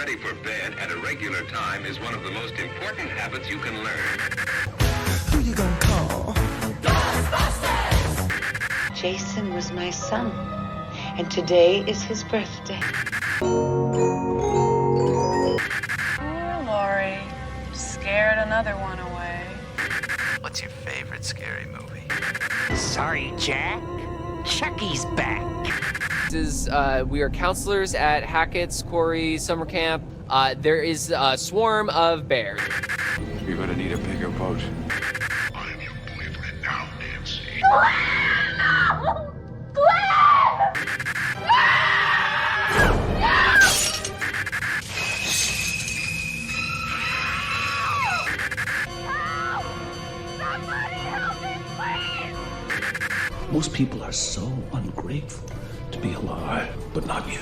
ready for bed at a regular time is one of the most important habits you can learn. Who you gonna call? Ghostbusters! Jason was my son, and today is his birthday. Oh, Lori, scared another one away. What's your favorite scary movie? Sorry, Jack. Chucky's back. We are counselors at Hackett's Quarry Summer Camp. There is a swarm of bears. You're gonna need a bigger boat. I'm your boyfriend now, Nancy. Most people are so ungrateful to be alive, but not you.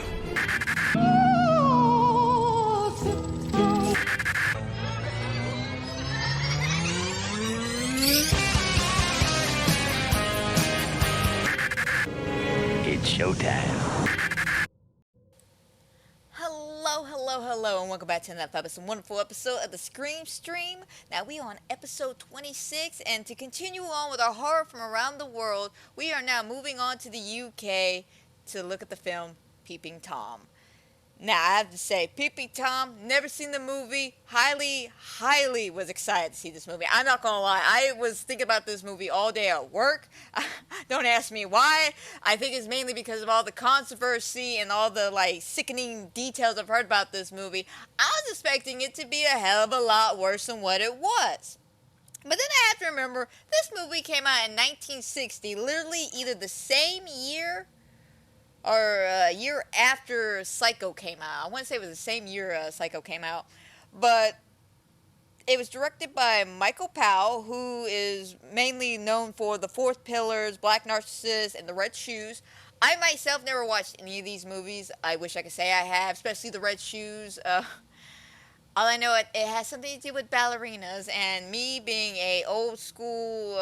It's showtime. Hello, and welcome back to another fabulous and wonderful episode of the Scream Stream. Now, we are on episode 26, and to continue on with our horror from around the world, we are now moving on to the UK to look at the film Peeping Tom. Now, I have to say, Peeping Tom, never seen the movie, highly was excited to see this movie. I'm not gonna lie, I was thinking about this movie all day at work. Don't ask me why. I think it's mainly because of all the controversy and all the, sickening details I've heard about this movie. I was expecting it to be a hell of a lot worse than what it was. But then I have to remember, this movie came out in 1960, literally either the same year or a year after Psycho came out. I want to say it was the same year Psycho came out. But it was directed by Michael Powell, who is mainly known for The Fourth Pillars, Black Narcissus, and The Red Shoes. I myself never watched any of these movies. I wish I could say I have, especially The Red Shoes. All I know, it has something to do with ballerinas, and me being a old school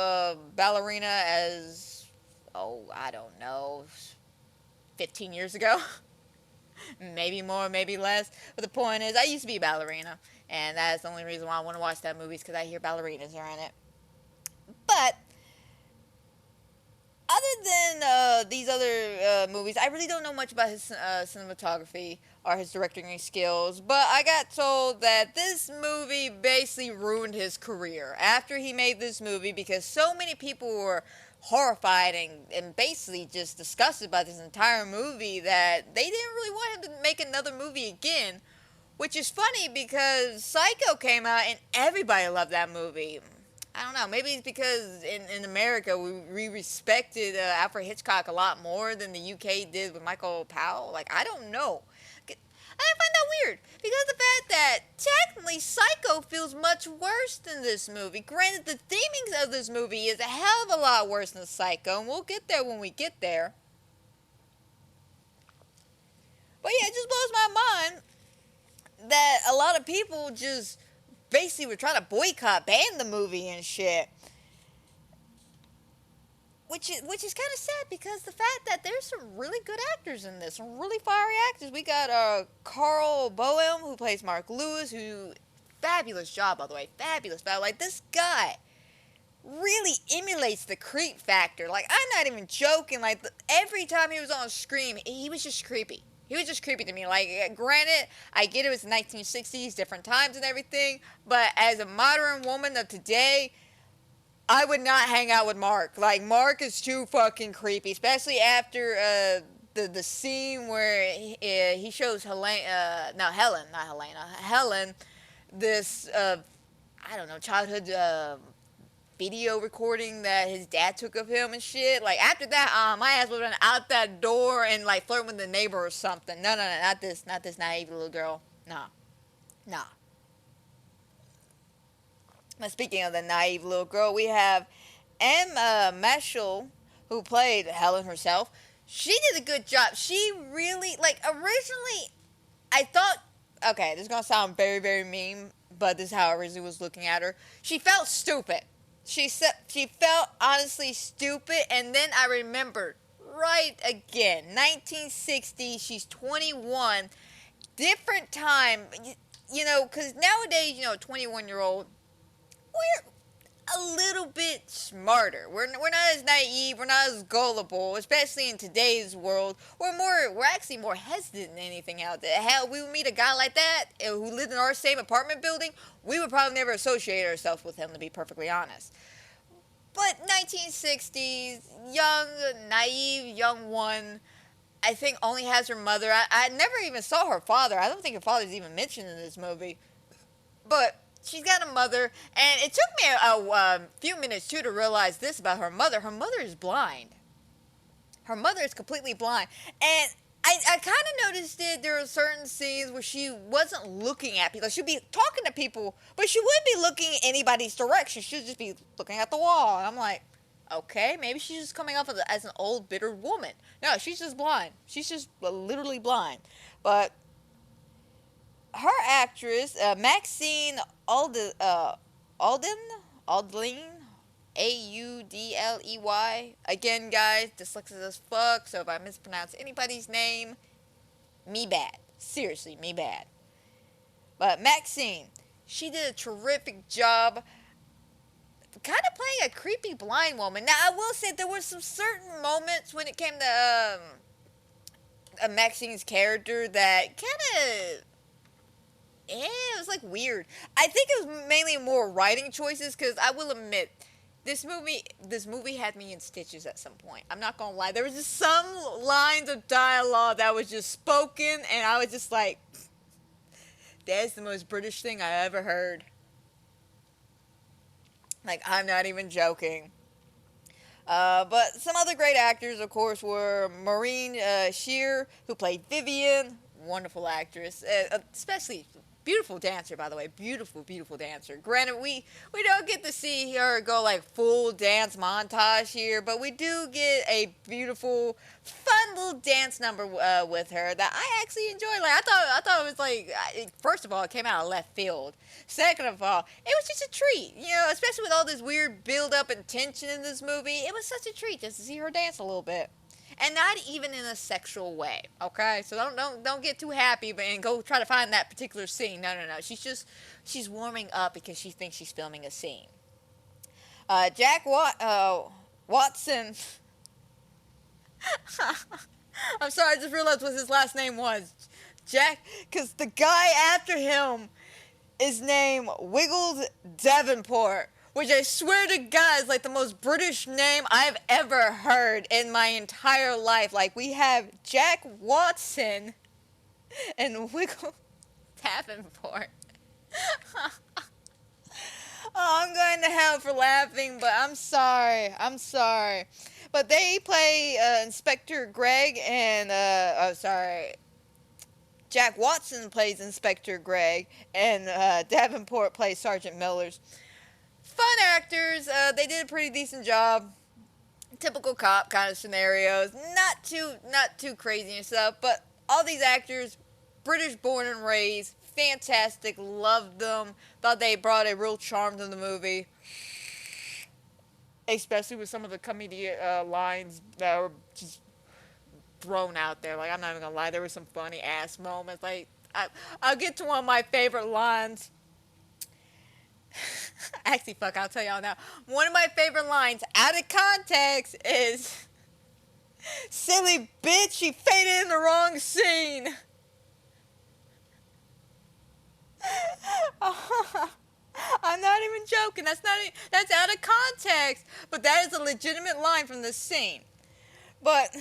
ballerina as, I don't know, 15 years ago. Maybe more, maybe less. But the point is, I used to be a ballerina. And that's the only reason why I want to watch that movie is because I hear ballerinas are in it. But, other than these other movies, I really don't know much about his cinematography or his directing skills. But I got told that this movie basically ruined his career after he made this movie because so many people were horrified and basically just disgusted by this entire movie that they didn't really want him to make another movie again, which is funny because Psycho came out and everybody loved that movie. I don't know, maybe it's because in America we respected Alfred Hitchcock a lot more than the UK did with Michael Powell. I don't know. I find that weird because the fact that technically Psycho feels much worse than this movie. Granted, the theming of this movie is a hell of a lot worse than Psycho, and we'll get there when we get there. But yeah, it just blows my mind that a lot of people just basically were trying to boycott, ban the movie and shit. Which is kind of sad because the fact that there's some really good actors in this, some really fiery actors. We got Carl Boehm, who plays Mark Lewis, who, fabulous job, by the way, fabulous. This guy really emulates the creep factor. I'm not even joking. Every time he was on screen, he was just creepy. He was just creepy to me. Granted, I get it was the 1960s, different times and everything, but as a modern woman of today, I would not hang out with Mark. Mark is too fucking creepy, especially after the scene where he shows Helen, this, childhood video recording that his dad took of him and shit. After that, my ass would have been out that door and, flirting with the neighbor or something. No, not this naive little girl. Nah. But speaking of the naive little girl, we have Emma Mashal, who played Helen herself. She did a good job. She really, originally, I thought, okay, this is going to sound very, very mean, but this is how I originally was looking at her. She felt stupid. She felt honestly stupid, and then I remembered, right again, 1960, she's 21. different time. You know, because nowadays, you know, 21-year-old, we're a little bit smarter. We're not as naive. We're not as gullible, especially in today's world. We're actually more hesitant than anything out there. Hell, we would meet a guy like that who lived in our same apartment building. We would probably never associate ourselves with him, to be perfectly honest. But 1960s, young, naive, young one, I think only has her mother. I never even saw her father. I don't think her father's even mentioned in this movie. But she's got a mother, and it took me a few minutes, too, to realize this about her mother. Her mother is blind. Her mother is completely blind. And I kind of noticed it. There were certain scenes where she wasn't looking at people. She'd be talking to people, but she wouldn't be looking in anybody's direction. She'd just be looking at the wall. And I'm like, okay, maybe she's just coming off as an old, bitter woman. No, she's just blind. She's just literally blind. But her actress, Maxine Aldley, Audley. Again, guys, dyslexic as fuck, so if I mispronounce anybody's name, me bad. Seriously, me bad. But Maxine, she did a terrific job kind of playing a creepy blind woman. Now, I will say there were some certain moments when it came to Maxine's character that kind of, it was like weird. I think it was mainly more writing choices, because I will admit, this movie had me in stitches at some point. I'm not gonna lie. There was just some lines of dialogue that was just spoken, and I was just like, that's the most British thing I ever heard. Like, I'm not even joking. But some other great actors, of course, were Maureen Shear, who played Vivian. Wonderful actress. Especially beautiful dancer, by the way. Beautiful, beautiful dancer. Granted, we don't get to see her go like full dance montage here, but we do get a beautiful, fun little dance number with her that I actually enjoyed. Like, I thought it was like, first of all, it came out of left field. Second of all, it was just a treat, you know, especially with all this weird build up and tension in this movie. It was such a treat just to see her dance a little bit. And not even in a sexual way, okay? So don't get too happy and go try to find that particular scene. No. She's warming up because she thinks she's filming a scene. Jack Watson. I'm sorry, I just realized what his last name was. Jack, because the guy after him is named Wiggles Davenport, which I swear to God is like the most British name I've ever heard in my entire life. Like, we have Jack Watson and Wiggle Davenport. Oh, I'm going to hell for laughing, but I'm sorry. But they play Inspector Greg and, Jack Watson plays Inspector Greg, and Davenport plays Sergeant Millers. Fun actors. They did a pretty decent job. Typical cop kind of scenarios. Not too crazy and stuff. But all these actors, British born and raised, fantastic. Loved them. Thought they brought a real charm to the movie. Especially with some of the comedy lines that were just thrown out there. Like, I'm not even gonna lie, there were some funny ass moments. Like, I'll get to one of my favorite lines. Actually, fuck, I'll tell y'all now. One of my favorite lines, out of context, is, silly bitch, she faded in the wrong scene. I'm not even joking. That's out of context. But that is a legitimate line from this scene. But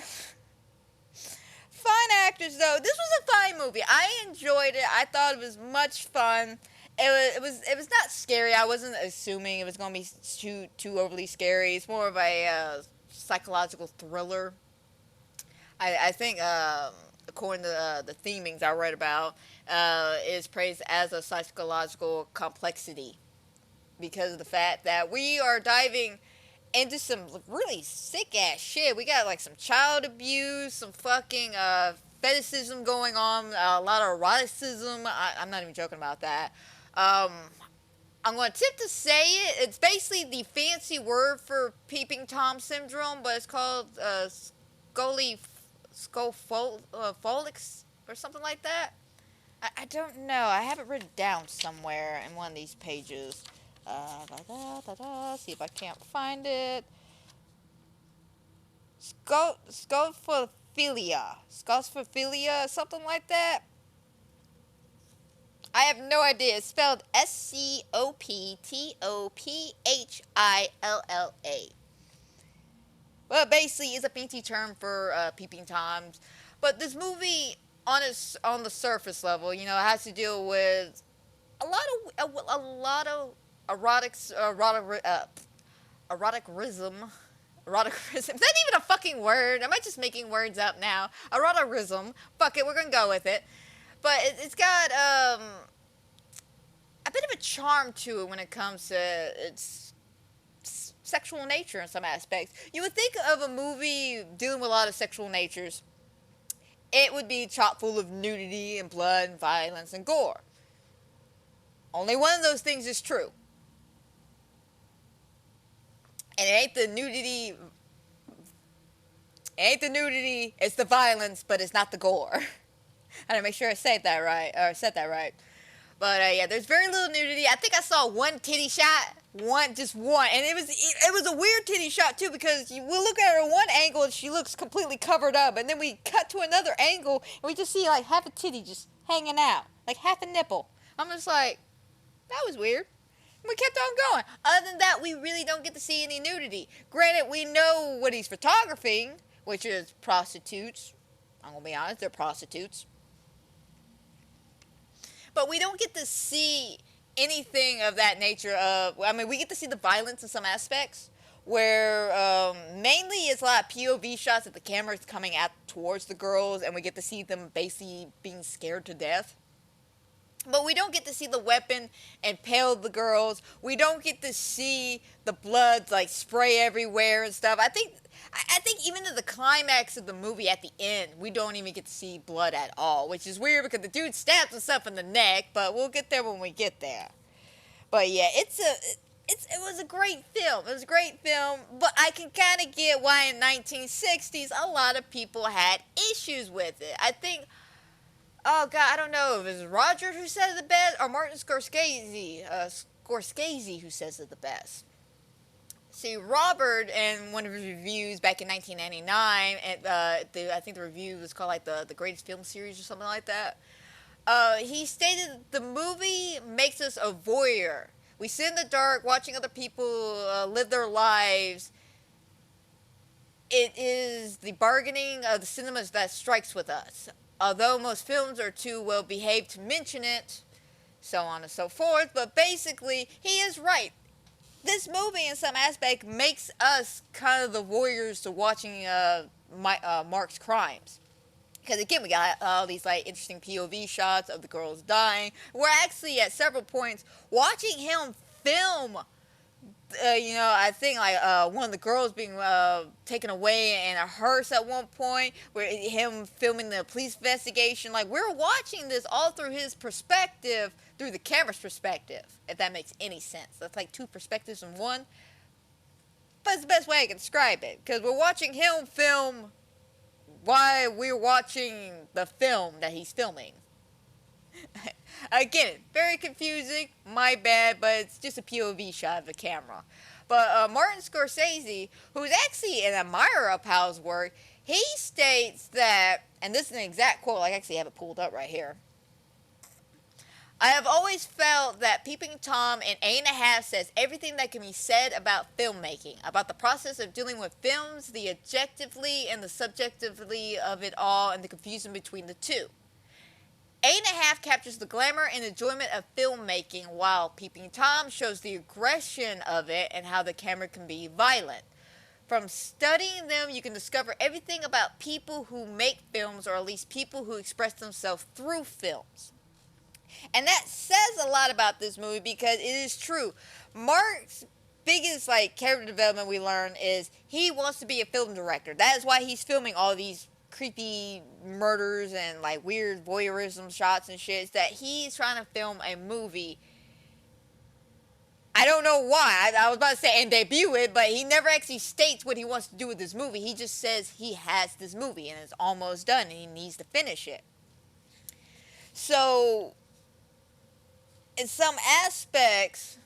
fun actors, though. This was a fine movie. I enjoyed it. I thought it was much fun. It was not scary. I wasn't assuming it was going to be too overly scary. It's more of a psychological thriller. I think, according to the themings I read about, is praised as a psychological complexity because of the fact that we are diving into some really sick ass shit. We got like some child abuse, some fucking fetishism going on, a lot of eroticism. I'm not even joking about that. I'm going to attempt to say it. It's basically the fancy word for Peeping Tom syndrome, but it's called scoliosis or something like that. I don't know. I have it written down somewhere in one of these pages. See if I can't find it. Scopophilia, something like that. I have no idea. It's spelled Scoptophilla. Well, basically, it's a fancy term for peeping toms. But this movie, on the surface level, you know, it has to deal with a lot of eroticism. Eroticism. Is that even a fucking word? Am I just making words up now? Eroticism. Fuck it, we're gonna go with it. But it's got a bit of a charm to it when it comes to its sexual nature in some aspects. You would think of a movie dealing with a lot of sexual natures, it would be chock full of nudity and blood and violence and gore. Only one of those things is true. And it ain't the nudity, it's the violence, but it's not the gore. I gotta make sure I said that right. But yeah, there's very little nudity. I think I saw one titty shot, just one, and it was a weird titty shot too, because we'll look at her at one angle and she looks completely covered up, and then we cut to another angle and we just see like half a titty just hanging out, like half a nipple. I'm just like, that was weird. We kept on going. Other than that, we really don't get to see any nudity. Granted, we know what he's photographing, which is prostitutes. I'm gonna be honest, they're prostitutes. But we don't get to see anything of that nature. We get to see the violence in some aspects, where mainly it's a lot of POV shots that the camera is coming out towards the girls, and we get to see them basically being scared to death. But we don't get to see the weapon impale the girls. We don't get to see the blood like spray everywhere and stuff. I think even to the climax of the movie at the end, we don't even get to see blood at all, which is weird because the dude stabs himself in the neck. But we'll get there when we get there. But yeah, it was a great film. It was a great film, but I can kind of get why in 1960s a lot of people had issues with it. I think. Oh God, I don't know if it's Roger who says it the best or Martin Scorsese who says it the best. See, Robert, in one of his reviews back in 1999, I think the review was called like the greatest film series or something like that. He stated the movie makes us a voyeur. We sit in the dark watching other people live their lives. It is the bargaining of the cinemas that strikes with us. Although most films are too well behaved to mention it, so on and so forth, but basically, he is right. This movie, in some aspect, makes us kind of the voyeurs to watching Mark's crimes. Because again, we got all these like interesting POV shots of the girls dying. We're actually at several points watching him film. I think like one of the girls being taken away in a hearse at one point, where him filming the police investigation. Like, we're watching this all through his perspective, through the camera's perspective, if that makes any sense. That's like two perspectives in one. But it's the best way I can describe it, because we're watching him film while we're watching the film that he's filming. Again, very confusing, my bad, but it's just a POV shot of the camera. But Martin Scorsese, who's actually an admirer of Powell's work, he states that, and this is an exact quote, I actually have it pulled up right here. I have always felt that Peeping Tom in 8.5 says everything that can be said about filmmaking, about the process of dealing with films, the objectively and the subjectively of it all, and the confusion between the two. 8.5 captures the glamour and enjoyment of filmmaking, while Peeping Tom shows the aggression of it and how the camera can be violent. From studying them, you can discover everything about people who make films, or at least people who express themselves through films. And that says a lot about this movie, because it is true. Mark's biggest character development we learn is he wants to be a film director. That is why he's filming all these creepy murders and weird voyeurism shots and shit, is that he's trying to film a movie. I don't know why. I was about to say and debut it, but he never actually states what he wants to do with this movie. He just says he has this movie and it's almost done and he needs to finish it. So, in some aspects,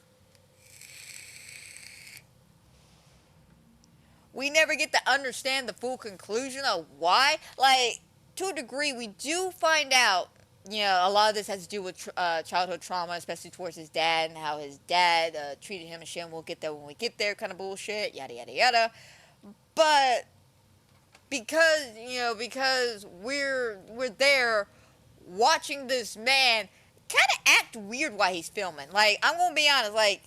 we never get to understand the full conclusion of why. Like, to a degree, we do find out, a lot of this has to do with childhood trauma, especially towards his dad and how his dad treated him and shit. We'll get there when we get there, kind of bullshit, yada yada yada. But because we're there watching this man kind of act weird while he's filming. Like, I'm gonna be honest, like,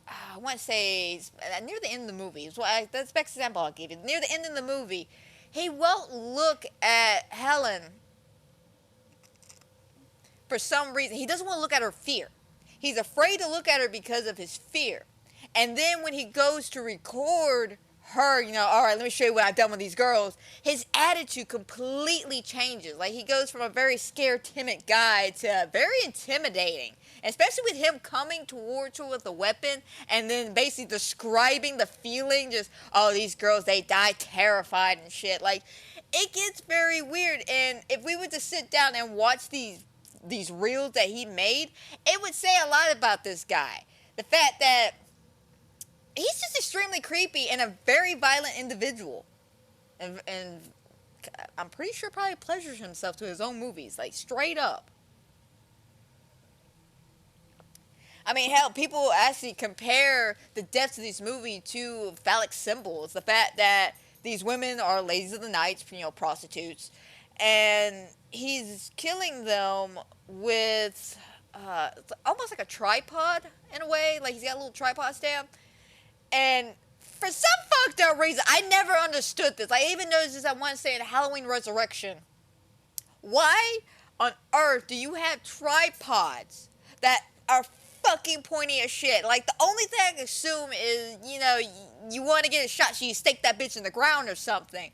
I want to say near the end of the movie. That's the best example I'll give you. Near the end of the movie, he won't look at Helen for some reason. He doesn't want to look at her fear. He's afraid to look at her because of his fear. And then when he goes to record her, all right, let me show you what I've done with these girls, his attitude completely changes. Like, he goes from a very scared, timid guy to very intimidating. Especially with him coming towards her with a weapon and then basically describing the feeling, just, oh, these girls, they die terrified and shit. Like, it gets very weird. And if we were to sit down and watch these reels that he made, it would say a lot about this guy. The fact that he's just extremely creepy and a very violent individual. And I'm pretty sure probably pleasures himself to his own movies, like, straight up. I mean, hell, people actually compare the deaths of this movie to phallic symbols. The fact that these women are ladies of the night, prostitutes, and he's killing them with almost like a tripod in a way. Like, he's got a little tripod stand. And for some fucked up reason, I never understood this. I even noticed this, I want to say, in Halloween Resurrection. Why on earth do you have tripods that are fucking pointy as shit? Like, the only thing I can assume is, you want to get a shot, so you stake that bitch in the ground or something.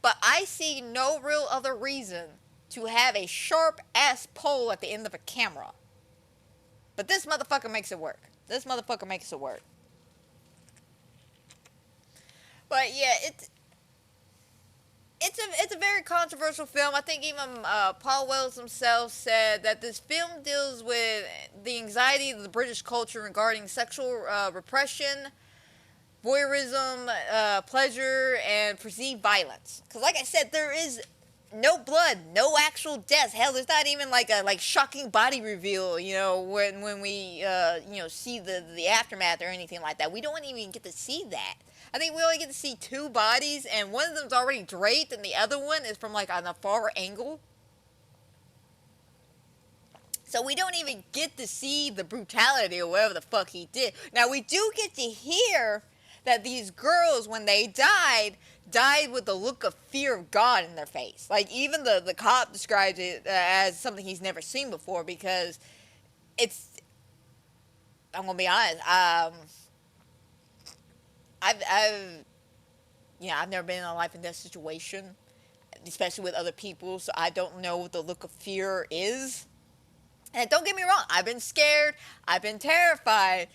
But I see no real other reason to have a sharp ass pole at the end of a camera. But this motherfucker makes it work. But yeah, it's a very controversial film. I think even Paul Wells himself said that this film deals with the anxiety of the British culture regarding sexual repression, voyeurism, pleasure, and perceived violence. Because, like I said, there is no blood, no actual deaths. Hell, there's not even like a shocking body reveal. When we see the aftermath or anything like that. We don't even get to see that. I think we only get to see two bodies, and one of them's already draped, and the other one is from like on a far angle. So we don't even get to see the brutality or whatever the fuck he did. Now, we do get to hear that these girls, when they died with the look of fear of God in their face. Like, even the cop describes it as something he's never seen before, because I'm gonna be honest, I've never been in a life and death situation, especially with other people, so I don't know what the look of fear is. And don't get me wrong, I've been scared, I've been terrified,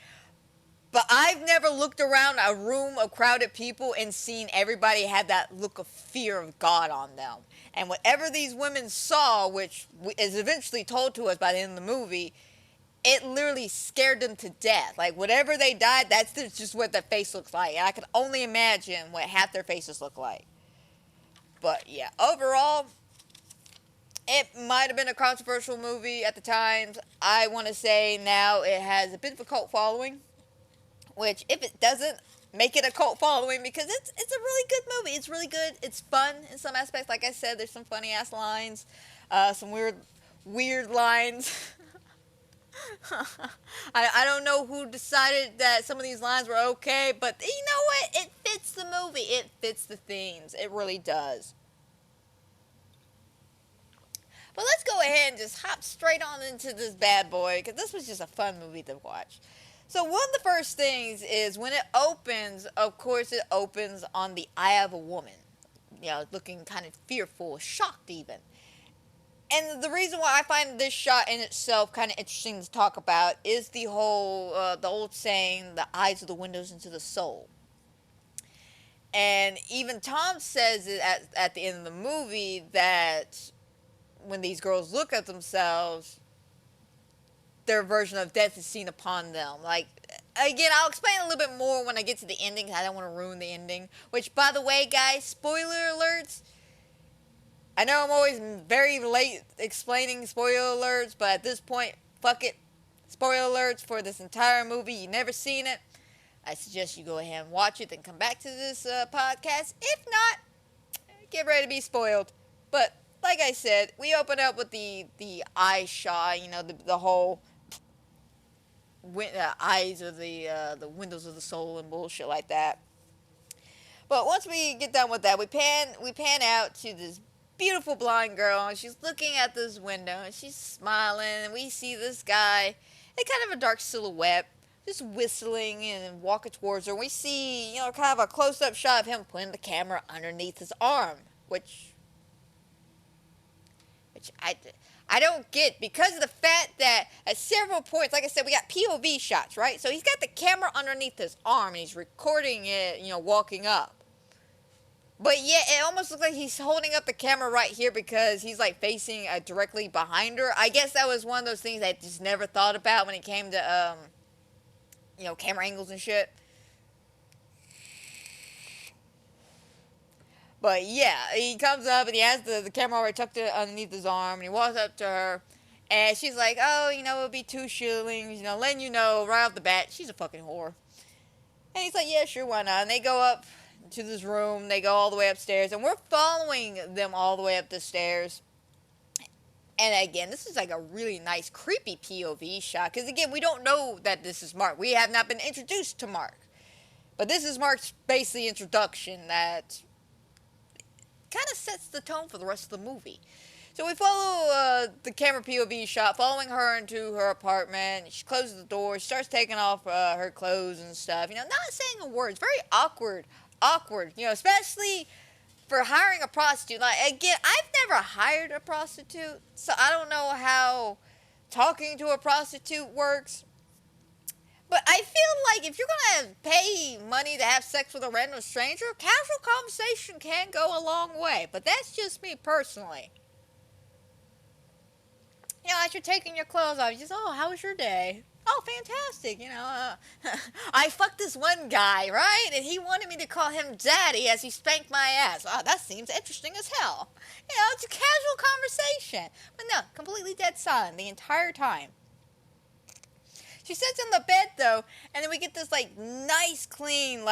but I've never looked around a room of crowded people and seen everybody have that look of fear of God on them. And whatever these women saw, which is eventually told to us by the end of the movie, it literally scared them to death. Like, whatever they died, that's just what their face looks like. And I can only imagine what half their faces look like. But yeah, overall, it might have been a controversial movie at the time. I want to say now it has a bit of a cult following. Which, if it doesn't, make it a cult following, because it's a really good movie. It's really good. It's fun in some aspects. Like I said, there's some funny ass lines, some weird lines. I don't know who decided that some of these lines were okay, but you know what? It fits the movie. It fits the themes. It really does. But let's go ahead and just hop straight on into this bad boy, because this was just a fun movie to watch. So one of the first things is when it opens, of course it opens on the eye of a woman. Looking kind of fearful, shocked even. And the reason why I find this shot in itself kind of interesting to talk about is the whole, the old saying, the eyes are the windows into the soul. And even Tom says it at the end of the movie that when these girls look at themselves, their version of death is seen upon them. Like, again, I'll explain a little bit more when I get to the ending, 'cause I don't want to ruin the ending. Which, by the way, guys, spoiler alerts. I know I'm always very late explaining spoiler alerts, but at this point, fuck it. Spoiler alerts for this entire movie. You've never seen it. I suggest you go ahead and watch it, then come back to this podcast. If not, get ready to be spoiled. But like I said, we open up with the eye shot. You know, the whole eyes of the windows of the soul and bullshit like that. But once we get done with that, we pan out to this beautiful blonde girl, and she's looking at this window, and she's smiling, and we see this guy in kind of a dark silhouette, just whistling and walking towards her. And we see, kind of a close-up shot of him putting the camera underneath his arm, which I don't get, because of the fact that at several points, like I said, we got POV shots, right? So he's got the camera underneath his arm, and he's recording it, walking up. But yeah, it almost looks like he's holding up the camera right here because he's like facing directly behind her. I guess that was one of those things I just never thought about when it came to, camera angles and shit. But yeah, he comes up and he has the camera already tucked underneath his arm, and he walks up to her, and she's like, oh, it'll be 2 shillings, letting you know right off the bat, she's a fucking whore. And he's like, yeah, sure, why not? And they go up to this room, they go all the way upstairs, and we're following them all the way up the stairs. And again, this is like a really nice, creepy POV shot, because again, we don't know that this is Mark. We have not been introduced to Mark. But this is Mark's basically introduction that kind of sets the tone for the rest of the movie. So we follow the camera POV shot, following her into her apartment. She closes the door, she starts taking off her clothes and stuff, not saying a word. It's very awkward, especially for hiring a prostitute. Like, again, I've never hired a prostitute, so I don't know how talking to a prostitute works. But I feel like if you're going to pay money to have sex with a random stranger, casual conversation can go a long way. But that's just me personally. As you're taking your clothes off, you just, oh, how was your day? Oh, fantastic, I fucked this one guy, right? And he wanted me to call him daddy as he spanked my ass. Oh, that seems interesting as hell. It's a casual conversation. But no, completely dead silent the entire time. She sits on the bed, though, and then we get this, nice, clean,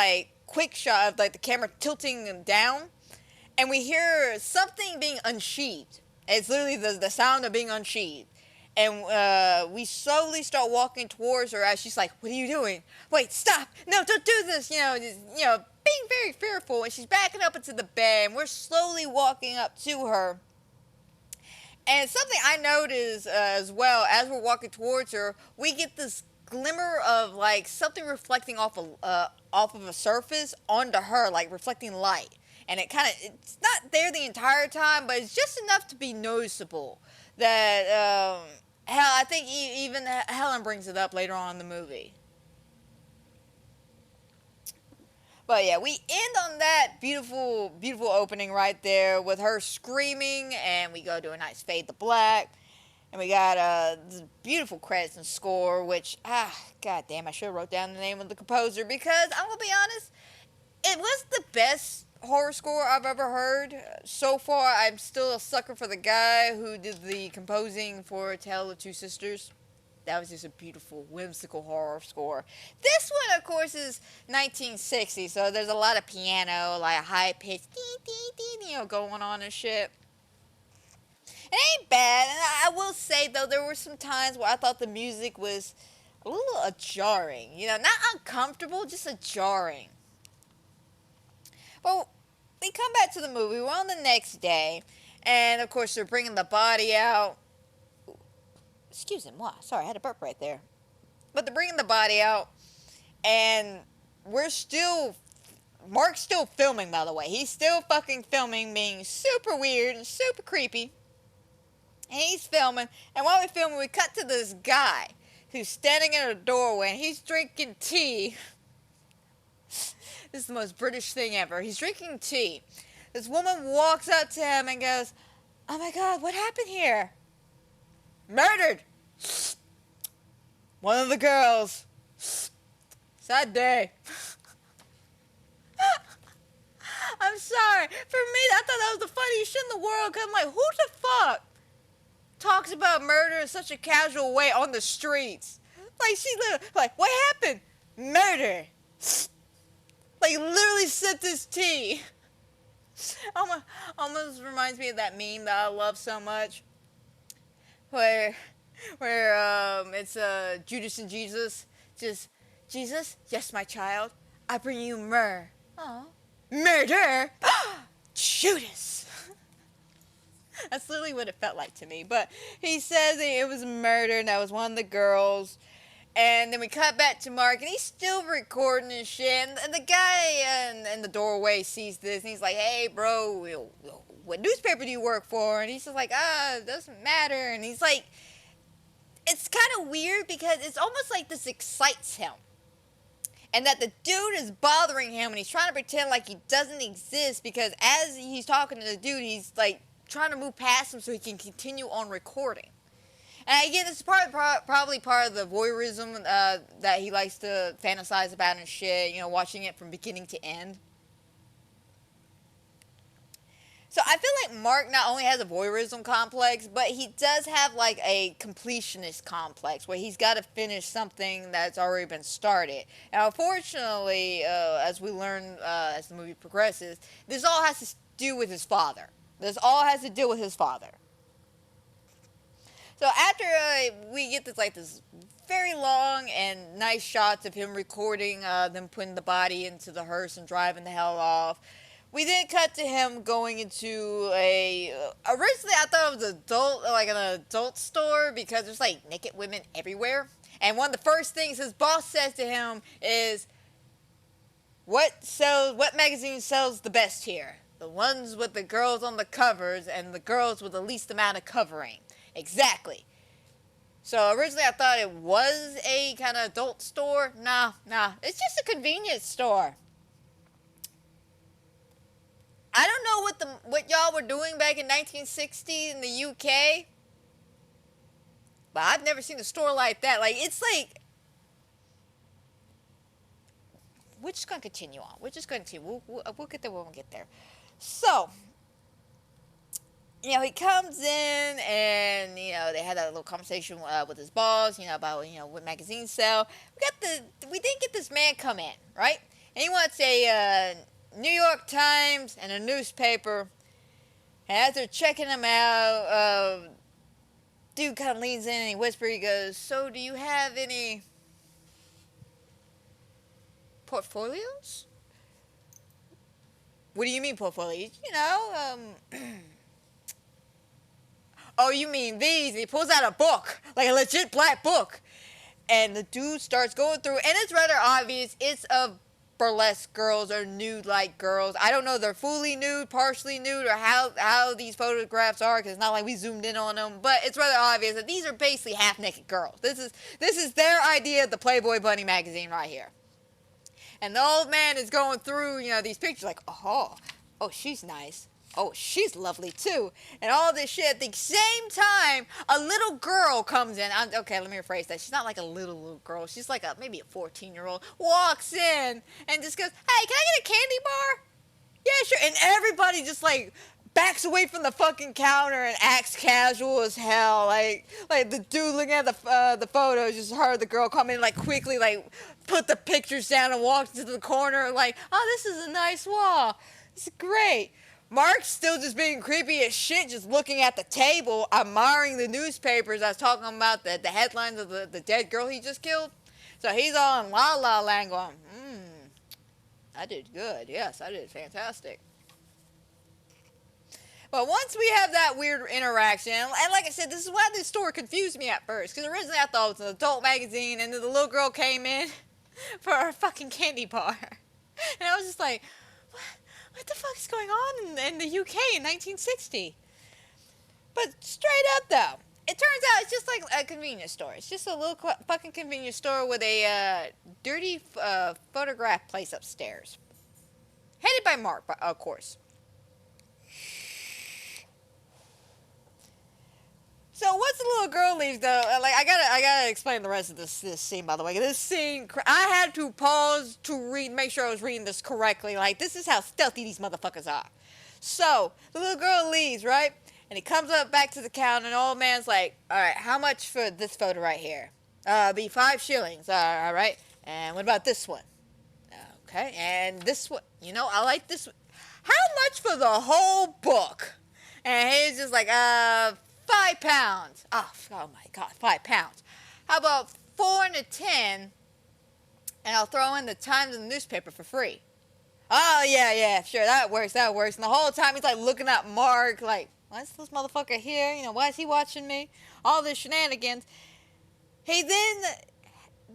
quick shot of, the camera tilting down. And we hear something being unsheathed. It's literally the sound of being unsheathed. And we slowly start walking towards her as she's like, what are you doing? Wait, stop. No, don't do this. Being very fearful. And she's backing up into the bed, and we're slowly walking up to her. And something I noticed as well, as we're walking towards her, we get this glimmer of, something reflecting off of a surface onto her, reflecting light. And it's not there the entire time, but it's just enough to be noticeable that, I think even Helen brings it up later on in the movie. But yeah, we end on that beautiful, beautiful opening right there with her screaming, and we go to a nice fade to black, and we got this beautiful credits and score, which, god damn, I should have wrote down the name of the composer, because I'm gonna be honest, it was the best horror score I've ever heard. So far, I'm still a sucker for the guy who did the composing for Tale of Two Sisters. That was just a beautiful, whimsical horror score. This one, of course, is 1960, so there's a lot of piano, high-pitched going on and shit. It ain't bad, and I will say, though, there were some times where I thought the music was a little jarring. Not uncomfortable, just jarring. Well, we come back to the movie. We're on the next day, and, of course, they're bringing the body out. Excuse me, what? Sorry, I had a burp right there. But they're bringing the body out, and Mark's still filming, by the way. He's still fucking filming, being super weird and super creepy. And he's filming, and while we're filming, we cut to this guy who's standing in a doorway, and he's drinking tea. This is the most British thing ever. He's drinking tea. This woman walks up to him and goes, Oh my God, what happened here? Murdered. One of the girls. Sad day. I'm sorry. For me, I thought that was the funniest shit in the world. Cause I'm like, who the fuck talks about murder in such a casual way on the streets? Like she like, what happened? Murder. Like literally sipped his tea. Almost reminds me of that meme that I love so much, where it's Judas and Jesus, just Jesus, yes my child, I bring you myrrh. Oh, murder, Judas. That's literally what it felt like to me. But he says it was murder, and that was one of the girls. And then we cut back to Mark, and he's still recording and shit. And the guy in the doorway sees this, and he's like, "Hey, bro, what newspaper do you work for?" And he's just like, it doesn't matter. And he's like, it's kind of weird because it's almost like this excites him. And that the dude is bothering him, and he's trying to pretend like he doesn't exist because as he's talking to the dude, he's like trying to move past him so he can continue on recording. And again, this is probably part of the voyeurism that he likes to fantasize about and shit, you know, watching it from beginning to end. So I feel like Mark not only has a voyeurism complex, but he does have like a completionist complex where he's got to finish something that's already been started. Now, unfortunately, as we learn as the movie progresses, this all has to do with his father. This all has to do with his father. So after we get this very long and nice shots of him recording them putting the body into the hearse and driving the hell off, we then cut to him going into originally I thought it was an adult store because there's like naked women everywhere. And one of the first things his boss says to him is, what magazine sells the best here? The ones with the girls on the covers and the girls with the least amount of covering. Exactly. So originally I thought it was a kind of adult store. Nah. It's just a convenience store. I don't know what y'all were doing back in 1960 in the UK. But I've never seen a store like that. Like, it's like... We're just going to continue on. We're just going to... We'll get there when we get there. So... You know, he comes in and, you know, they had that little conversation with his boss, you know, about, you know, what magazines sell. We didn't get this man come in, right? And he wants a New York Times and a newspaper. And as they're checking him out, dude kind of leans in and he whispers, he goes, "So do you have any portfolios?" "What do you mean portfolios?" "You know, "Oh, you mean these?" And he pulls out a book, like a legit black book. And the dude starts going through, and it's rather obvious. It's of burlesque girls or nude-like girls. I don't know if they're fully nude, partially nude, or how these photographs are, because it's not like we zoomed in on them. But it's rather obvious that these are basically half-naked girls. This is their idea of the Playboy Bunny magazine right here. And the old man is going through, you know, these pictures like, oh, she's nice. Oh, she's lovely too. And all this shit. At the same time, a little girl comes in. Okay, let me rephrase that. She's not like a little girl. She's like maybe a 14-year-old. Walks in and just goes, "Hey, can I get a candy bar?" "Yeah, sure." And everybody just like backs away from the fucking counter and acts casual as hell. Like the dude looking at the photos just heard the girl come in like quickly, like put the pictures down and walked into the corner like, "Oh, this is a nice wall. It's great." Mark's still just being creepy as shit, just looking at the table, admiring the newspapers. I was talking about the headlines of the dead girl he just killed. So he's all in la la land going, I did good. Yes, I did fantastic. But once we have that weird interaction, and like I said, this is why this store confused me at first. Because originally I thought it was an adult magazine, and then the little girl came in for a fucking candy bar. And I was just like, what the fuck is going on in the UK in 1960? But straight up, though, it turns out it's just like a convenience store. It's just a little fucking convenience store with a dirty photograph place upstairs. Headed by Mark, of course. little girl leaves, though, like I gotta explain the rest of this scene. By the way, this scene, I had to pause to make sure I was reading this correctly. Like, this is how stealthy these motherfuckers are. So the little girl leaves, right? And he comes up back to the counter, and the old man's like, "All right, how much for this photo right here? Be 5 shillings. All right. And what about this one? Okay. And this one, I like this one. How much for the whole book?" And he's just like, £5. Oh my God, £5. How about 4 and a 10? And I'll throw in the Times and the newspaper for free. Oh, yeah, sure, that works. And the whole time he's like looking at Mark, like, why is this motherfucker here? Why is he watching me? All this shenanigans. He then,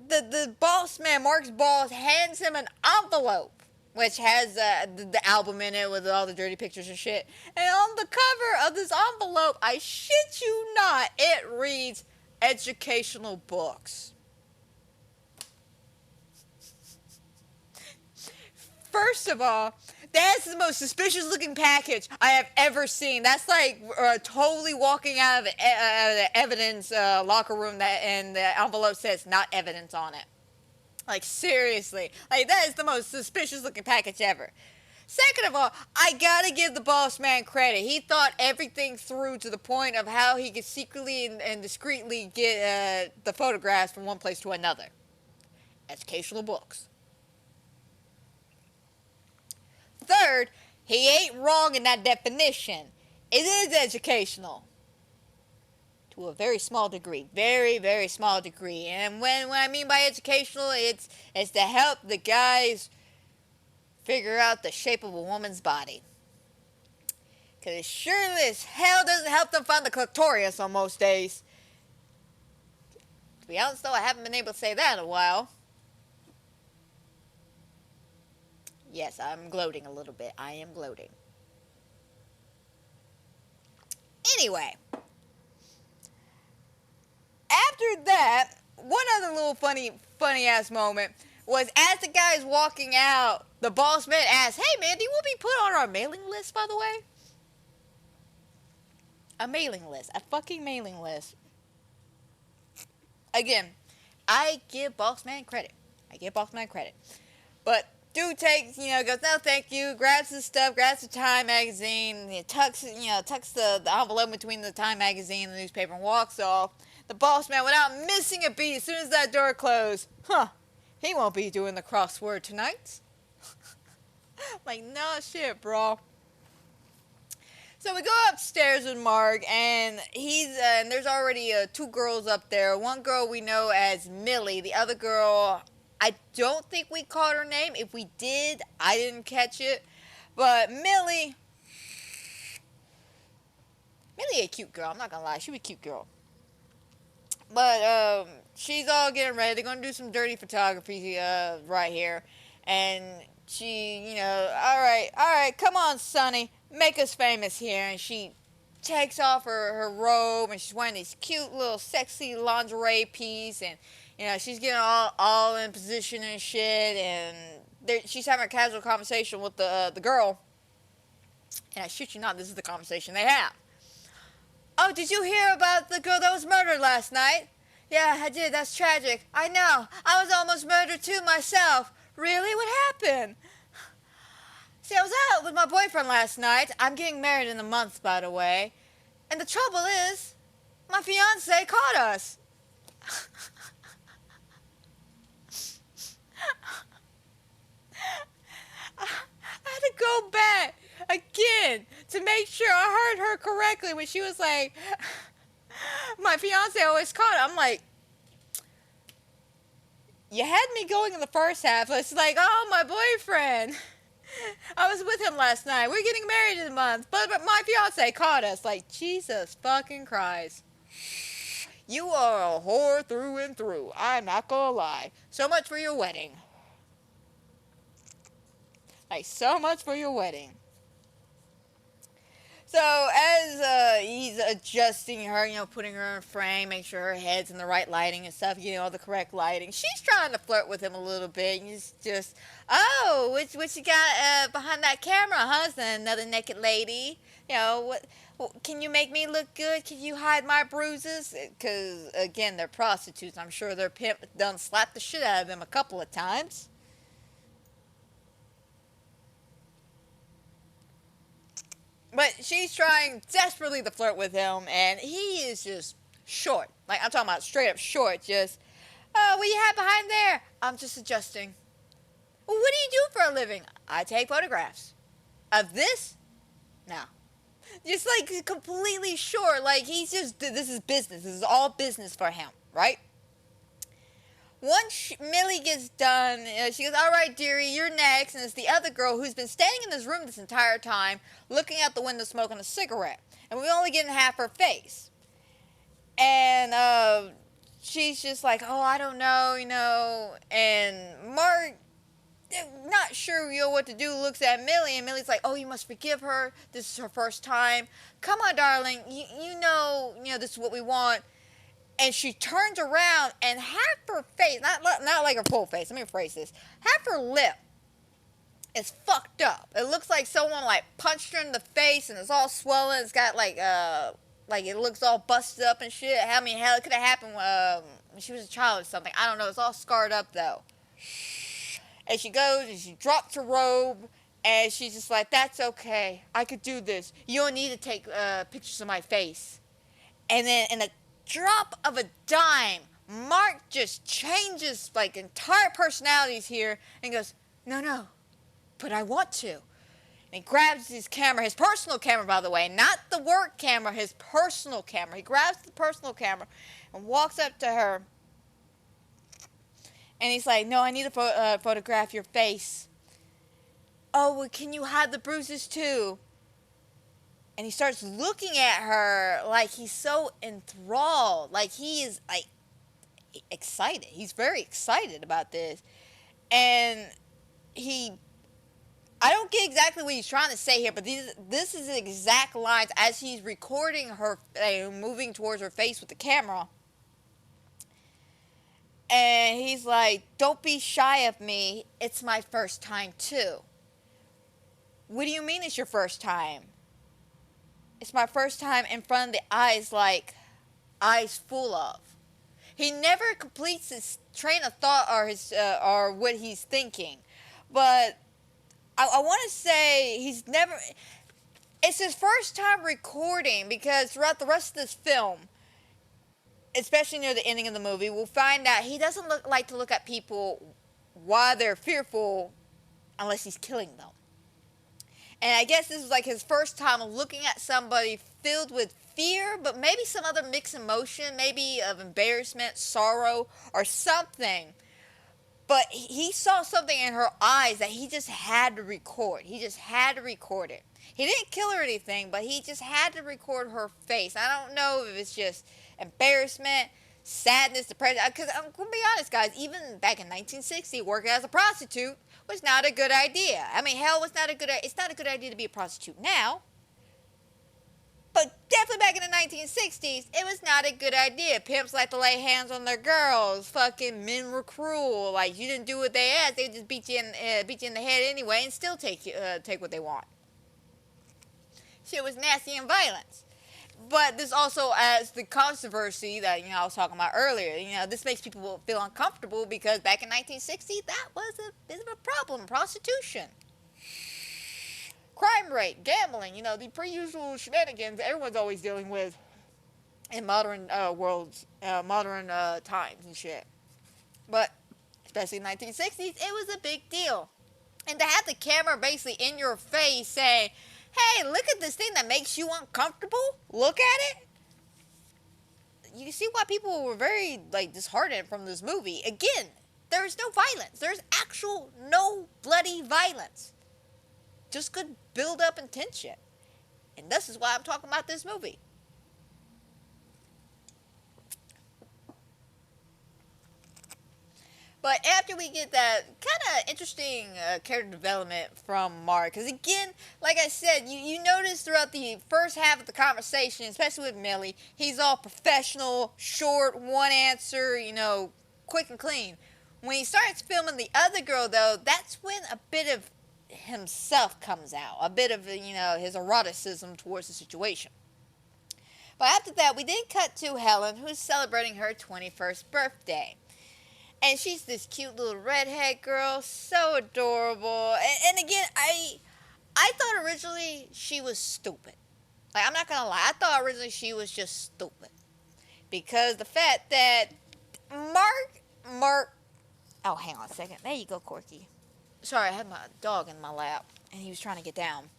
the boss man, Mark's boss, hands him an envelope, which has the album in it with all the dirty pictures and shit. And on the cover of this envelope, I shit you not, it reads, educational books. First of all, that's the most suspicious looking package I have ever seen. That's like totally walking out of the evidence locker room and the envelope says not evidence on it. Like, seriously. Like, that is the most suspicious looking package ever. Second of all, I gotta give the boss man credit. He thought everything through to the point of how he could secretly and discreetly get the photographs from one place to another. Educational books. Third, he ain't wrong in that definition. It is educational. To a very small degree. Very, very small degree. And when I mean by educational, it's to help the guys figure out the shape of a woman's body. Because it sure as hell doesn't help them find the clitoris on most days. To be honest, though, I haven't been able to say that in a while. Yes, I'm gloating a little bit. I am gloating. Anyway. After that, one other little funny ass moment was as the guy is walking out, the boss man asked, "Hey man, do you want to be put on our mailing list, by the way?" A mailing list. A fucking mailing list. Again, I give boss man credit. But dude takes, goes, "No, thank you," grabs his stuff, grabs the Time magazine, tucks the envelope between the Time magazine and the newspaper and walks off. The boss man, without missing a beat, as soon as that door closed, he won't be doing the crossword tonight. Like, no shit, bro. So we go upstairs with Mark, and and there's already 2 girls up there. One girl we know as Millie. The other girl, I don't think we caught her name. If we did, I didn't catch it. But Millie a cute girl. I'm not gonna lie, she was a cute girl. But she's all getting ready. They're gonna do some dirty photography right here, and she, all right, come on, Sonny, make us famous here. And she takes off her robe, and she's wearing this cute little sexy lingerie piece, and she's getting all in position and shit. And she's having a casual conversation with the girl, and I shit you not, this is the conversation they have. "Oh, did you hear about the girl that was murdered last night?" "Yeah, I did. That's tragic." "I know. I was almost murdered too myself." "Really? What happened?" "See, I was out with my boyfriend last night. I'm getting married in a month, by the way. And the trouble is, my fiance caught us." I had to go back again to make sure I heard her correctly when she was like, "My fiance always caught it." I'm like, you had me going in the first half. It's like, "Oh, my boyfriend. I was with him last night. We're getting married in a month. But my fiance caught us." Like, Jesus fucking Christ. You are a whore through and through. I'm not gonna lie. So much for your wedding. Like, so much for your wedding. So as he's adjusting her, putting her in a frame, make sure her head's in the right lighting and stuff, getting all the correct lighting, she's trying to flirt with him a little bit. And he's just, "Oh, what you got behind that camera, huh? Is that another naked lady?" You know, can you make me look good? Can you hide my bruises? Because, again, they're prostitutes. I'm sure their pimp done slapped the shit out of them a couple of times. But she's trying desperately to flirt with him, and he is just short. Like, I'm talking about straight up short. Just, oh, what do you have behind there? I'm just adjusting. Well, what do you do for a living? I take photographs. Of this? No. Just like completely short. Like, he's just, this is business. This is all business for him, right? Once Millie gets done, she goes, all right, dearie, you're next. And it's the other girl who's been standing in this room this entire time, looking out the window smoking a cigarette. And we only get in half her face. And she's just like, oh, I don't know, you know. And Mark, not sure what to do, looks at Millie. And Millie's like, oh, you must forgive her. This is her first time. Come on, darling. You know, this is what we want. And she turns around, and half her face, not like her full face, let me rephrase this, half her lip is fucked up. It looks like someone, like, punched her in the face, and it's all swollen. It's got, like it looks all busted up and shit. I mean, hell, it could have happened when she was a child or something. I don't know. It's all scarred up, though. And she goes, and she drops her robe, and she's just like, that's okay. I could do this. You don't need to take pictures of my face. And then, in a drop of a dime, Mark just changes like entire personalities here and goes, no, but I want to. And he grabs his camera, his personal camera, by the way, not the work camera, his personal camera. He grabs the personal camera and walks up to her, and he's like, no, I need to photograph your face. Oh, well, can you hide the bruises too? And he starts looking at her like he's so enthralled. Like he is like excited. He's very excited about this. And I don't get exactly what he's trying to say here, but this is the exact lines as he's recording her, moving towards her face with the camera. And he's like, don't be shy of me. It's my first time too. What do you mean it's your first time? It's my first time in front of the eyes, like, eyes full of. He never completes his train of thought or what he's thinking. But I want to say it's his first time recording, because throughout the rest of this film, especially near the ending of the movie, we'll find out he doesn't like to look at people while they're fearful unless he's killing them. And I guess this was like his first time looking at somebody filled with fear, but maybe some other mixed emotion, maybe of embarrassment, sorrow, or something. But he saw something in her eyes that he just had to record. He just had to record it. He didn't kill her or anything, but he just had to record her face. I don't know if it's just embarrassment, sadness, depression. Because I'm going to be honest, guys, even back in 1960, working as a prostitute was not a good idea. I mean, hell, it's not a good idea to be a prostitute now. But definitely back in the 1960s, it was not a good idea. Pimps like to lay hands on their girls. Fucking men were cruel. Like, you didn't do what they asked, they just beat you in the head anyway and still take what they want. Shit was nasty and violent. But this also adds the controversy that, I was talking about earlier. This makes people feel uncomfortable because back in 1960, that was a bit of a problem. Prostitution. Crime rate, gambling, the pre-usual shenanigans everyone's always dealing with in modern worlds, modern times and shit. But, especially in the 1960s, it was a big deal. And to have the camera basically in your face saying, hey, look at this thing that makes you uncomfortable. Look at it. You see why people were very, disheartened from this movie. Again, there's no violence. There's actual no bloody violence. Just good build-up and tension. And this is why I'm talking about this movie. But after we get that kind of interesting character development from Mark, because again, like I said, you notice throughout the first half of the conversation, especially with Millie, he's all professional, short, one answer, quick and clean. When he starts filming the other girl, though, that's when a bit of himself comes out. A bit of, his eroticism towards the situation. But after that, we then cut to Helen, who's celebrating her 21st birthday. And she's this cute little redhead girl, so adorable. And again, I thought originally she was stupid. Like, I'm not gonna lie, I thought originally she was just stupid. Because the fact that Mark, oh, hang on a second. There you go, Corky. Sorry, I had my dog in my lap, and he was trying to get down.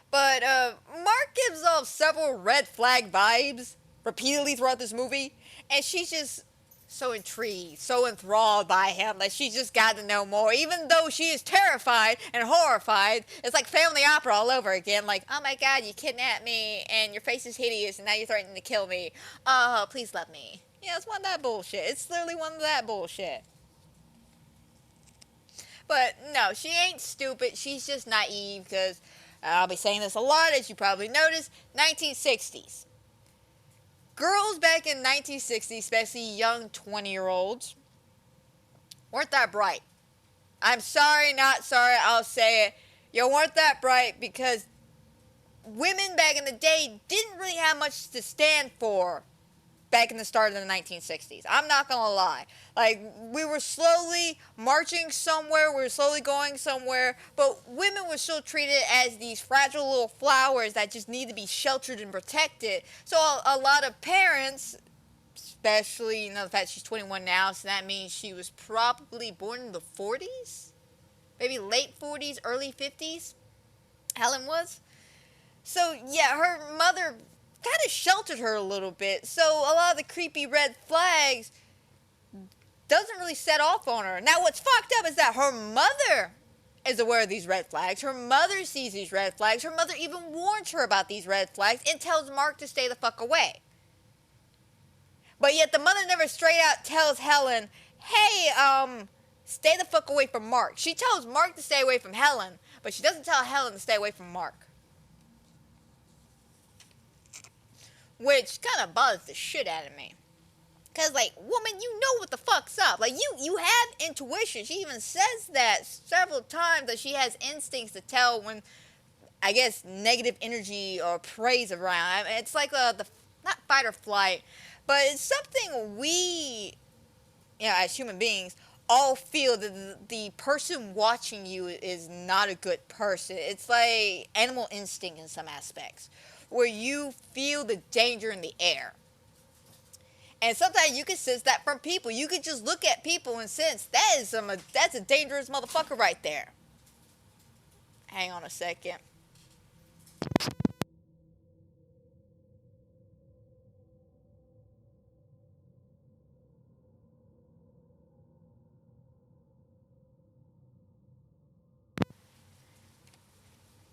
But, Mark gives off several red flag vibes repeatedly throughout this movie, and she's just so intrigued, so enthralled by him that she's just got to know more, even though she is terrified and horrified. It's like family opera all over again, like, oh my god, you kidnapped me, and your face is hideous, and now you're threatening to kill me. Oh, please love me. Yeah, it's one of that bullshit. It's literally one of that bullshit. But, no, she ain't stupid, she's just naive, because I'll be saying this a lot, as you probably noticed, 1960s. Girls back in 1960s, especially young 20-year-olds, weren't that bright. I'm sorry, not sorry, I'll say it. You weren't that bright because women back in the day didn't really have much to stand for back in the start of the 1960s. I'm not gonna lie. Like, we were slowly marching somewhere, we were slowly going somewhere, but women were still treated as these fragile little flowers that just need to be sheltered and protected. So a lot of parents, especially, the fact she's 21 now, so that means she was probably born in the 40s? Maybe late 40s, early 50s? Helen was. So, yeah, her mother kind of sheltered her a little bit, so a lot of the creepy red flags doesn't really set off on her. Now, what's fucked up is that her mother is aware of these red flags. Her mother sees these red flags. Her mother even warns her about these red flags and tells Mark to stay the fuck away. But yet the mother never straight out tells Helen, hey, stay the fuck away from Mark. She tells Mark to stay away from Helen, but she doesn't tell Helen to stay away from Mark. Which kind of bothers the shit out of me. Because, like, woman, you know what the fuck's up. Like, you have intuition. She even says that several times, that she has instincts to tell when, I guess, negative energy or prey's around. I mean, it's like the not fight or flight, but it's something we, as human beings, all feel that the person watching you is not a good person. It's like animal instinct in some aspects, where you feel the danger in the air. And sometimes you can sense that from people. You can just look at people and sense that's a dangerous motherfucker right there. Hang on a second.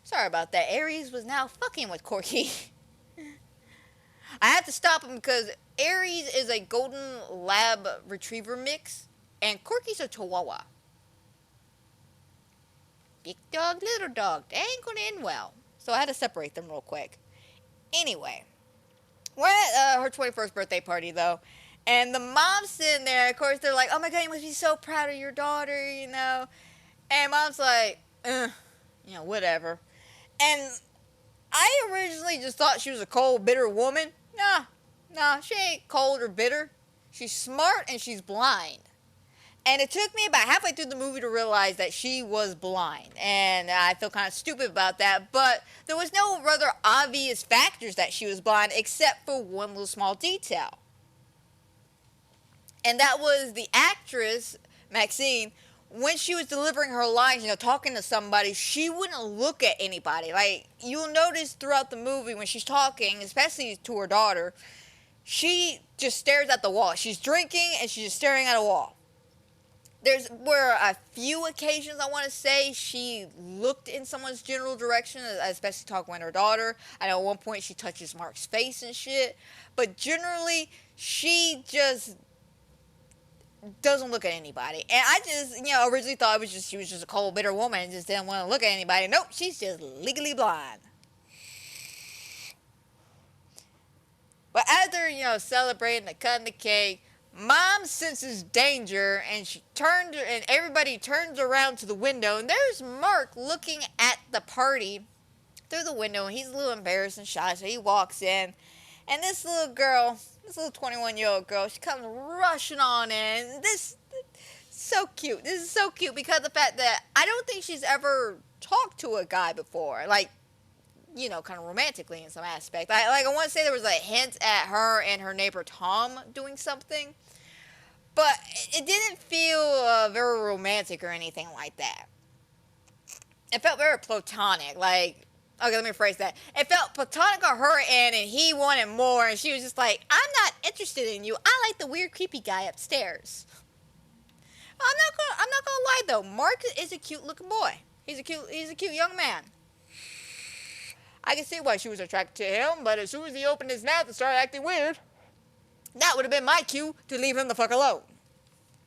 Sorry about that. Aries was now fucking with Corky. I had to stop him because Aries is a golden lab retriever mix, and Corky's a chihuahua. Big dog, little dog. They ain't gonna end well. So I had to separate them real quick. Anyway, we're at her 21st birthday party, though. And the mom's sitting there. Of course, they're like, oh my god, you must be so proud of your daughter, And mom's like, whatever. And I originally just thought she was a cold, bitter woman. Nah, she ain't cold or bitter. She's smart and she's blind. And it took me about halfway through the movie to realize that she was blind. And I feel kind of stupid about that. But there was no rather obvious factors that she was blind, except for one little small detail. And that was the actress, Maxine, when she was delivering her lines, talking to somebody, she wouldn't look at anybody. Like, you'll notice throughout the movie when she's talking, especially to her daughter, she just stares at the wall. She's drinking and she's just staring at a wall. Were a few occasions, I want to say, she looked in someone's general direction, especially talking with her daughter. I know at one point she touches Mark's face and shit. But generally, she just doesn't look at anybody. And I just, originally thought she was just a cold, bitter woman and just didn't want to look at anybody. Nope, she's just legally blind. But after, celebrating the cutting the cake, Mom senses danger, and everybody turns around to the window, and there's Mark looking at the party through the window, and he's a little embarrassed and shy, so he walks in, and this little 21-year-old girl, she comes rushing on in. This so cute. This is so cute because of the fact that I don't think she's ever talked to a guy before, like, you know, kind of romantically in some aspect. I want to say there was like hints at her and her neighbor Tom doing something, but it didn't feel very romantic or anything like that. It felt very platonic. Like, okay, let me phrase that. It felt platonic on her end, and he wanted more, and she was just like, I'm not interested in you. I like the weird, creepy guy upstairs. I'm not gonna lie though. Mark is a cute looking boy. He's a cute young man. I can see why she was attracted to him, but as soon as he opened his mouth and started acting weird, that would have been my cue to leave him the fuck alone.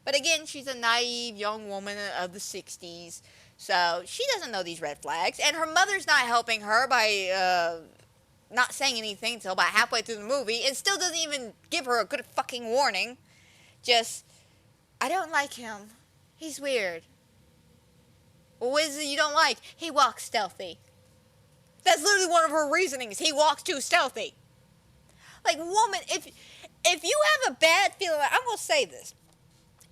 But again, she's a naive young woman of the 60s, so she doesn't know these red flags, and her mother's not helping her by not saying anything until about halfway through the movie, and still doesn't even give her a good fucking warning. Just, I don't like him. He's weird. Well, what is it you don't like? He walks stealthy. That's literally one of her reasonings. He walks too stealthy. Like, woman, if you have a bad feeling, I'm going to say this.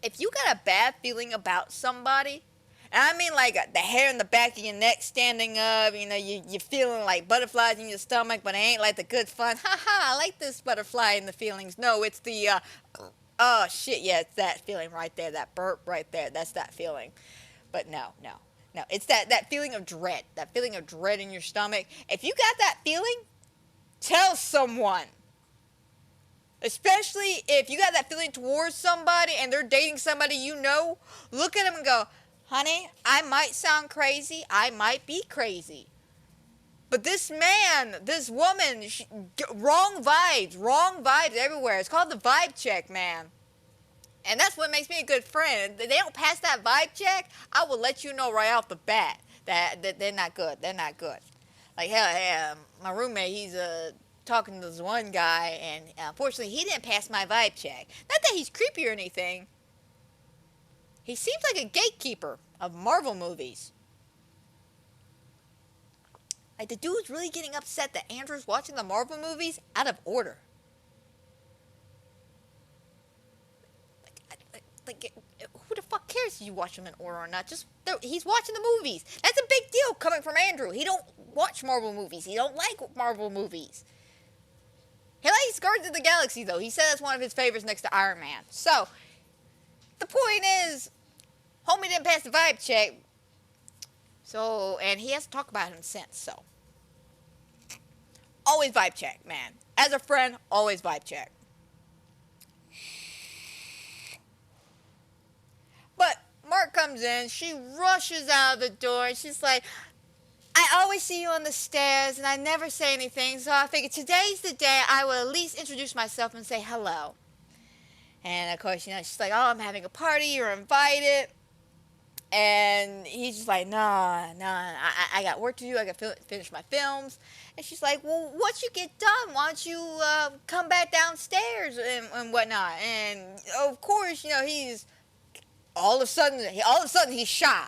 If you got a bad feeling about somebody, and I mean like the hair in the back of your neck standing up, you know, you're feeling like butterflies in your stomach, but it ain't like the good fun. I like this butterfly in the feelings. No, it's the, oh shit, yeah, it's that feeling right there, that burp right there. That's that feeling. But no. It's that feeling of dread. That feeling of dread in your stomach. If you got that feeling, tell someone. Especially if you got that feeling towards somebody and they're dating somebody you know, look at them and go, honey, I might sound crazy. I might be crazy. But this man, this woman, wrong vibes everywhere. It's called the vibe check, man. And that's what makes me a good friend. If they don't pass that vibe check, I will let you know right off the bat that they're not good. They're not good. Like, hell, my roommate, he's talking to this one guy, and unfortunately, he didn't pass my vibe check. Not that he's creepy or anything. He seems like a gatekeeper of Marvel movies. Like, the dude's really getting upset that Andrew's watching the Marvel movies out of order. Like, who the fuck cares if you watch them in order or not? Just, he's watching the movies. That's a big deal coming from Andrew. He don't watch Marvel movies. He don't like Marvel movies. He likes Guardians of the Galaxy, though. He said that's one of his favorites next to Iron Man. So, the point is, homie didn't pass the vibe check. So, and he has to talk about him since, so. Always vibe check, man. As a friend, always vibe check. But Mark comes in, she rushes out of the door, and she's like, I always see you on the stairs, and I never say anything, so I figured today's the day I will at least introduce myself and say hello. And, of course, you know, she's like, oh, I'm having a party, you're invited. And he's just like, nah, I got work to do, I got to finish my films. And she's like, well, once you get done, why don't you come back downstairs and whatnot. And, of course, you know, he's... All of a sudden he's shy.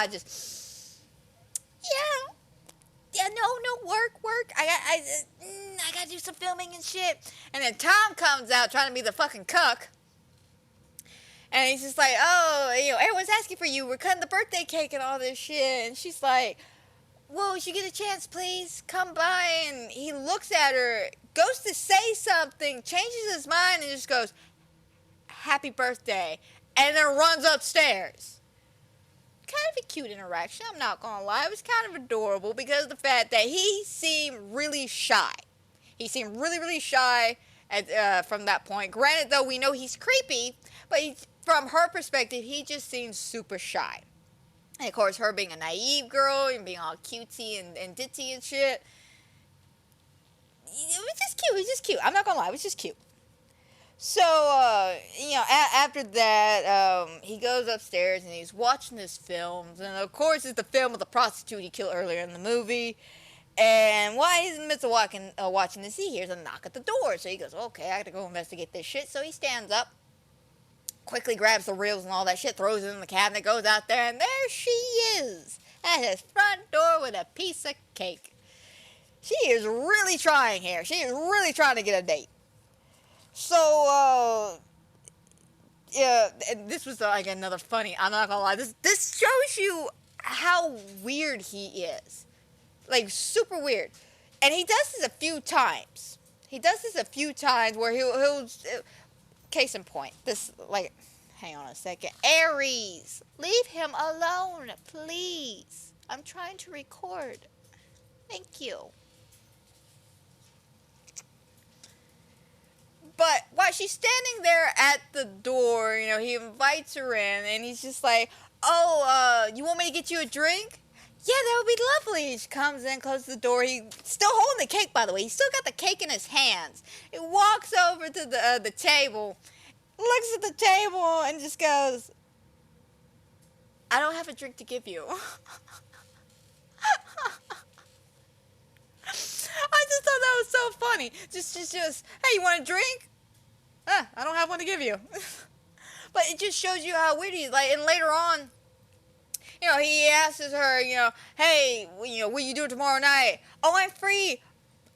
Just, no, work. I gotta do some filming and shit. And then Tom comes out trying to be the fucking cuck. And he's just like, oh, you know, everyone's asking for you. We're cutting the birthday cake and all this shit. And she's like, whoa, you get a chance, please come by. And he looks at her, goes to say something, changes his mind, and just goes, happy birthday. And then runs upstairs. Kind of a cute interaction, I'm not gonna lie. It was kind of adorable because of the fact that he seemed really shy. He seemed really shy from that point. Granted, though, we know he's creepy, but from her perspective, he just seems super shy. And, of course, her being a naive girl and being all cutesy and ditzy and shit. It was just cute. I'm not gonna lie, it was just cute. So, you know, after that, he goes upstairs and he's watching his films. And, of course, it's the film of the prostitute he killed earlier in the movie. And while he's in the midst of watching this, he hears a knock at the door. So he goes, okay, I gotta go investigate this shit. So he stands up, quickly grabs the reels and all that shit, throws it in the cabinet, goes out there, and there she is at his front door with a piece of cake. She is really trying here. She is really trying to get a date. So, yeah, and this was like another funny, I'm not gonna lie, this shows you how weird he is. Like, super weird. And he does this a few times. Where he'll case in point, this, like, hang on a second. Aries, leave him alone, please. I'm trying to record. Thank you. But while she's standing there at the door, you know, he invites her in, and he's just like, oh, you want me to get you a drink? Yeah, that would be lovely. She comes in, closes the door. He's still holding the cake, by the way. He's still got the cake in his hands. He walks over to the table, looks at the table, and just goes, I don't have a drink to give you. I just thought that was so funny. Just, hey, you want a drink? I don't have one to give you. But it just shows you how weird he is. Like, and later on, you know, he asks her, you know, hey, you know, what are you doing tomorrow night? Oh, I'm free.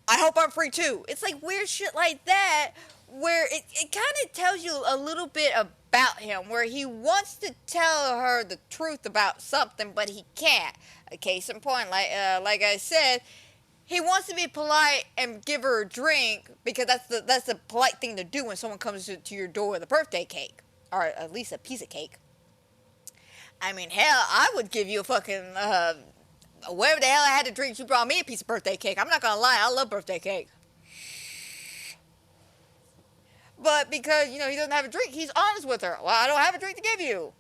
I hope I'm free too. It's like weird shit like that, where it kind of tells you a little bit about him, where he wants to tell her the truth about something, but he can't. A case in point, like I said, he wants to be polite and give her a drink because that's the polite thing to do when someone comes to your door with a birthday cake, or at least a piece of cake. I mean, hell, I would give you a fucking whatever the hell I had to drink. You brought me a piece of birthday cake. I'm not gonna lie, I love birthday cake. But because, you know, he doesn't have a drink, he's honest with her. Well, I don't have a drink to give you.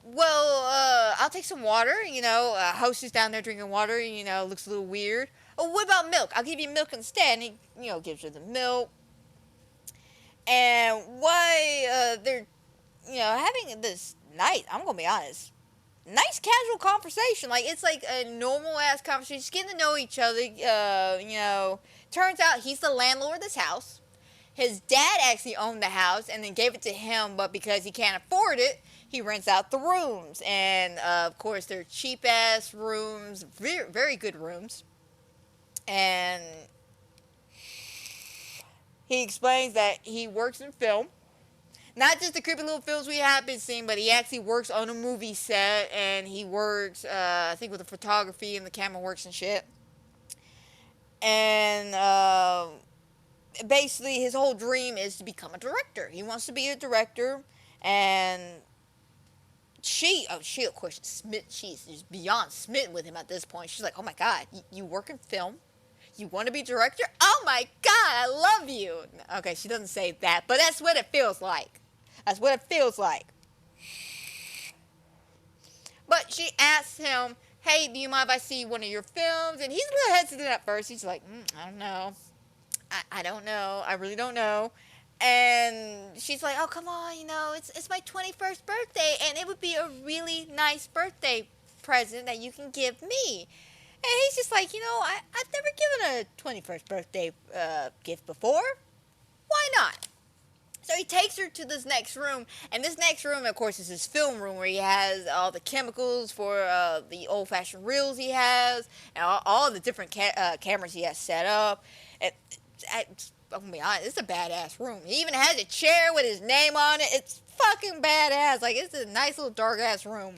Well, I'll take some water. You know, host is down there drinking water. You know, looks a little weird. Oh, what about milk? I'll give you milk instead. And he, you know, gives her the milk. And why they're, you know, having this night, I'm gonna be honest, nice casual conversation. Like, it's like a normal ass conversation, just getting to know each other. You know, turns out he's the landlord of this house. His dad actually owned the house and then gave it to him, but because he can't afford it, he rents out the rooms. And of course, they're cheap ass rooms, very, very good rooms. And he explains that he works in film. Not just the creepy little films we have been seeing, but he actually works on a movie set, and he works, I think, with the photography and the camera works and shit. And basically, his whole dream is to become a director. He wants to be a director, and she, of course, she's just beyond smitten with him at this point. She's like, oh my God, you work in film? You want to be director? Oh my God, I love you. Okay, she doesn't say that, but that's what it feels like. That's what it feels like. But she asks him, hey, do you mind if I see one of your films? And he's a little hesitant at first. He's like, I don't know. I don't know. I really don't know. And she's like, oh, come on, you know, it's my 21st birthday, and it would be a really nice birthday present that you can give me. And he's just like, you know, I've never given a 21st birthday gift before. Why not? So he takes her to this next room, and this next room, of course, is his film room where he has all the chemicals for the old-fashioned reels he has, and all the different cameras he has set up. And I'm gonna be honest, it's a badass room. He even has a chair with his name on it. It's fucking badass. Like, it's a nice little dark-ass room.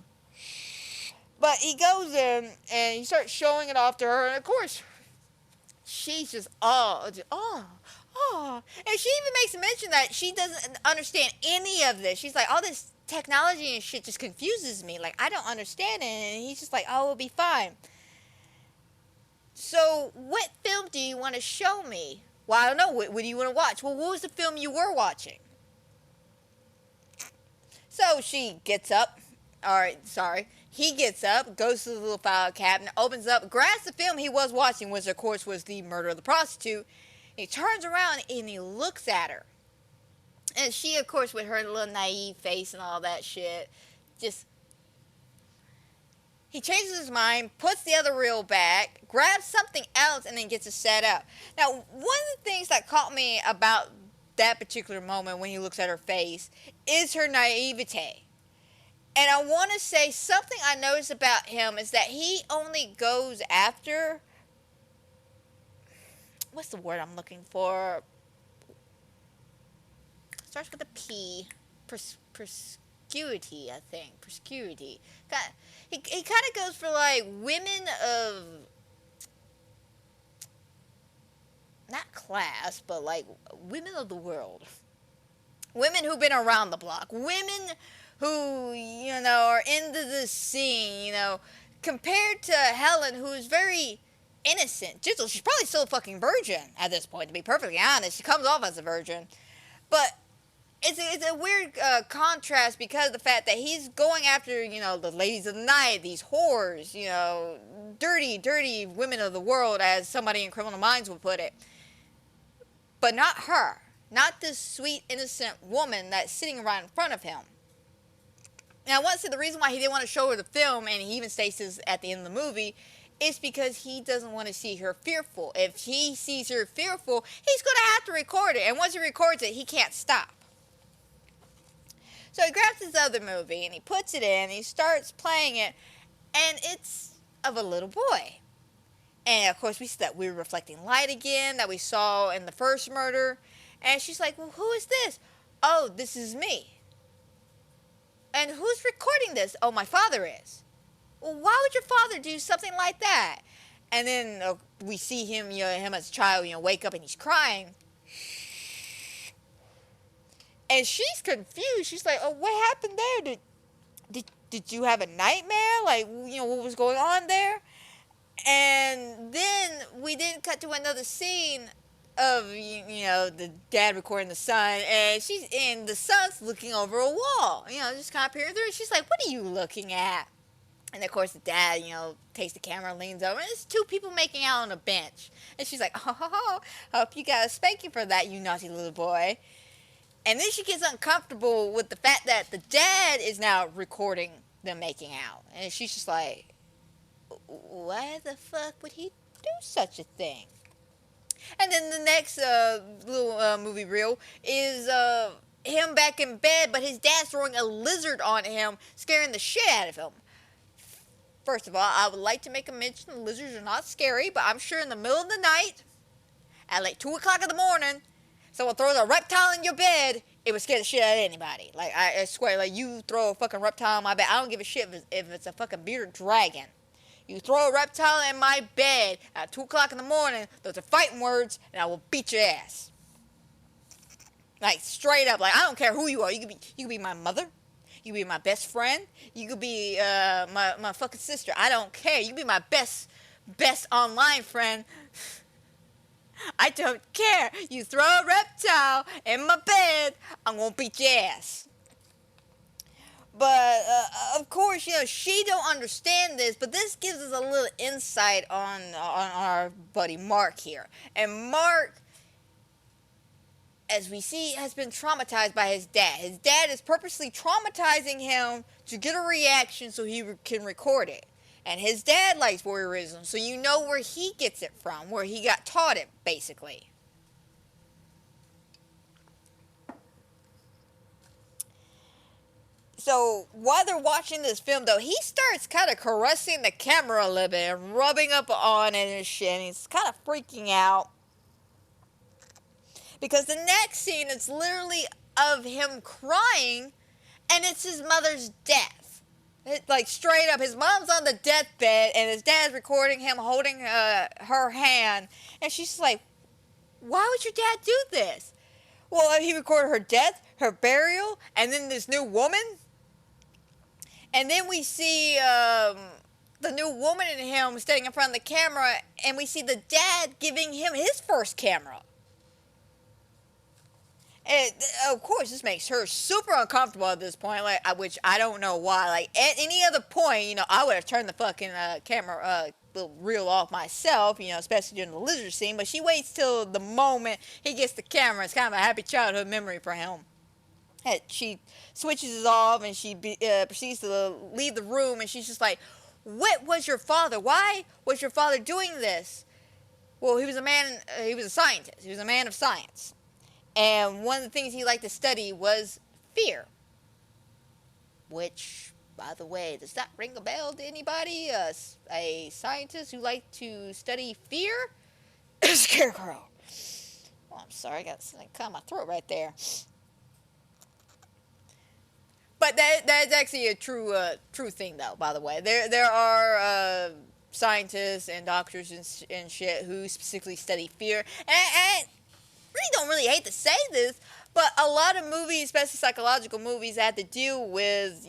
But he goes in, and he starts showing it off to her, and of course, she's just, and she even makes a mention that she doesn't understand any of this. She's like, all this technology and shit just confuses me. Like, I don't understand it. And he's just like, oh, it'll be fine. So, what film do you want to show me? Well, I don't know. What do you want to watch? Well, what was the film you were watching? So, she gets up. He gets up, goes to the little file cabinet, opens up, grabs the film he was watching, which, of course, was The Murder of the Prostitute. He turns around and he looks at her. And she, of course, with her little naive face and all that shit, just He changes his mind, puts the other reel back, grabs something else, and then gets it set up. Now, one of the things that caught me about that particular moment when he looks at her face is her naivete. And I want to say something I noticed about him is that he only goes after, what's the word I'm looking for? Starts with a P. Promiscuity, I think. Promiscuity. He kind of goes for like women of, not class, but like women of the world. Women who've been around the block. Women who, you know, are into the scene, you know, compared to Helen, who's very innocent. She's probably still a fucking virgin at this point, to be perfectly honest. She comes off as a virgin. But it's a weird contrast because of the fact that he's going after, you know, the ladies of the night, these whores, you know, dirty women of the world, as somebody in Criminal Minds would put it. But not her. Not this sweet, innocent woman that's sitting right in front of him. Now, I want to say the reason why he didn't want to show her the film, and he even states this at the end of the movie, is because he doesn't want to see her fearful. If he sees her fearful, he's going to have to record it. And once he records it, he can't stop. So he grabs his other movie, and he puts it in, and he starts playing it, and it's of a little boy. And, of course, we see that weird reflecting light again that we saw in the first murder. And she's like, well, who is this? Oh, this is me. And who's recording this? Oh, my father is. Well, why would your father do something like that? And then we see him, you know, him as a child, you know, wake up and he's crying. And she's confused. She's like, oh, what happened there? Did you have a nightmare? Like, you know, what was going on there? And then we didn't cut to another scene of, you know, the dad recording the son, and the son's looking over a wall, you know, just kind of peering through. She's like, what are you looking at? And of course the dad, you know, takes the camera and leans over, and it's two people making out on a bench. And she's like, oh, hope you got a spanking for that, you naughty little boy. And then she gets uncomfortable with the fact that the dad is now recording them making out. And she's just like, why the fuck would he do such a thing? And then the next little movie reel is him back in bed, but his dad's throwing a lizard on him, scaring the shit out of him. First of all, I would like to make a mention the lizards are not scary, but I'm sure in the middle of the night, at like 2 o'clock in the morning, someone throws a reptile in your bed, it would scare the shit out of anybody. Like, I swear, like, you throw a fucking reptile in my bed, I don't give a shit if it's a fucking bearded dragon. You throw a reptile in my bed at 2 o'clock in the morning, those are fighting words, and I will beat your ass. Like, straight up, like, I don't care who you are. You could be my mother. You could be my best friend. You could be my fucking sister. I don't care. You could be my best online friend. I don't care. You throw a reptile in my bed, I'm gonna beat your ass. But, of course, you know, she don't understand this, but this gives us a little insight on our buddy Mark here. And Mark, as we see, has been traumatized by his dad. His dad is purposely traumatizing him to get a reaction so he can record it. And his dad likes voyeurism, so you know where he gets it from, where he got taught it, basically. So, while they're watching this film, though, he starts kind of caressing the camera a little bit and rubbing up on it and shit, and he's kind of freaking out. Because the next scene is literally of him crying, and it's his mother's death. Like, straight up, his mom's on the deathbed, and his dad's recording him holding her hand, and she's like, why would your dad do this? Well, he recorded her death, her burial, and then this new woman. And then we see the new woman and him standing in front of the camera, and we see the dad giving him his first camera. And, of course, this makes her super uncomfortable at this point, like, which I don't know why. Like, at any other point, you know, I would have turned the fucking camera little reel off myself, you know, especially during the lizard scene, but she waits till the moment he gets the camera. It's kind of a happy childhood memory for him. She switches it off, and she proceeds to leave the room, and she's just like, what was your father? Why was your father doing this? Well, he was a scientist. He was a man of science. And one of the things he liked to study was fear. Which, by the way, does that ring a bell to anybody? A scientist who liked to study fear? Scarecrow. Oh, I'm sorry, I got something caught in my throat right there. But that's actually a true thing, though. By the way, there are scientists and doctors and shit who specifically study fear. And I really hate to say this, but a lot of movies, especially psychological movies, that have to deal with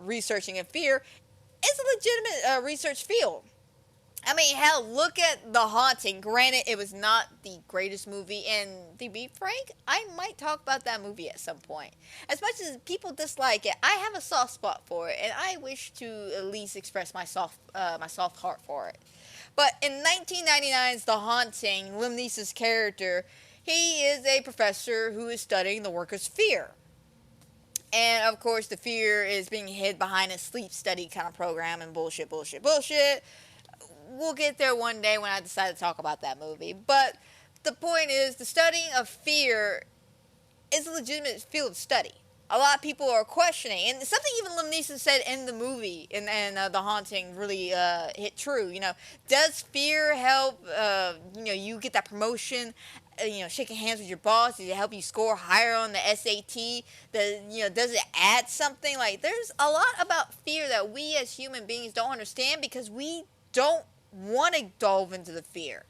researching and fear. It's a legitimate research field. I mean, hell, look at The Haunting. Granted, it was not the greatest movie, and to be frank, I might talk about that movie at some point. As much as people dislike it, I have a soft spot for it, and I wish to at least express my soft heart for it. But in 1999's The Haunting, Liam Neeson's character, he is a professor who is studying the workers' fear. And, of course, the fear is being hid behind a sleep study kind of program and bullshit. We'll get there one day when I decide to talk about that movie. But the point is, the studying of fear is a legitimate field of study. A lot of people are questioning, and something even Liam Neeson said in the movie, and The Haunting really hit true. Does fear help, you get that promotion? Shaking hands with your boss, does it help you score higher on the SAT? Does it add something? Like, there's a lot about fear that we as human beings don't understand because we don't want to delve into the fear.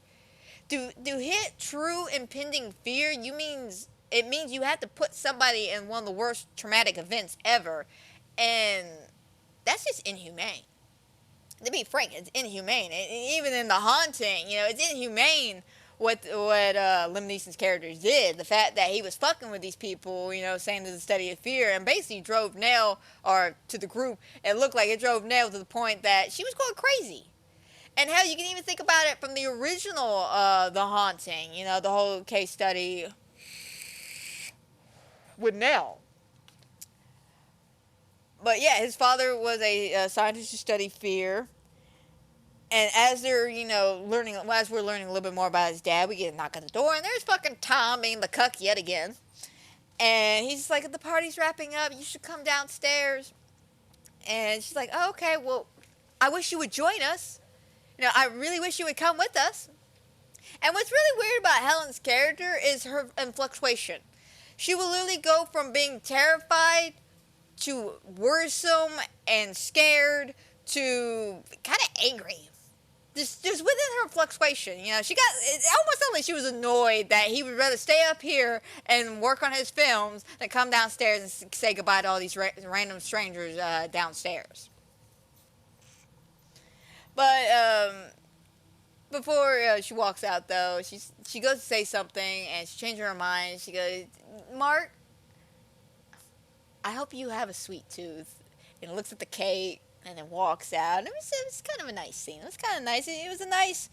To hit true impending fear, it means you have to put somebody in one of the worst traumatic events ever, and that's just inhumane. To be frank, it's inhumane. Even in The Haunting, it's inhumane what Liam Neeson's characters did. The fact that he was fucking with these people, saying there's a study of fear, and basically drove Nell, or to the group, it looked like it drove Nell to the point that she was going crazy. And hell, you can even think about it from the original The Haunting, the whole case study with Nell. But yeah, his father was a scientist who studied fear. And as they're, as we're learning a little bit more about his dad, we get a knock at the door, and there's fucking Tom being the cuck yet again. And he's just like, the party's wrapping up, you should come downstairs. And she's like, oh, okay, well, I wish you would join us. I really wish you would come with us. And what's really weird about Helen's character is her fluctuation. She will literally go from being terrified to worrisome and scared to kind of angry. Just within her fluctuation, it almost sounded like she was annoyed that he would rather stay up here and work on his films than come downstairs and say goodbye to all these random strangers downstairs. But before she walks out, though, she goes to say something, and she changes her mind. She goes, Mark, I hope you have a sweet tooth. And looks at the cake, and then walks out. And it was kind of a nice scene. It was kind of nice. It was a nice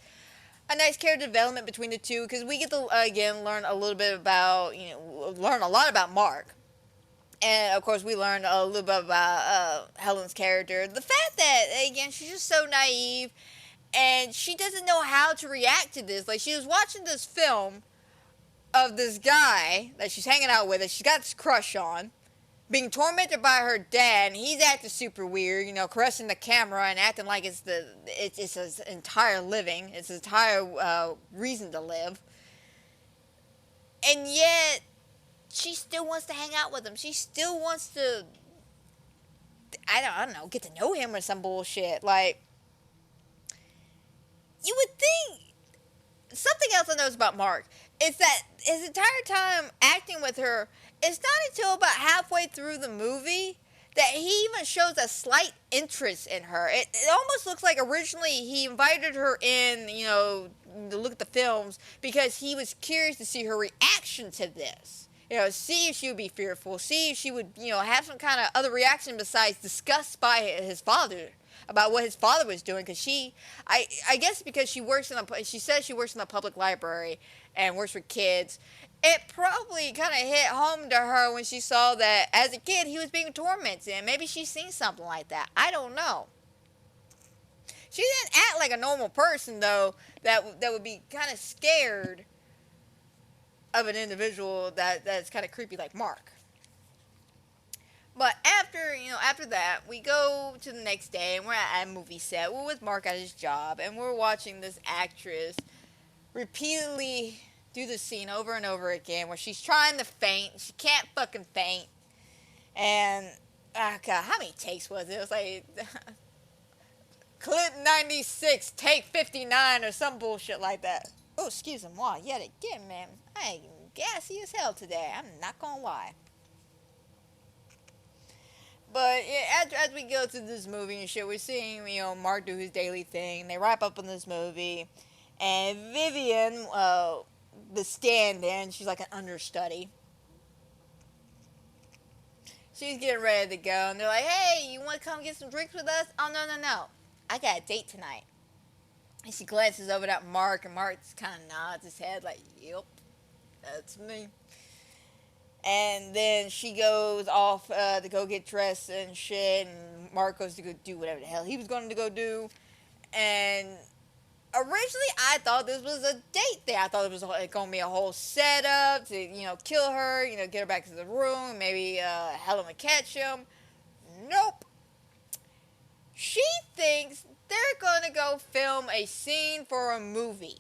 character development between the two, because we get to, again, learn a little bit about, learn a lot about Mark. And, of course, we learned a little bit about Helen's character. The fact that, again, she's just so naive, and she doesn't know how to react to this. Like, she was watching this film of this guy that she's hanging out with, that she's got this crush on, being tormented by her dad, and he's acting super weird, caressing the camera and acting like it's his entire living, it's his entire reason to live. And yet, she still wants to hang out with him. She still wants to, I don't know, get to know him or some bullshit. Like, you would think, something else I noticed about Mark is that his entire time acting with her, it's not until about halfway through the movie that he even shows a slight interest in her. It almost looks like originally he invited her in, to look at the films because he was curious to see her reaction to this. See if she would be fearful, see if she would, have some kind of other reaction besides disgust by his father about what his father was doing. Because I guess because she says she works in the public library and works with kids, it probably kind of hit home to her when she saw that as a kid he was being tormented, and maybe she's seen something like that. I don't know. She didn't act like a normal person, though, that would be kind of scared of an individual that's kind of creepy like Mark. But after that, we go to the next day, and we're at a movie set. We're with Mark at his job, and we're watching this actress repeatedly do the scene over and over again where she's trying to faint. She can't fucking faint. And, God, how many takes was it? It was like, clip 96, take 59, or some bullshit like that. Oh, excuse me, yet again, man. I ain't gassy as hell today. I'm not gonna lie. But yeah, as we go through this movie and shit, we're seeing, Mark do his daily thing. They wrap up on this movie. And Vivian, the stand-in, she's like an understudy. She's getting ready to go. And they're like, hey, you want to come get some drinks with us? Oh, no. I got a date tonight. And she glances over at Mark, and Mark kind of nods his head like, yep, that's me. And then she goes off to go get dressed and shit, and Mark goes to go do whatever the hell he was going to go do. And originally, I thought this was a date thing. I thought it was going to be a whole setup to, kill her, get her back to the room, maybe Helen would catch him. Nope. She thinks they're going to go film a scene for a movie.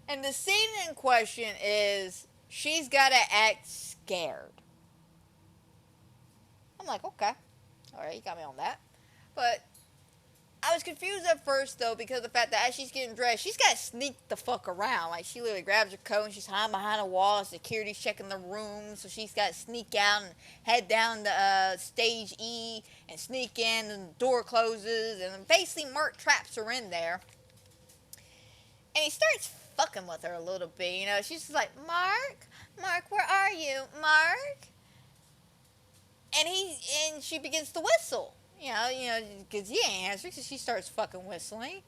And the scene in question is she's got to act scared. I'm like, okay. Alright, you got me on that. But I was confused at first, though, because of the fact that as she's getting dressed, she's got to sneak the fuck around. Like, she literally grabs her coat and she's hiding behind a wall. Security's checking the room, so she's got to sneak out and head down to stage E and sneak in, and the door closes, and basically Mark traps her in there. And he starts fucking with her a little bit, She's just like, Mark, where are you? Mark? And she begins to whistle. Because he ain't answering, so she starts fucking whistling.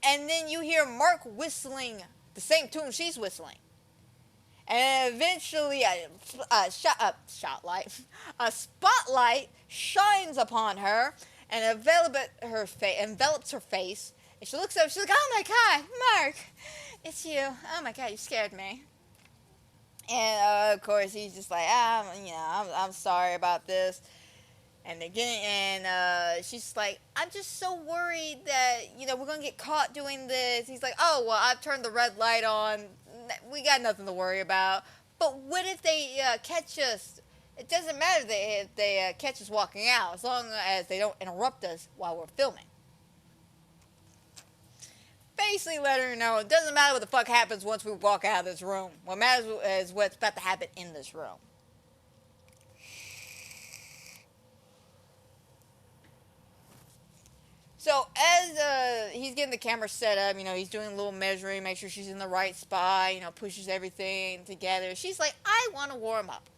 And then you hear Mark whistling the same tune she's whistling. And eventually, a spotlight shines upon her and envelops her face. And she looks up, she's like, oh my God, Mark, it's you. Oh my God, you scared me. And of course, he's just like, I'm sorry about this. And she's like, I'm just so worried that, we're going to get caught doing this. He's like, oh, well, I've turned the red light on. We got nothing to worry about. But what if they catch us? It doesn't matter if they catch us walking out, as long as they don't interrupt us while we're filming. Basically let her know it doesn't matter what the fuck happens once we walk out of this room. What matters is what's about to happen in this room. So as he's getting the camera set up, he's doing a little measuring, make sure she's in the right spot, pushes everything together. She's like, I want to warm up.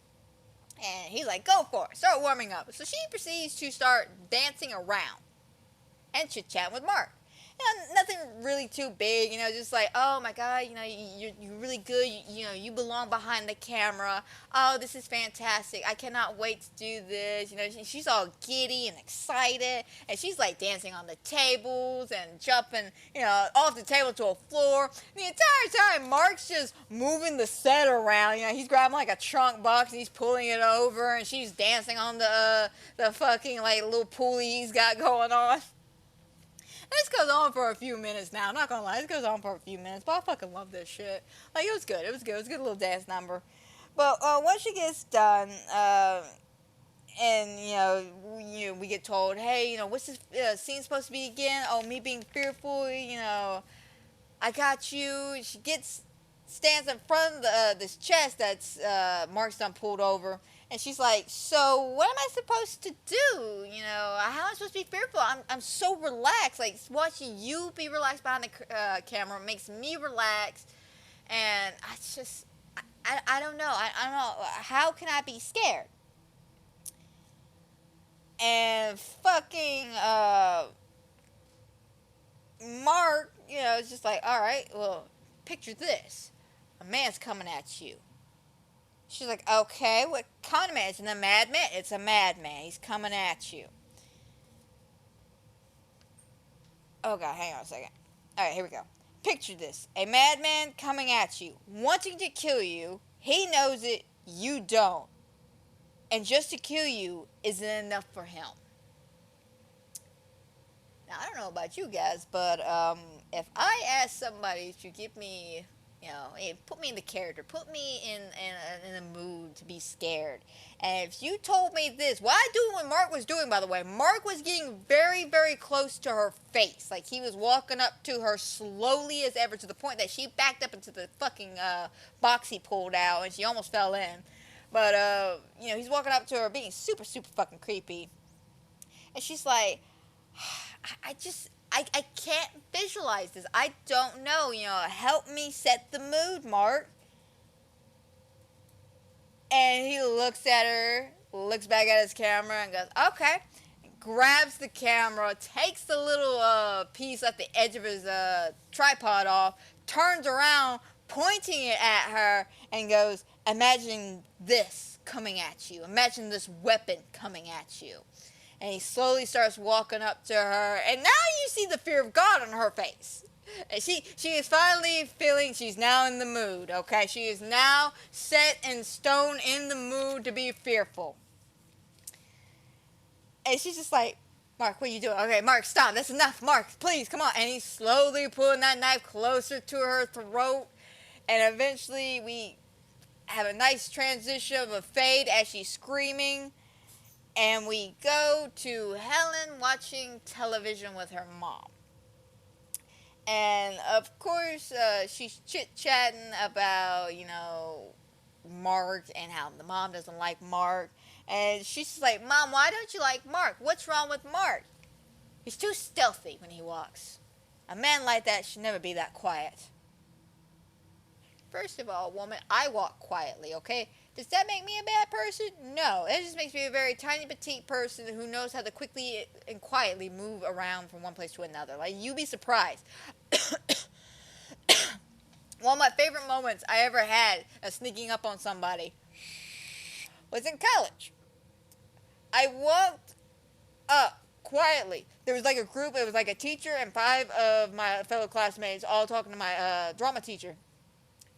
And he's like, go for it. Start warming up. So she proceeds to start dancing around and chit-chatting with Mark. Nothing really too big, just like, oh my God, you're really good, you belong behind the camera, oh, this is fantastic, I cannot wait to do this, she's all giddy and excited, and she's like dancing on the tables and jumping, off the table to a floor. The entire time, Mark's just moving the set around, he's grabbing like a trunk box and he's pulling it over, and she's dancing on the fucking like little pulley he's got going on. This goes on for a few minutes now. I'm not gonna lie, this goes on for a few minutes, but I fucking love this shit. Like, it was good. It was a good little dance number. But once she gets done, and we get told, hey, what's this scene supposed to be again? Oh, me being fearful. I got you. She stands in front of this chest that's Mark's done pulled over. And she's like, so what am I supposed to do? How am I supposed to be fearful? I'm so relaxed. Like, watching you be relaxed behind the camera makes me relax. And I don't know. I don't know. How can I be scared? And fucking Mark, is just like, all right, well, picture this. A man's coming at you. She's like, okay, what kind of man? It's a madman. It's a madman. He's coming at you. Oh god, hang on a second. Alright, here we go. Picture this. A madman coming at you, wanting to kill you. He knows it, you don't. And just to kill you isn't enough for him. Now, I don't know about you guys, but if I ask somebody to give me, put me in the character, put me in a mood to be scared, and if you told me this, what I do what Mark was doing, by the way, Mark was getting very, very close to her face, like he was walking up to her slowly as ever, to the point that she backed up into the fucking box he pulled out, and she almost fell in. But he's walking up to her, being super, super fucking creepy, and she's like, I can't visualize this. I don't know, help me set the mood, Mark. And he looks at her, looks back at his camera and goes, okay. Grabs the camera, takes the little piece at the edge of his tripod off, turns around, pointing it at her, and goes, imagine this coming at you. Imagine this weapon coming at you. And he slowly starts walking up to her, and now you see the fear of God on her face. And she is finally feeling she's now in the mood, okay? She is now set in stone in the mood to be fearful. And she's just like, Mark, what are you doing? Okay, Mark, stop. That's enough. Mark, please, come on. And he's slowly pulling that knife closer to her throat. And eventually we have a nice transition of a fade as she's screaming. And we go to Helen watching television with her mom. And, of course, she's chit-chatting about, Mark and how the mom doesn't like Mark. And she's just like, Mom, why don't you like Mark? What's wrong with Mark? He's too stealthy when he walks. A man like that should never be that quiet. First of all, woman, I walk quietly, okay? Does that make me a bad person? No, it just makes me a very tiny, petite person who knows how to quickly and quietly move around from one place to another. Like, you'd be surprised. One of my favorite moments I ever had of sneaking up on somebody was in college. I walked up quietly. There was like a group, it was like a teacher and 5 of my fellow classmates all talking to my drama teacher.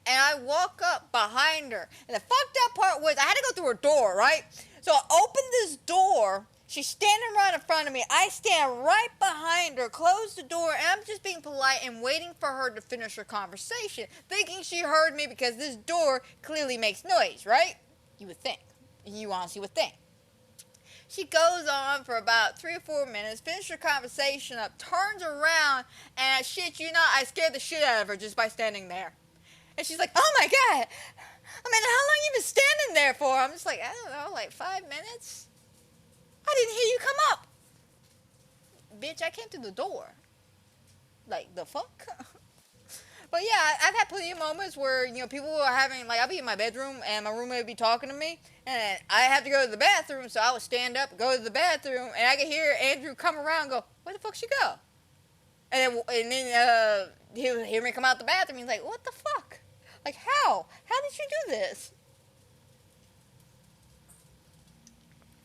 And I walk up behind her. And the fucked up part was I had to go through her door, right? So I opened this door. She's standing right in front of me. I stand right behind her, close the door, and I'm just being polite and waiting for her to finish her conversation, thinking she heard me because this door clearly makes noise, right? You would think. You honestly would think. She goes on for about 3 or 4 minutes, finishes her conversation up, turns around, and I shit you not, I scared the shit out of her just by standing there. And she's like, oh my God, I mean, how long you been standing there for? I'm just like, I don't know, like 5 minutes? I didn't hear you come up. Bitch, I came through the door. Like, the fuck? But yeah, I've had plenty of moments where, people are having, like, I'll be in my bedroom and my roommate would be talking to me. And I have to go to the bathroom, so I would stand up, go to the bathroom, and I could hear Andrew come around and go, where the fuck she go? And then he'll hear me come out the bathroom. He's like, what the fuck? Like, how? How did you do this?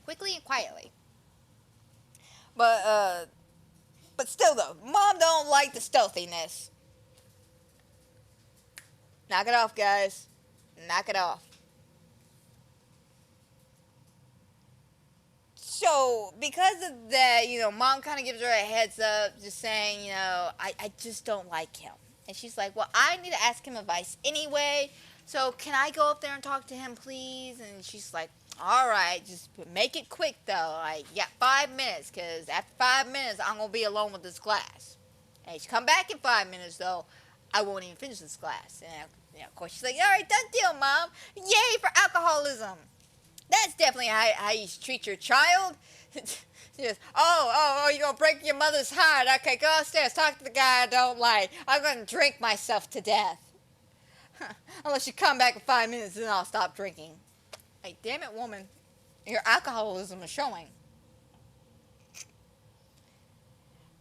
Quickly and quietly. But still, though, Mom don't like the stealthiness. Knock it off, guys. Knock it off. So, because of that, Mom kind of gives her a heads up, just saying, I just don't like him. And she's like, well, I need to ask him advice anyway, so can I go up there and talk to him, please? And she's like, all right, just make it quick, though. Like, you got 5 minutes, because after 5 minutes, I'm going to be alone with this class. And if you come back in 5 minutes, though, I won't even finish this class. And, of course, she's like, all right, done deal, Mom. Yay for alcoholism. That's definitely how you treat your child. Just, you're going to break your mother's heart. Okay, go upstairs, talk to the guy I don't like. I'm going to drink myself to death. Unless you come back in 5 minutes, then I'll stop drinking. Like, damn it, woman. Your alcoholism is showing.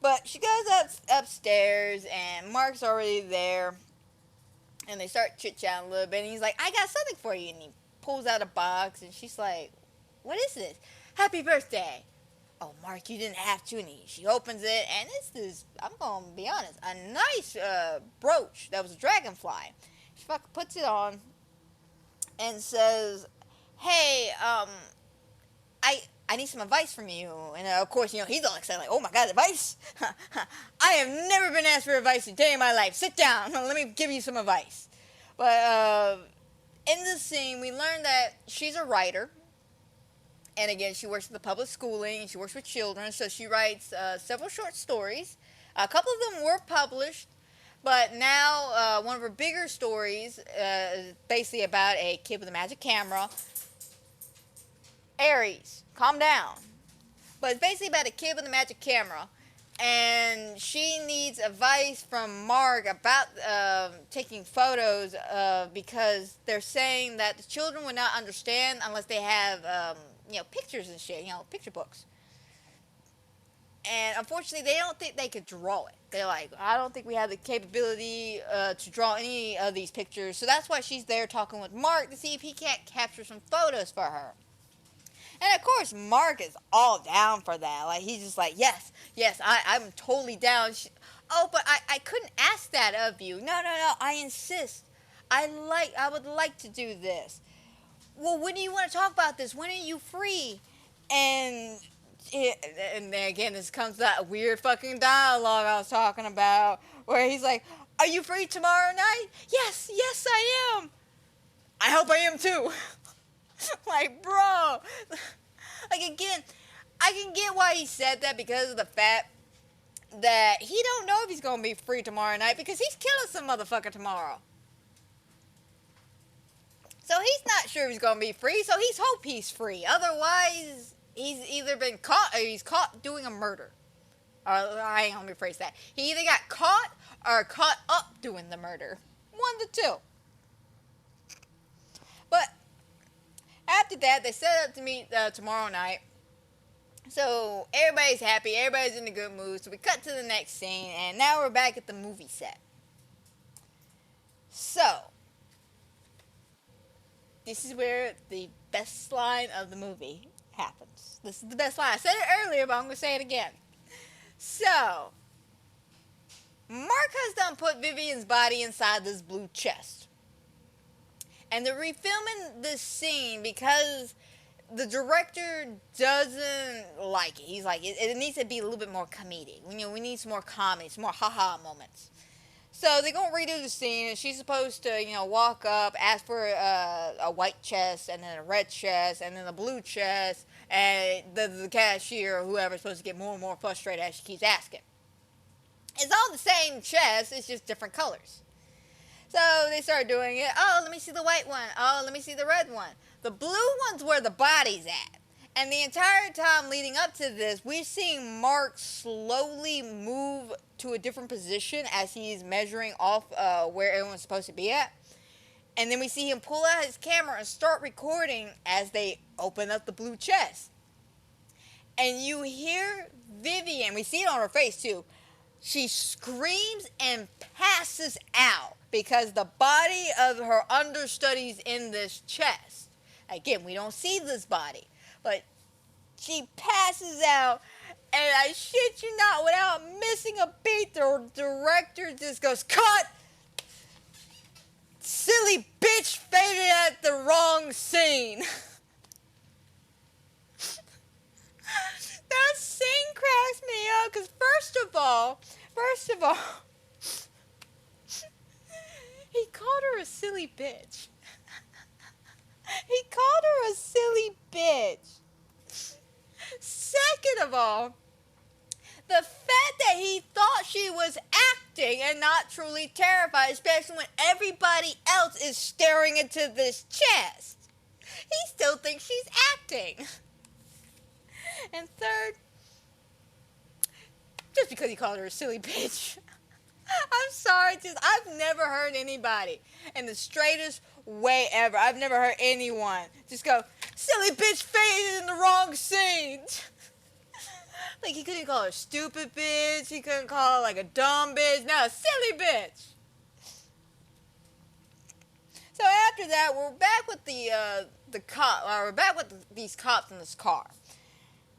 But she goes upstairs, and Mark's already there. And they start chit-chatting a little bit, and he's like, I got something for you. And he pulls out a box, and she's like, what is this? Happy birthday. "Oh, Mark, you didn't have to." And she opens it, and it's this, I'm going to be honest, a nice brooch that was a dragonfly. She fucking puts it on and says, "Hey, I need some advice from you." And of course, he's all excited, like, "Oh my God, advice? I have never been asked for advice a day in my life. Sit down. Let me give you some advice." But in this scene, we learn that she's a writer. And again, she works at the public schooling, and she works with children, so she writes several short stories. A couple of them were published, but now one of her bigger stories is basically about a kid with a magic camera. Aries, calm down. But it's basically about a kid with a magic camera, and she needs advice from Mark about taking photos because they're saying that the children would not understand unless they have pictures and shit, picture books. And unfortunately, they don't think they could draw it. They're like, "I don't think we have the capability to draw any of these pictures." So that's why she's there talking with Mark to see if he can't capture some photos for her. And of course, Mark is all down for that. Like, he's just like, yes, I'm totally down. But I couldn't ask that of you. No, I insist. I would like to do this. Well, when do you want to talk about this? When are you free? And then again, this comes to that weird fucking dialogue I was talking about, where he's like, "Are you free tomorrow night?" Yes, I am. I hope I am too. Like, bro. Like, again, I can get why he said that because of the fact that he don't know if he's going to be free tomorrow night because he's killing some motherfucker tomorrow. So he's not sure if he's going to be free, so he's hope he's free. Otherwise, he's either been caught or he's caught doing a murder. Or, I ain't going to rephrase that. He either got caught or caught up doing the murder. One of the two. But after that, they set up to meet tomorrow night. So everybody's happy, everybody's in a good mood. So we cut to the next scene, and now we're back at the movie set. So, this is where the best line of the movie happens. This is the best line. I said it earlier, but I'm going to say it again. So, Mark has done put Vivian's body inside this blue chest. And they're refilming this scene because the director doesn't like it. He's like, it needs to be a little bit more comedic. We need some more comedy, some more ha-ha moments. So they're going to redo the scene, and she's supposed to, walk up, ask for a white chest, and then a red chest, and then a blue chest, and the cashier or whoever is supposed to get more and more frustrated as she keeps asking. It's all the same chest, it's just different colors. So they start doing it. "Oh, let me see the white one. Oh, let me see the red one." The blue one's where the body's at. And the entire time leading up to this, we're seeing Mark slowly move to a different position as he's measuring off where everyone's supposed to be at. And then we see him pull out his camera and start recording as they open up the blue chest. And you hear Vivian, we see it on her face too, she screams and passes out because the body of her understudy's in this chest. Again, we don't see this body, but she passes out, and I shit you not, without missing a beat, the director just goes, "Cut! Silly bitch faded at the wrong scene." That scene cracks me up, because first of all, he called her a silly bitch. He called her a silly bitch. Second of all, the fact that he thought she was acting and not truly terrified, especially when everybody else is staring into this chest. He still thinks she's acting. And third, just because he called her a silly bitch. I'm sorry, I've never heard anybody in the straightest way ever. I've never heard anyone just go, "Silly bitch faded in the wrong scene." Like, he couldn't call her stupid bitch. He couldn't call her like a dumb bitch. No, silly bitch. So after that, we're back with the cop. We're back with these cops in this car.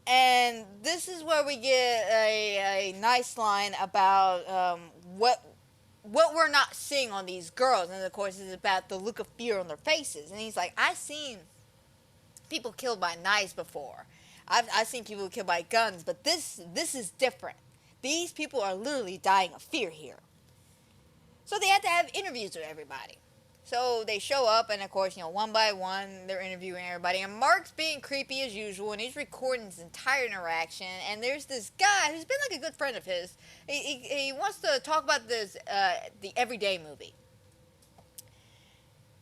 And this is where we get a nice line about what we're not seeing on these girls. And of course, it's about the look of fear on their faces. And he's like, I've seen people killed by knives before. I've seen people killed by guns, but this is different. These people are literally dying of fear here. So they had to have interviews with everybody. So they show up, and of course, one by one, they're interviewing everybody. And Mark's being creepy as usual, and he's recording his entire interaction. And there's this guy who's been like a good friend of his. He wants to talk about this, the Everyday movie.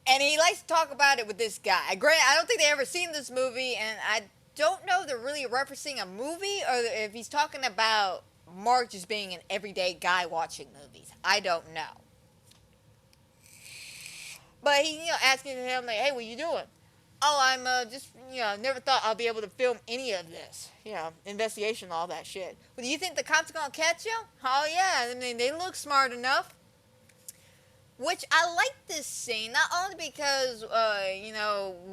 And he likes to talk about it with this guy. Granted, I don't think they ever seen this movie, and I don't know if they're really referencing a movie or if he's talking about Mark just being an everyday guy watching movies. I don't know. But he, asking him, like, hey, what you doing? Oh, I'm just, never thought I'll be able to film any of this. Investigation, all that shit. Well, do you think the cops are going to catch you? Oh, yeah. I mean, they look smart enough. Which I like this scene, not only because,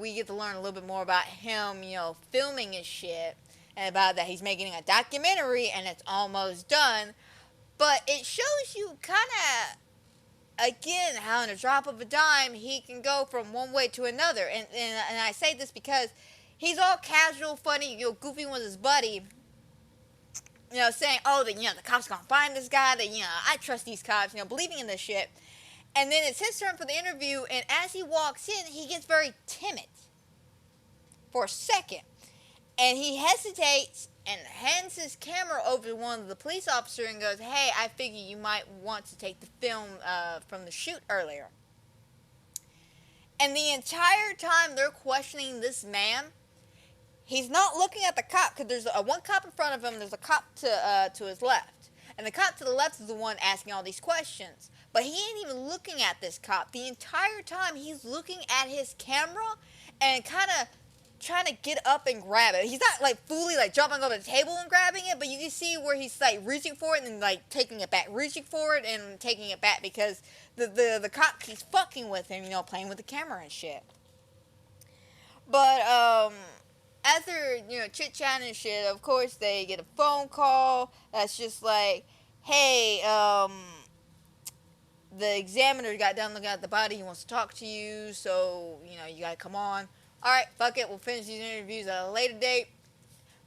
we get to learn a little bit more about him, filming his shit, and about that he's making a documentary and it's almost done, but it shows you kind of, again, how in a drop of a dime, he can go from one way to another. And I say this because he's all casual, funny, goofy with his buddy, saying, oh, the cops are going to find this guy, that, I trust these cops, believing in this shit. And then it's his turn for the interview, and as he walks in, he gets very timid for a second. And he hesitates and hands his camera over to one of the police officers and goes, hey, I figure you might want to take the film from the shoot earlier. And the entire time they're questioning this man, he's not looking at the cop, because there's one cop in front of him, there's a cop to his left. And the cop to the left is the one asking all these questions. But he ain't even looking at this cop. The entire time he's looking at his camera and kind of trying to get up and grab it. He's not fully jumping over the table and grabbing it, but you can see where he's reaching for it and then taking it back, reaching for it and taking it back, because the cop keeps fucking with him, playing with the camera and shit. But as they're chit-chatting and shit, of course they get a phone call that's just like, hey, the examiner got done looking at the body. He wants to talk to you, so, you gotta come on. Alright, fuck it. We'll finish these interviews at a later date.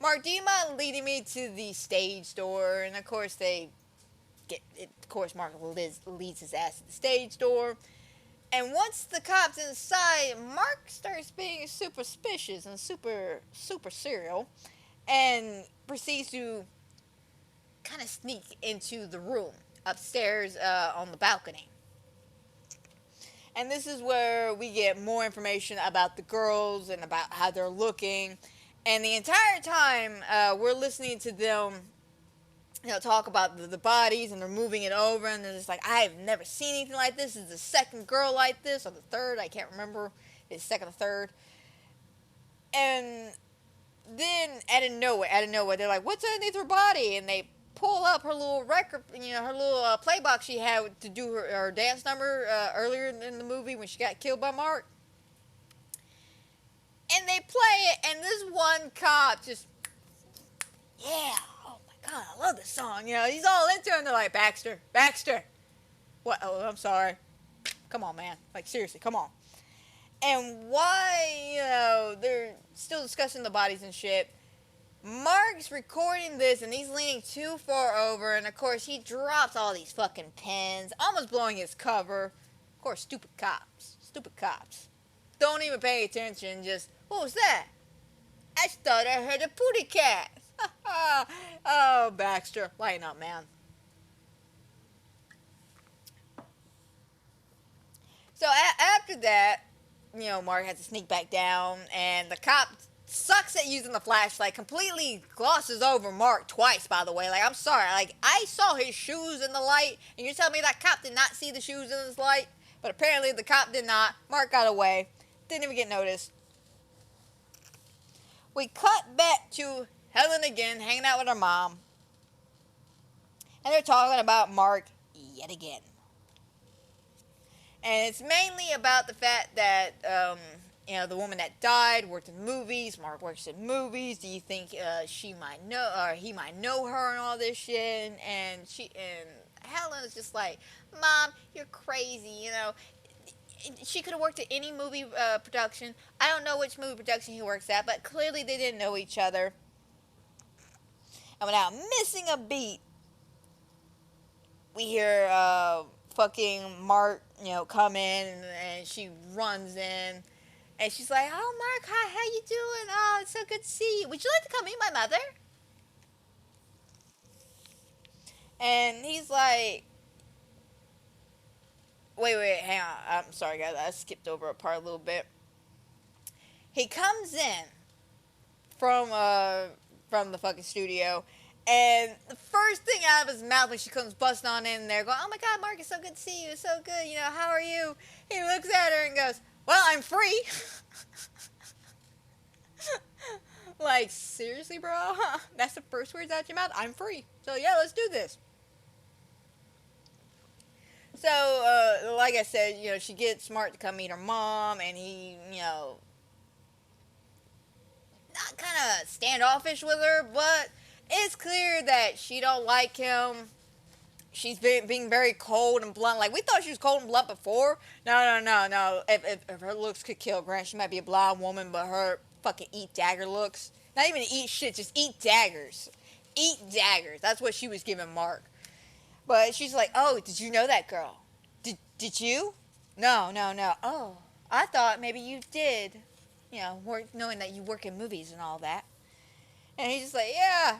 Mark, do you mind leading me to the stage door? And, of course, Mark leads his ass to the stage door. And once the cop's inside, Mark starts being super suspicious and super serial. And proceeds to kind of sneak into the room upstairs on the balcony. And this is where we get more information about the girls and about how they're looking. And the entire time we're listening to them talk about the bodies, and they're moving it over, and they're just like, I've never seen anything like this. This is the second girl like this, or the third, I can't remember if it's second or third. And then out of nowhere, they're like, what's underneath her body? And they pull up her little record, her little play box she had to do her dance number earlier in the movie when she got killed by Mark. And they play it, and this one cop just, yeah, oh my God, I love this song. He's all into it, and they're like, Baxter. What? Oh, I'm sorry. Come on, man. Seriously, come on. And why, they're still discussing the bodies and shit. Mark's recording this, and he's leaning too far over, and of course he drops all these fucking pens, almost blowing his cover. Of course, stupid cops. Don't even pay attention, just, what was that? I thought I heard a pooty cat. Oh, Baxter, lighten up, man. So after that, Mark has to sneak back down, and the cop sucks at using the flashlight, completely glosses over Mark twice, by the way. I'm sorry. I saw his shoes in the light, and you're telling me that cop did not see the shoes in his light? But apparently the cop did not. Mark got away. Didn't even get noticed. We cut back to Helen again, hanging out with her mom. And they're talking about Mark yet again. And it's mainly about the fact that the woman that died worked in movies. Mark works in movies. Do you think she might know, or he might know her and all this shit? And Helen's just like, Mom, you're crazy. She could have worked at any movie production. I don't know which movie production he works at, but clearly they didn't know each other. And without missing a beat, we hear fucking Mark, come in, and she runs in. And she's like, oh, Mark, hi, how you doing? Oh, it's so good to see you. Would you like to come meet my mother? And he's like, wait, hang on. I'm sorry, guys. I skipped over a part a little bit. He comes in from the fucking studio, and the first thing out of his mouth when she comes busting on in there, going, oh my God, Mark, it's so good to see you. It's so good. How are you? He looks at her and goes, well, I'm free. Like, seriously, bro? That's the first words out your mouth? I'm free. So, yeah, let's do this. So, like I said, she gets Mark to come meet her mom, and he, not kind of standoffish with her, but it's clear that she don't like him. She's being very cold and blunt. Like, we thought she was cold and blunt before. No. If her looks could kill Grant, she might be a blonde woman, but her fucking eat dagger looks. Not even eat shit, just eat daggers. Eat daggers. That's what she was giving Mark. But she's like, oh, did you know that girl? Did you? No. Oh, I thought maybe you did. Knowing that you work in movies and all that. And he's just like, yeah.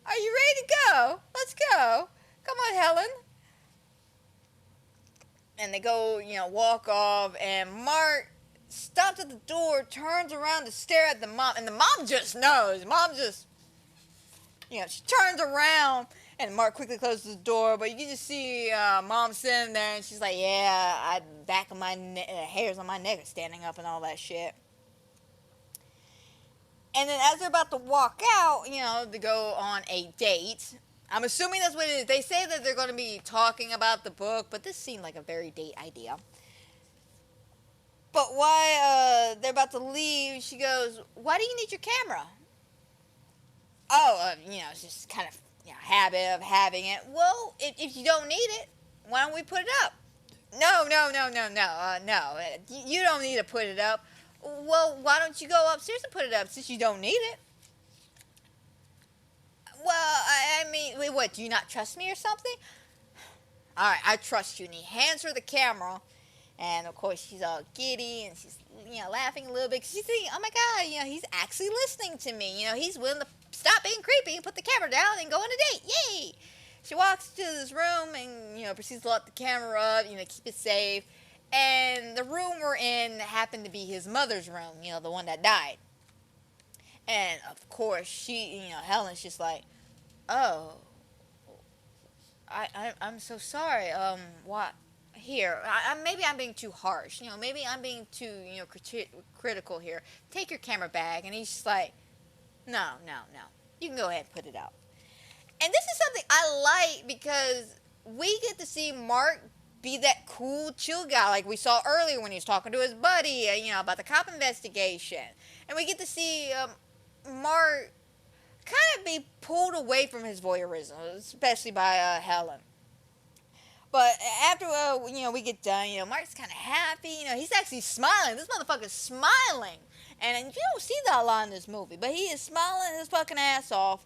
Are you ready to go? Let's go. Come on, Helen. And they go, walk off, and Mark stops at the door, turns around to stare at the mom, and the mom just knows. Mom just, she turns around, and Mark quickly closes the door, but you can just see Mom sitting there, and she's like, yeah, back of my hairs on my neck are standing up and all that shit. And then as they're about to walk out, to go on a date, I'm assuming that's what it is. They say that they're going to be talking about the book, but this seemed like a very date idea. But while they're about to leave, she goes, why do you need your camera? Oh, it's just kind of habit of having it. Well, if you don't need it, why don't we put it up? No. You don't need to put it up. Well, why don't you go upstairs and put it up since you don't need it? Well, I mean, wait, what, do you not trust me or something? Alright, I trust you. And he hands her the camera. And, of course, she's all giddy and she's, laughing a little bit. Cause she's thinking, oh my God, he's actually listening to me. He's willing to stop being creepy and put the camera down and go on a date. Yay! She walks to this room and, proceeds to lock the camera up, keep it safe. And the room we're in happened to be his mother's room, the one that died. And, of course, she, Helen's just like, oh, I'm so sorry. What? Here, maybe I'm being too harsh. Maybe I'm being too, critical here. Take your camera back. And he's just like, no. You can go ahead and put it out. And this is something I like because we get to see Mark be that cool, chill guy like we saw earlier when he was talking to his buddy, about the cop investigation. And we get to see Mark kind of be pulled away from his voyeurism, especially by Helen. But after, we get done, Mark's kind of happy. He's actually smiling. This motherfucker's smiling. And you don't see that a lot in this movie. But he is smiling his fucking ass off.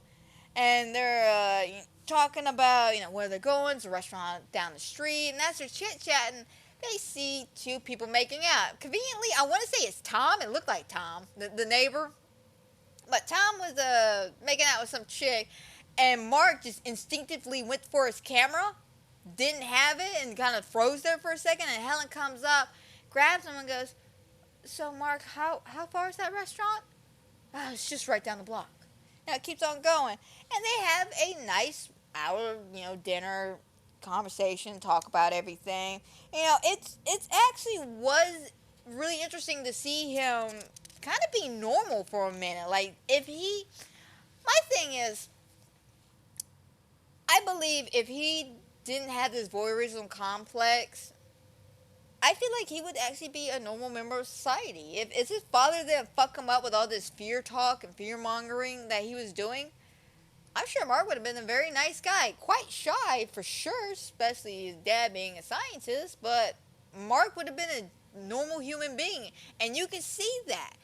And they're talking about, where they're going. It's a restaurant down the street. And as they're chit-chatting, they see two people making out. Conveniently, I want to say it's Tom. It looked like Tom, the neighbor. But Tom was making out with some chick. And Mark just instinctively went for his camera. Didn't have it and kind of froze there for a second, and Helen comes up, grabs him and goes, so Mark, how far is that restaurant? Oh, it's just right down the block. Now it keeps on going. And they have a nice hour, dinner conversation, talk about everything. It's actually was really interesting to see him kind of be normal for a minute. Like, my thing is, I believe if he didn't have this voyeurism complex, I feel like he would actually be a normal member of society. If his father didn't fuck him up with all this fear talk and fear mongering that he was doing, I'm sure Mark would have been a very nice guy. Quite shy, for sure, especially his dad being a scientist, but Mark would have been a normal human being. And you can see that.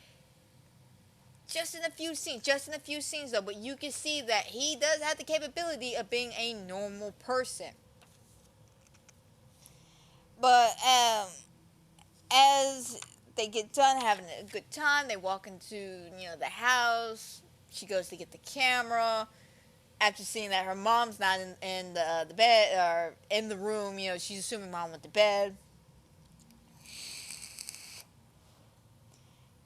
Just in a few scenes though, but you can see that he does have the capability of being a normal person. But as they get done having a good time, they walk into, the house. She goes to get the camera. After seeing that her mom's not in the bed or in the room, she's assuming mom went to bed.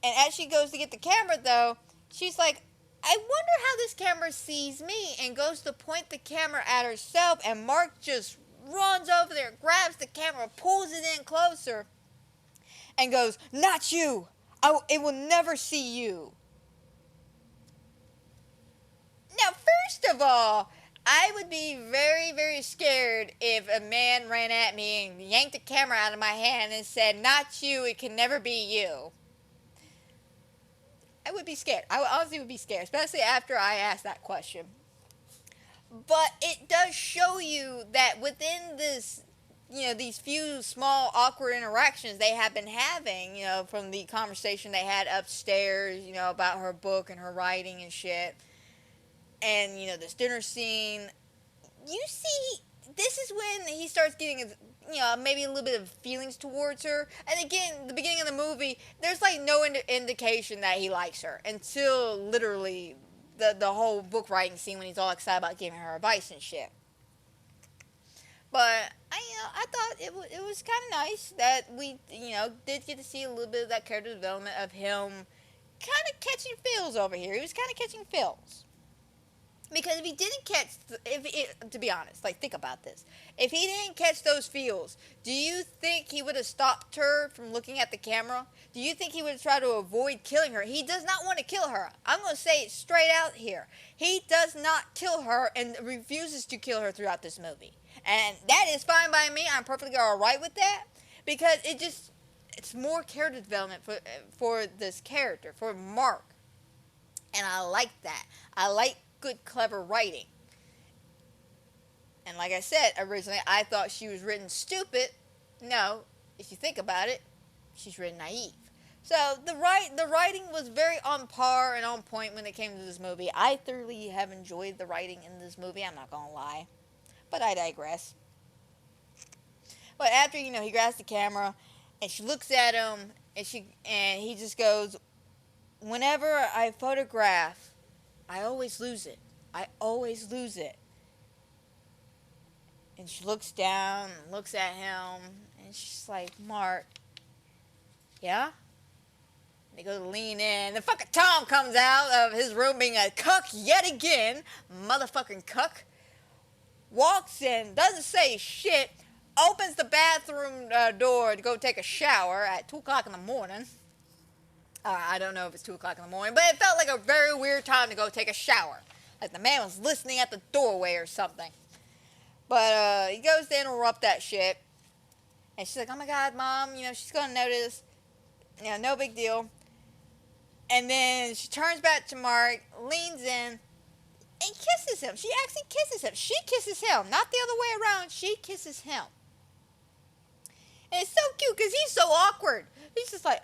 And as she goes to get the camera, though, she's like, I wonder how this camera sees me, and goes to point the camera at herself, and Mark just runs over there, grabs the camera, pulls it in closer, and goes, not you! It will never see you. Now, first of all, I would be very, very scared if a man ran at me and yanked the camera out of my hand and said, not you, it can never be you. I would be scared. I honestly would be scared, especially after I asked that question. But it does show you that within this, these few small awkward interactions they have been having, from the conversation they had upstairs, about her book and her writing and shit. And, this dinner scene, you see, this is when he starts getting, maybe a little bit of feelings towards her. And again, the beginning of the movie, there's like no indication that he likes her until literally the whole book writing scene when he's all excited about giving her advice and shit. But I thought it was kind of nice that we did get to see a little bit of that character development of him kind of catching feels over here. He was kind of catching feels. Because if he didn't catch, to be honest, think about this. If he didn't catch those feels, do you think he would have stopped her from looking at the camera? Do you think he would have tried to avoid killing her? He does not want to kill her. I'm going to say it straight out here. He does not kill her and refuses to kill her throughout this movie. And that is fine by me. I'm perfectly alright with that. Because it's more character development for this character, for Mark. And I like that. I like good, clever writing. And like I said, originally I thought she was written stupid. No, if you think about it, she's written naive. So the writing was very on par and on point when it came to this movie. I thoroughly have enjoyed the writing in this movie, I'm not gonna lie. But I digress. But after, he grabs the camera and she looks at him and he just goes, whenever I photograph, I always lose it. I always lose it. And she looks down and looks at him. And she's like, Mark, yeah? And they go to lean in. The fucking Tom comes out of his room being a cuck yet again. Motherfucking cuck. Walks in, doesn't say shit. Opens the bathroom door to go take a shower at 2 o'clock in the morning. I don't know if it's 2 o'clock in the morning, but it felt like a very weird time to go take a shower. Like the man was listening at the doorway or something. But he goes to interrupt that shit. And she's like, oh my God, Mom, she's going to notice. No big deal. And then she turns back to Mark, leans in, and kisses him. She actually kisses him. She kisses him, not the other way around. She kisses him. And it's so cute because he's so awkward. He's just like,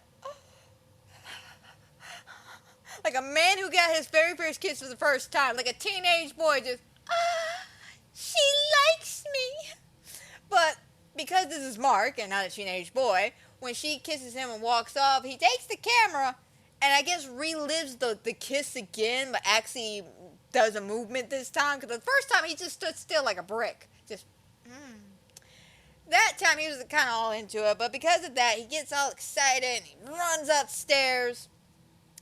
like a man who got his very first kiss for the first time. Like a teenage boy just, she likes me. But because this is Mark and not a teenage boy, when she kisses him and walks off, he takes the camera and I guess relives the kiss again, but actually does a movement this time. Because the first time he just stood still like a brick. Just, That time he was kind of all into it. But because of that, he gets all excited and he runs upstairs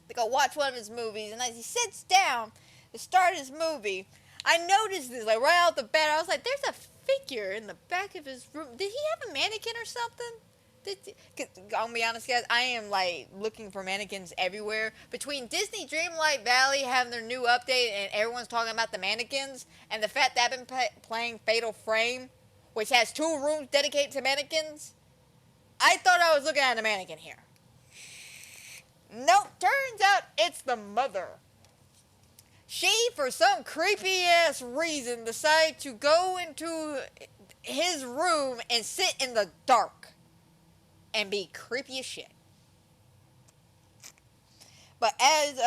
to go watch one of his movies, and as he sits down to start his movie, I noticed this, like right out the bat. I was like, there's a figure in the back of his room. Did he have a mannequin or something? I'm gonna be honest, guys, I am like looking for mannequins everywhere. Between Disney Dreamlight Valley having their new update and everyone's talking about the mannequins, and the fact that I've been playing Fatal Frame, which has 2 rooms dedicated to mannequins, I thought I was looking at a mannequin here. Nope, turns out it's the mother. She, for some creepy-ass reason, decided to go into his room and sit in the dark and be creepy as shit. But as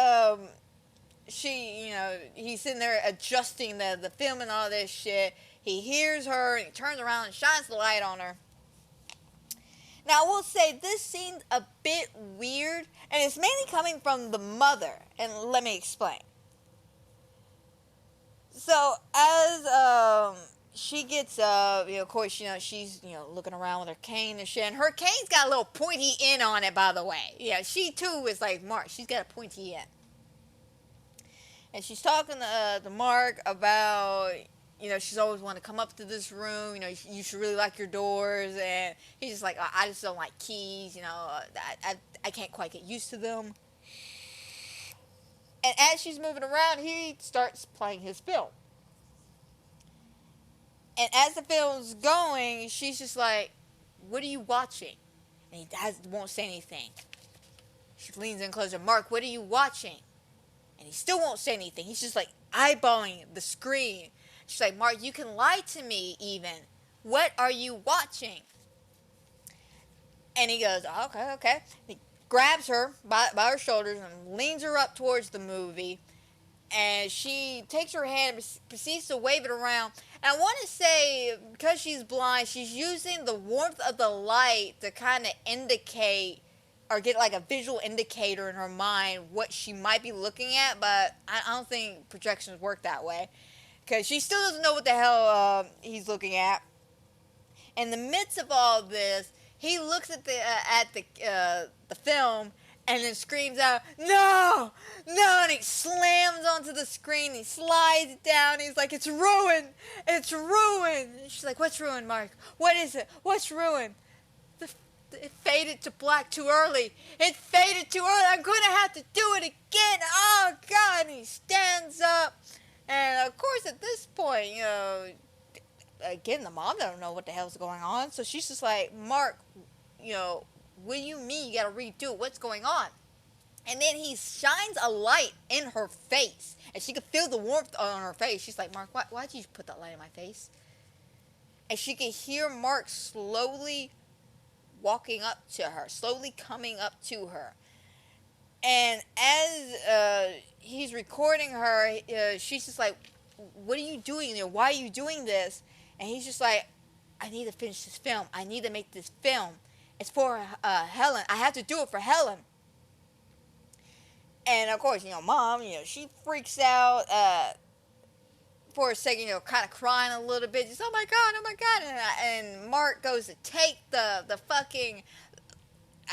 he's sitting there adjusting the film and all this shit, he hears her and he turns around and shines the light on her. Now, I will say this seemed a bit weird, and it's mainly coming from the mother, and let me explain. So, as she gets up, of course, she's, looking around with her cane and shit, and her cane's got a little pointy end on it, by the way. Yeah, she too is like Mark. She's got a pointy end. And she's talking to Mark about, she's always wanted to come up to this room, you should really like your doors, and he's just like, I just don't like keys, I can't quite get used to them. And as she's moving around, he starts playing his film. And as the film's going, she's just like, what are you watching? And he won't say anything. She leans in closer. Mark, what are you watching? And he still won't say anything. He's just like eyeballing the screen. She's like, Mark, you can lie to me even. What are you watching? And he goes, oh, okay. He grabs her by her shoulders and leans her up towards the movie. And she takes her hand and proceeds to wave it around. And I want to say, because she's blind, she's using the warmth of the light to kind of indicate or get like a visual indicator in her mind what she might be looking at. But I don't think projections work that way, because she still doesn't know what the hell he's looking at. In the midst of all this, he looks at the film and then screams out, no! And he slams onto the screen. He slides it down. He's like, it's ruined. It's ruined. And she's like, what's ruined, Mark? What is it? What's ruined? It faded to black too early. It faded too early. I'm going to have to do it again. Oh, God. And he stands up. And, of course, at this point, again, the mom doesn't know what the hell's going on. So she's just like, Mark, what do you mean you got to redo it? What's going on? And then he shines a light in her face. And she could feel the warmth on her face. She's like, Mark, why'd you put that light in my face? And she could hear Mark slowly walking up to her, slowly coming up to her. And as he's recording her, she's just like, what are you doing there? Why are you doing this? And he's just like, I need to finish this film. I need to make this film. It's for Helen. I have to do it for Helen. And of course, mom, she freaks out for a second, kind of crying a little bit. Just, oh my God. And Mark goes to take the fucking,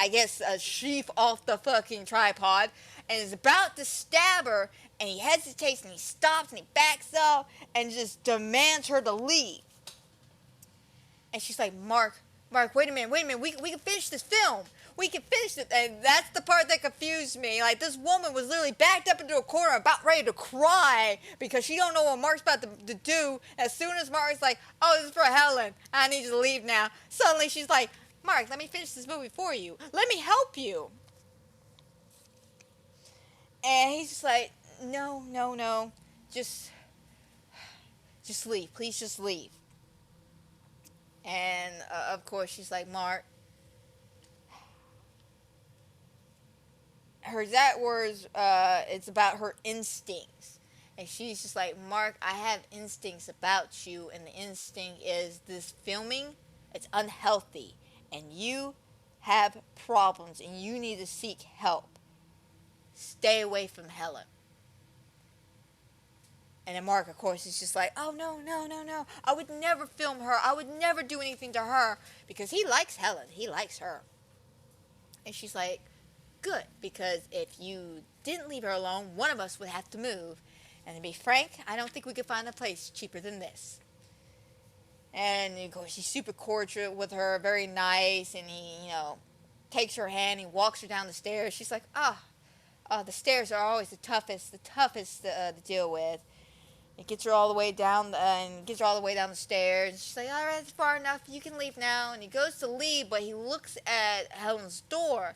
I guess, sheath off the fucking tripod and is about to stab her. And he hesitates and he stops and he backs up and just demands her to leave. And she's like, Mark, wait a minute. We can finish this film. We can finish it. And that's the part that confused me. Like, this woman was literally backed up into a corner about ready to cry because she don't know what Mark's about to do. As soon as Mark's like, oh, this is for Helen. I need you to leave now. Suddenly she's like, Mark, let me finish this movie for you. Let me help you. And he's just like, no. Just leave. Please just leave. And, of course, she's like, Mark. Her exact words, it's about her instincts. And she's just like, Mark, I have instincts about you. And the instinct is this filming, it's unhealthy. And you have problems. And you need to seek help. Stay away from Helen. And then Mark, of course, is just like, oh, no. I would never film her. I would never do anything to her. Because he likes Helen. He likes her. And she's like, good. Because if you didn't leave her alone, one of us would have to move. And to be frank, I don't think we could find a place cheaper than this. And, of course, he's super cordial with her, very nice. And he, takes her hand. He walks her down the stairs. She's like, the stairs are always the toughest to deal with. It gets her all the way down, and gets her all the way down the stairs. She's like, all right, it's far enough. You can leave now. And he goes to leave, but he looks at Helen's door.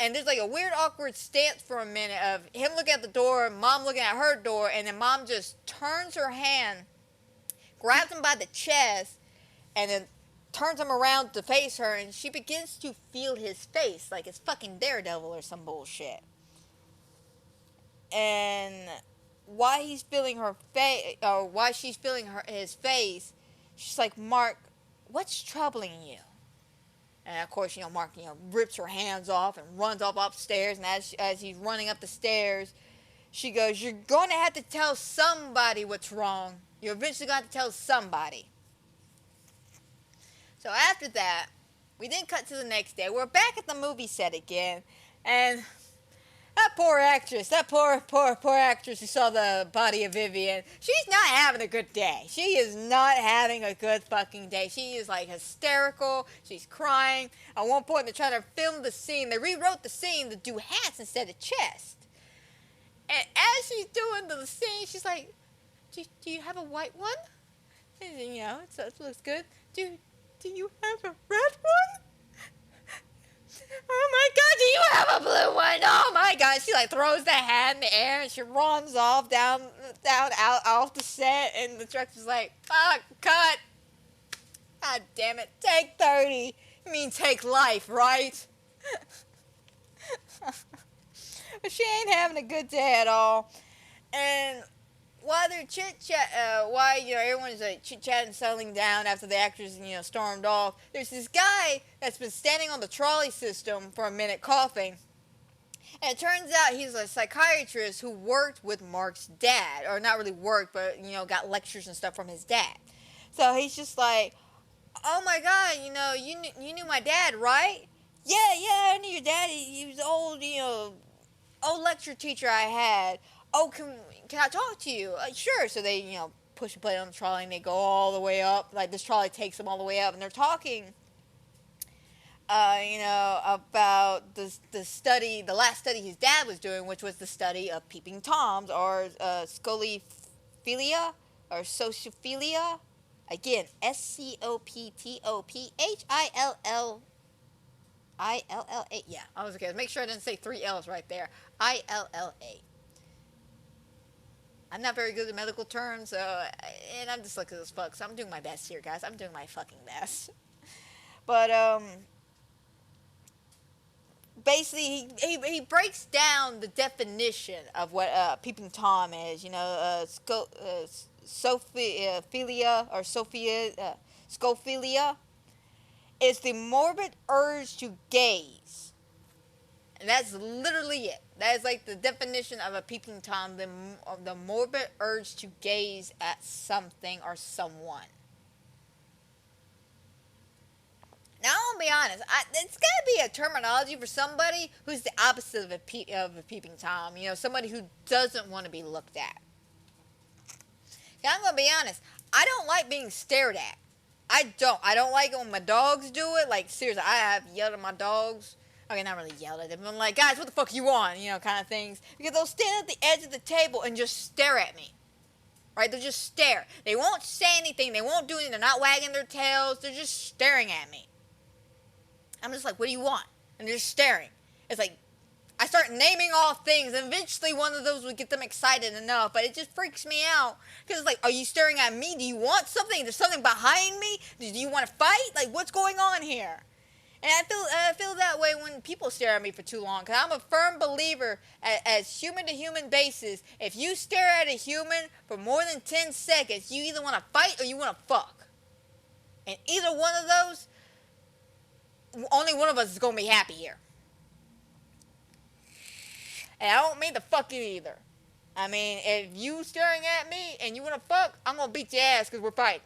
And there's like a weird, awkward stance for a minute of him looking at the door, Mom looking at her door, and then Mom just turns her hand, grabs him by the chest, and then turns him around to face her, and she begins to feel his face like it's fucking Daredevil or some bullshit. And while he's feeling her face, or while she's feeling his face, she's like, Mark, what's troubling you? And of course, Mark, rips her hands off and runs off upstairs. And as he's running up the stairs, she goes, you're going to have to tell somebody what's wrong. You're eventually going to have to tell somebody. So after that, we then cut to the next day. We're back at the movie set again. And that poor actress, that poor actress who saw the body of Vivian, she's not having a good day. She is not having a good fucking day. She is like hysterical. She's crying. At one point, they're trying to film the scene. They rewrote the scene to do hats instead of chest. And as she's doing the scene, she's like, do you have a white one? And, it looks good. Do you have a red one? Oh my God, do you have a blue one? Oh my God. She like throws the hat in the air and she runs off down out off the set, and the director's like, fuck, cut. God damn it. Take 30. You mean take life, right? But she ain't having a good day at all. And while they're while everyone's like chit-chatting, settling down after the actors stormed off, there's this guy that's been standing on the trolley system for a minute coughing, and it turns out he's a psychiatrist who worked with Mark's dad, or not really worked, but got lectures and stuff from his dad. So he's just like, oh my God, you knew my dad, right? Yeah, I knew your dad. He was old lecture teacher I had. Oh, can I talk to you? Sure. So they, push a plate on the trolley and they go all the way up. Like, this trolley takes them all the way up, and they're talking, about the last study his dad was doing, which was the study of Peeping Toms, or scolophilia, or sociophilia. Again, SCOPTOPHILLILLA. Yeah, I was okay. Make sure I didn't say 3 L's right there. ILLA. I'm not very good at medical terms, and I'm dyslexic as fuck, so I'm doing my best here, guys. I'm doing my fucking best. But, basically, he breaks down the definition of what Peeping Tom is. Scophilia, or scophilia, is the morbid urge to gaze. And that's literally it. That is like the definition of a Peeping Tom, the morbid urge to gaze at something or someone. Now, I'll be honest, it's got to be a terminology for somebody who's the opposite of a Peeping Tom. Somebody who doesn't want to be looked at. Now, I'm going to be honest, I don't like being stared at. I don't like it when my dogs do it. Like, seriously, I have yelled at my dogs. Okay, not really yelled at them, but I'm like, guys, what the fuck you want? Kind of things. Because they'll stand at the edge of the table and just stare at me. Right? They'll just stare. They won't say anything. They won't do anything. They're not wagging their tails. They're just staring at me. I'm just like, what do you want? And they're just staring. It's like, I start naming off things, and eventually one of those would get them excited enough, but it just freaks me out. Because it's like, are you staring at me? Do you want something? There's something behind me? Do you want to fight? Like, what's going on here? And I feel that way when people stare at me for too long. Because I'm a firm believer, as human-to-human basis, if you stare at a human for more than 10 seconds, you either want to fight or you want to fuck. And either one of those, only one of us is going to be happy here. And I don't mean to fuck you either. I mean, if you staring at me and you want to fuck, I'm going to beat your ass because we're fighting.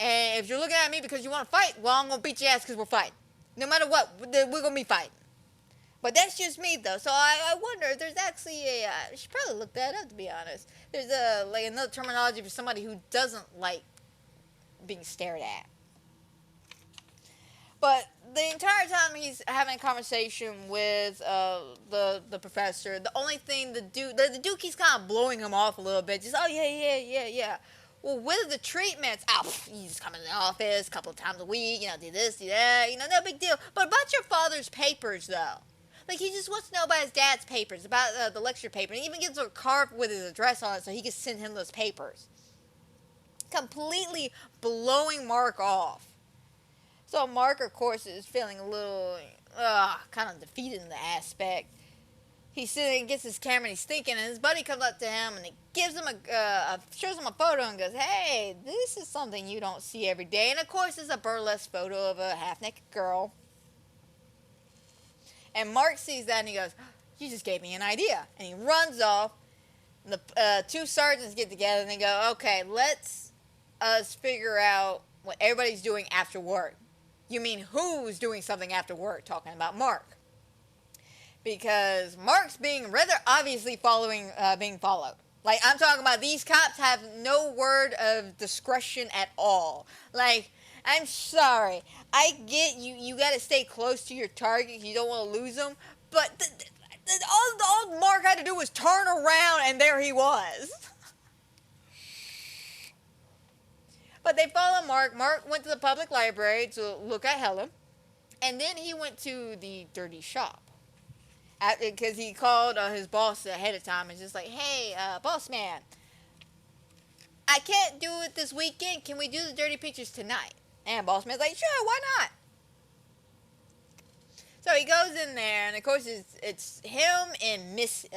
And if you're looking at me because you want to fight, well, I'm going to beat your ass because we're fighting. No matter what, we're going to be fighting. But that's just me, though. So I wonder if there's actually I should probably look that up, to be honest. There's another terminology for somebody who doesn't like being stared at. But the entire time he's having a conversation with the professor, the only thing the dude keeps kind of blowing him off a little bit. Just, oh, yeah. Well, what are the treatments? You just come in the office a couple of times a week, do this, do that, no big deal. But about your father's papers, though. Like, he just wants to know about his dad's papers, about the lecture paper. And he even gets a card with his address on it so he can send him those papers. Completely blowing Mark off. So Mark, of course, is feeling a little kind of defeated in the aspect. He's sitting and gets his camera and he's thinking, and his buddy comes up to him and he gives him shows him a photo and goes, hey, this is something you don't see every day. And of course, it's a burlesque photo of a half-naked girl. And Mark sees that and he goes, you just gave me an idea. And he runs off. The two sergeants get together and they go, okay, let's us figure out what everybody's doing after work. You mean who's doing something after work? Talking about Mark. Because Mark's being rather obviously being followed. Like, I'm talking about these cops have no word of discretion at all. Like, I'm sorry. I get you got to stay close to your target. You don't want to lose them. But all Mark had to do was turn around and there he was. But they follow Mark. Mark went to the public library to look at Helen. And then he went to the dirty shop. Because he called his boss ahead of time and just like, hey, boss man, I can't do it this weekend. Can we do the dirty pictures tonight? And boss man's like, sure, why not? So he goes in there, and of course it's him and Missy.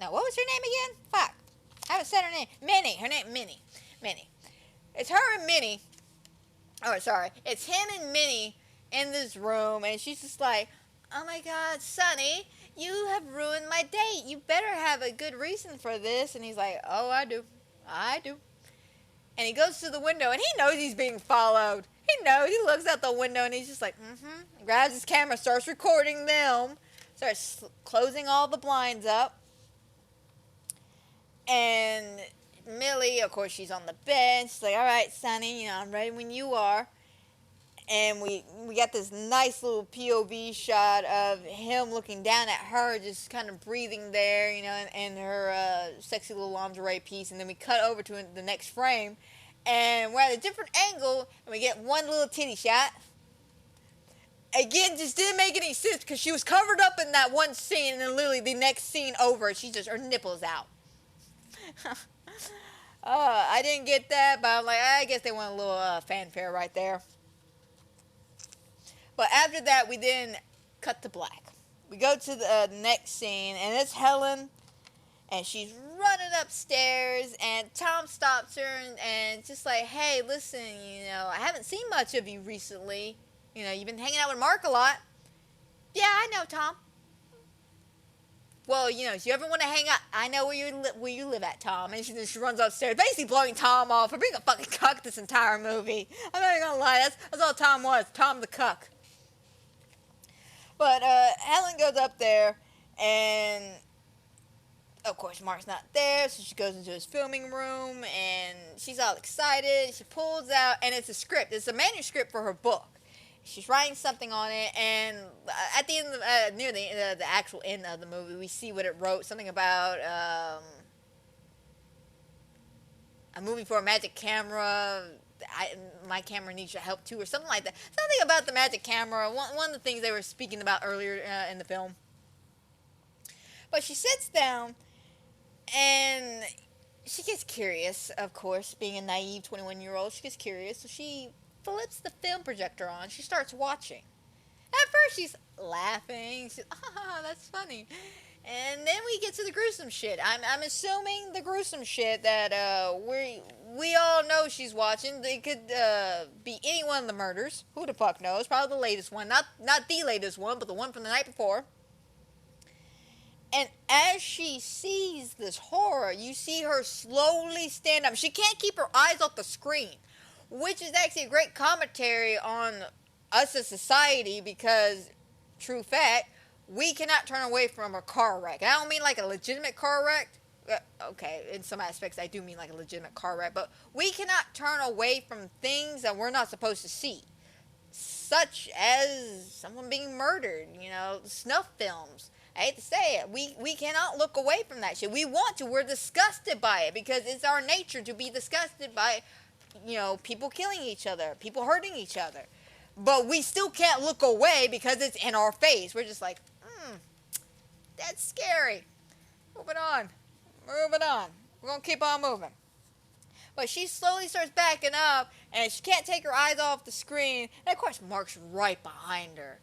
No, what was her name again? Fuck. I haven't said her name. Minnie. Her name, Minnie. It's her and Minnie. Oh, sorry. It's him and Minnie in this room, and she's just like, oh my God, Sonny, you have ruined my date. You better have a good reason for this. And he's like, oh, I do. And he goes to the window, and he knows he's being followed. He knows. He looks out the window, and he's just like, grabs his camera, starts recording them, starts closing all the blinds up. And Millie, of course, she's on the bed. She's like, all right, Sonny, I'm ready when you are. And we got this nice little POV shot of him looking down at her, just kind of breathing there, in her sexy little lingerie piece. And then we cut over to the next frame, and we're at a different angle, and we get one little titty shot. Again, just didn't make any sense because she was covered up in that one scene, and then literally the next scene over, her nipples out. I didn't get that, but I'm like, I guess they want a little fanfare right there. But after that, we then cut to black. We go to the next scene, and it's Helen, and she's running upstairs, and Tom stops her and just like, hey, listen, I haven't seen much of you recently. You've been hanging out with Mark a lot. Yeah, I know, Tom. Well, if you ever want to hang out, I know where you live at, Tom. And she runs upstairs, basically blowing Tom off for being a fucking cuck this entire movie. I'm not even gonna lie, that's all Tom was. Tom the cuck. But Helen goes up there, and of course Mark's not there, so she goes into his filming room, and she's all excited. She pulls out, and it's a script. It's a manuscript for her book. She's writing something on it, and at the end, near the actual end of the movie, we see what it wrote. Something about a movie for a magic camera. My camera needs your help too, or something like that. Something about the magic camera. One of the things they were speaking about earlier in the film. But she sits down, and she gets curious, of course, being a naive 21-year-old. She gets curious, so she flips the film projector on. She starts watching. At first, she's laughing. She's, that's funny. And then we get to the gruesome shit. I'm assuming the gruesome shit that we all know she's watching. It could be any one of the murders. Who the fuck knows? Probably the latest one. Not the latest one, but the one from the night before. And as she sees this horror, you see her slowly stand up. She can't keep her eyes off the screen, which is actually a great commentary on us as society because, true fact, we cannot turn away from a car wreck. I don't mean like a legitimate car wreck. okay, in some aspects I do mean like a legitimate car wreck, but we cannot turn away from things that we're not supposed to see, such as someone being murdered, snuff films. I hate to say it, we cannot look away from that shit. We want to, we're disgusted by it because it's our nature to be disgusted by, people killing each other, people hurting each other. But we still can't look away because it's in our face. We're just like, that's scary. Moving on. We're going to keep on moving. But she slowly starts backing up, and she can't take her eyes off the screen. And, of course, Mark's right behind her.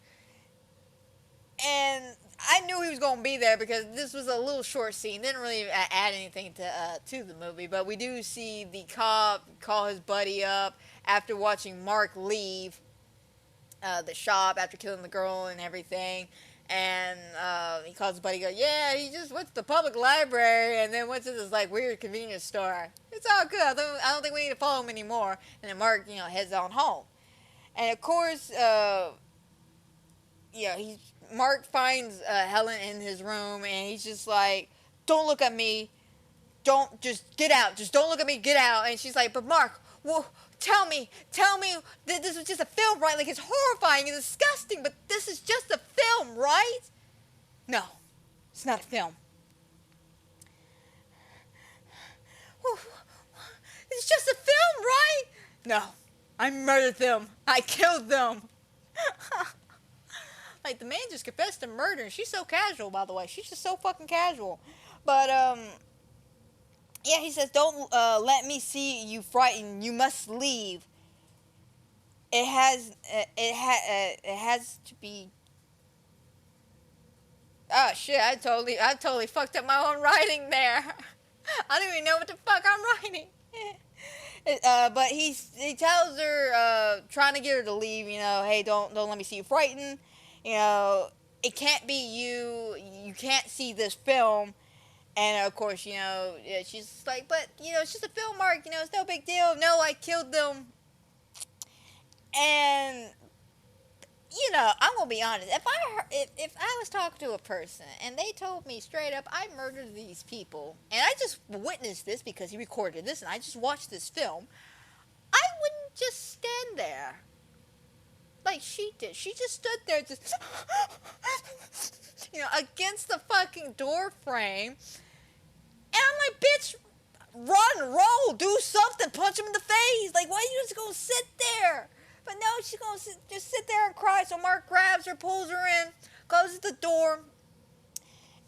And I knew he was going to be there because this was a little short scene. Didn't really add anything to the movie. But we do see the cop call his buddy up after watching Mark leave the shop after killing the girl and everything. And he calls his buddy, yeah, he just went to the public library and then went to this like weird convenience store. It's all good. I don't think we need to follow him anymore. And then Mark, heads on home. And of course, Mark finds Helen in his room, and he's just like, don't look at me. Don't, just get out. Just don't look at me, get out. And she's like, but Mark, well, tell me that this was just a film, right? Like, it's horrifying and disgusting, but this is just a film, right? No, it's not a film. It's just a film, right? No, I murdered them. I killed them. Like, the man just confessed to murder, and she's so casual, by the way. She's just so fucking casual. But, yeah, he says, don't let me see you frightened. You must leave. It has to be. Oh shit! I totally fucked up my own writing there. I don't even know what the fuck I'm writing. But he tells her, trying to get her to leave. Hey, don't let me see you frightened. It can't be you. You can't see this film. And, of course, she's like, but, it's just a film, Mark, it's no big deal. No, I killed them. And, I'm going to be honest. If I was talking to a person and they told me straight up, I murdered these people, and I just witnessed this because he recorded this, and I just watched this film, I wouldn't just stand there like she did. She just stood there just, against the fucking door frame. And I'm like, bitch, run, roll, do something, punch him in the face. Like, why are you just going to sit there? But no, she's going to just sit there and cry. So Mark grabs her, pulls her in, closes the door.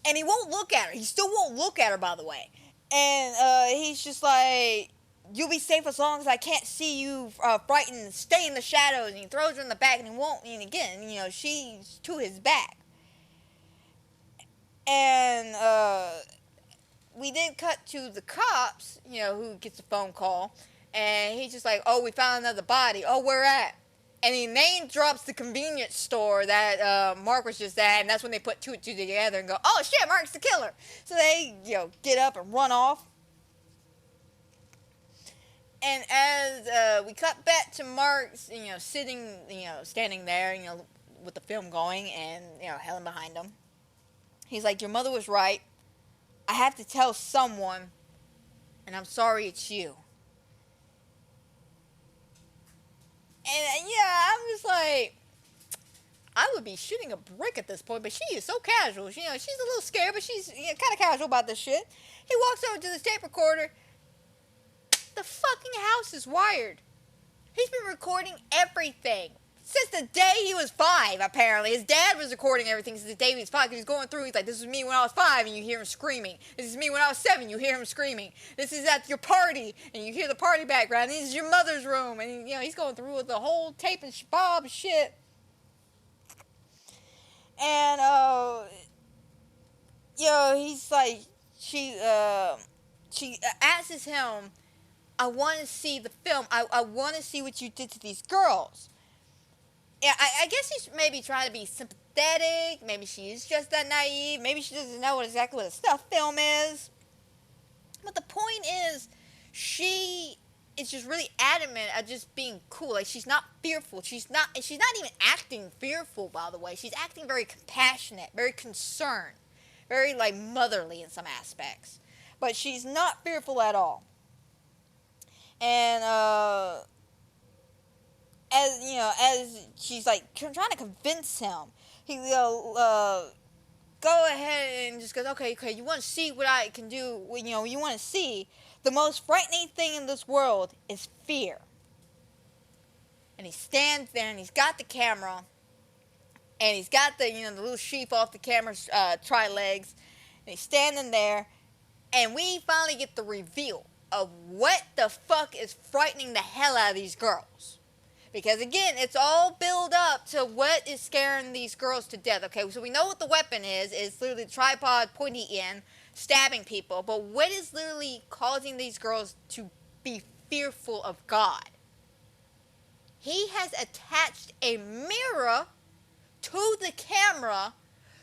And he won't look at her. He still won't look at her, by the way. And he's just like, you'll be safe as long as I can't see you frightened. Stay in the shadows. And he throws her in the back, and he won't. And again, she's to his back. And, we then cut to the cops, who gets a phone call, and he's just like, oh, we found another body. Oh, where at? And he name drops the convenience store that Mark was just at, and that's when they put two and two together and go, oh, shit, Mark's the killer. So they, get up and run off. And as we cut back to Mark's, sitting, standing there, with the film going, and, Helen behind him, he's like, your mother was right. I have to tell someone, and I'm sorry it's you. And I'm just like, I would be shooting a brick at this point, but she is so casual. She's a little scared, but she's kind of casual about this shit. He walks over to the tape recorder. The fucking house is wired. He's been recording everything. Since the day he was 5, apparently. His dad was recording everything since the day he was 5. Because he's going through, he's like, this is me when I was 5, and you hear him screaming. This is me when I was 7, you hear him screaming. This is at your party, and you hear the party background. This is your mother's room. And, he's going through with the whole tape and bob and shit. And, he's like, she asks him, I want to see the film. I want to see what you did to these girls. Yeah, I guess he's maybe trying to be sympathetic. Maybe she is just that naive. Maybe she doesn't know exactly what a snuff film is. But the point is, she is just really adamant at just being cool. Like, she's not fearful. She's not even acting fearful, by the way. She's acting very compassionate, very concerned, very, like, motherly in some aspects. but she's not fearful at all. And as she's like trying to convince him, he go ahead and just goes, okay, you want to see what I can do? You want to see the most frightening thing in this world is fear. And he stands there and he's got the camera and he's got the the little sheath off the camera's tri-legs, and he's standing there, and we finally get the reveal of what the fuck is frightening the hell out of these girls. Because again, it's all built up to what is scaring these girls to death. Okay, so we know what the weapon is. It's literally the tripod pointy end, stabbing people. But what is literally causing these girls to be fearful of God? He has attached a mirror to the camera,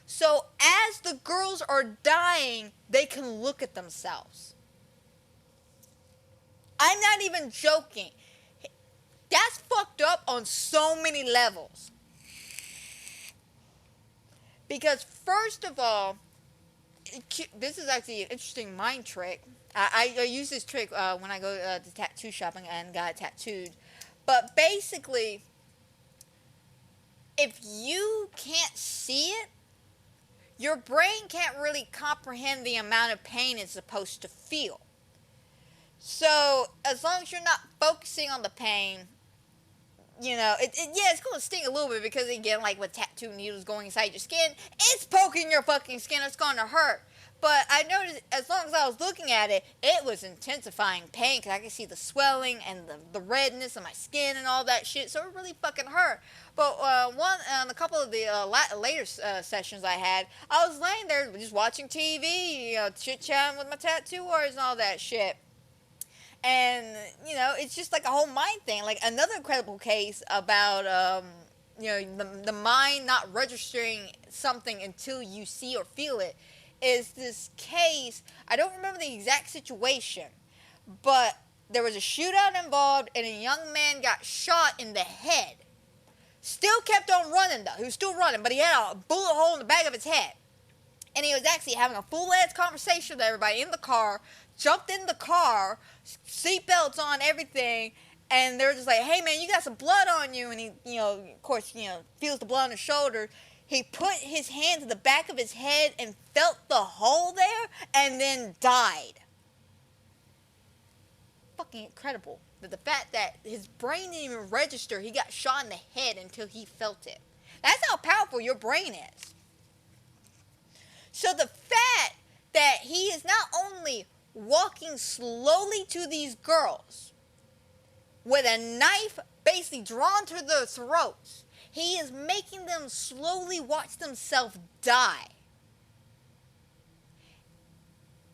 so as the girls are dying, they can look at themselves. I'm not even joking. That's fucked up on so many levels. Because first of all, this is actually an interesting mind trick. I use this trick when I go to tattoo shopping and got tattooed. But basically, if you can't see it, your brain can't really comprehend the amount of pain it's supposed to feel. So as long as you're not focusing on the pain, it's going to sting a little bit, because again, like with tattoo needles going inside your skin, it's poking your fucking skin, it's going to hurt. But I noticed as long as I was looking at it, it was intensifying pain, because I could see the swelling and the redness of my skin and all that shit, so it really fucking hurt. But a couple of the later sessions I had, I was laying there just watching TV, chit-chatting with my tattoo artist and all that shit. And, it's just like a whole mind thing. Like another incredible case about, the mind not registering something until you see or feel it is this case. I don't remember the exact situation, but there was a shootout involved and a young man got shot in the head. Still kept on running though. He was still running, but he had a bullet hole in the back of his head. And he was actually having a full-ass conversation with everybody in the car, jumped in the car, seatbelts on, everything, and they were just like, hey man, you got some blood on you. And he, of course, feels the blood on his shoulder. He put his hand to the back of his head and felt the hole there and then died. Fucking incredible. But the fact that his brain didn't even register he got shot in the head until he felt it. That's how powerful your brain is. So the fact that he is not only walking slowly to these girls with a knife basically drawn to their throats, he is making them slowly watch themselves die.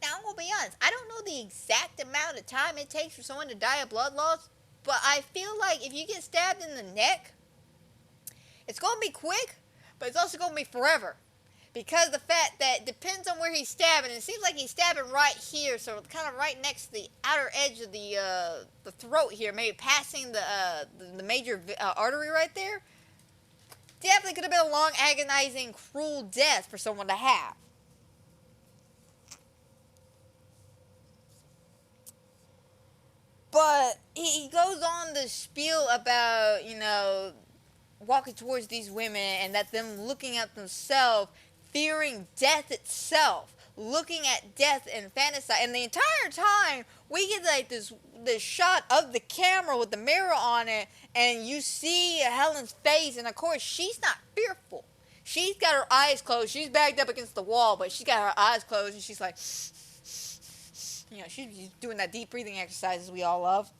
Now, I'm going to be honest, I don't know the exact amount of time it takes for someone to die of blood loss, but I feel like if you get stabbed in the neck, it's going to be quick, but it's also going to be forever. Because the fact that it depends on where he's stabbing. It seems like he's stabbing right here, so kind of right next to the outer edge of the throat here, maybe passing the major artery right there. Definitely could have been a long, agonizing, cruel death for someone to have. But he goes on the spiel about, walking towards these women and that them looking at themselves, fearing death itself, looking at death and fantasize. And the entire time, we get like this shot of the camera with the mirror on it, and you see Helen's face, and of course, she's not fearful. She's got her eyes closed. She's backed up against the wall, but she's got her eyes closed, and she's like, she's doing that deep breathing exercises we all love.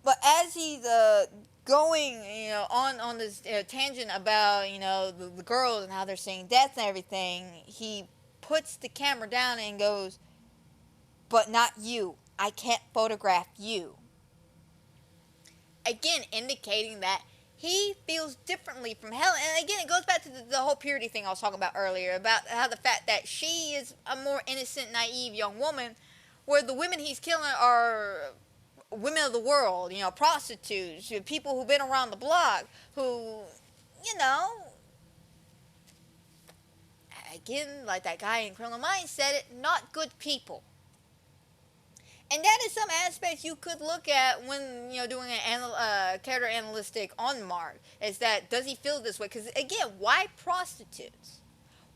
But as he's going, on this tangent about, the girls and how they're seeing death and everything, he puts the camera down and goes, but not you. I can't photograph you. Again, indicating that he feels differently from Helen. And again, it goes back to the whole purity thing I was talking about earlier, about how the fact that she is a more innocent, naive young woman, where the women he's killing are women of the world, prostitutes, people who've been around the block, who, again, like that guy in Criminal Minds said it, not good people. And that is some aspects you could look at when, doing a character analytic on Mark. Is that, does he feel this way? Because, again, why prostitutes?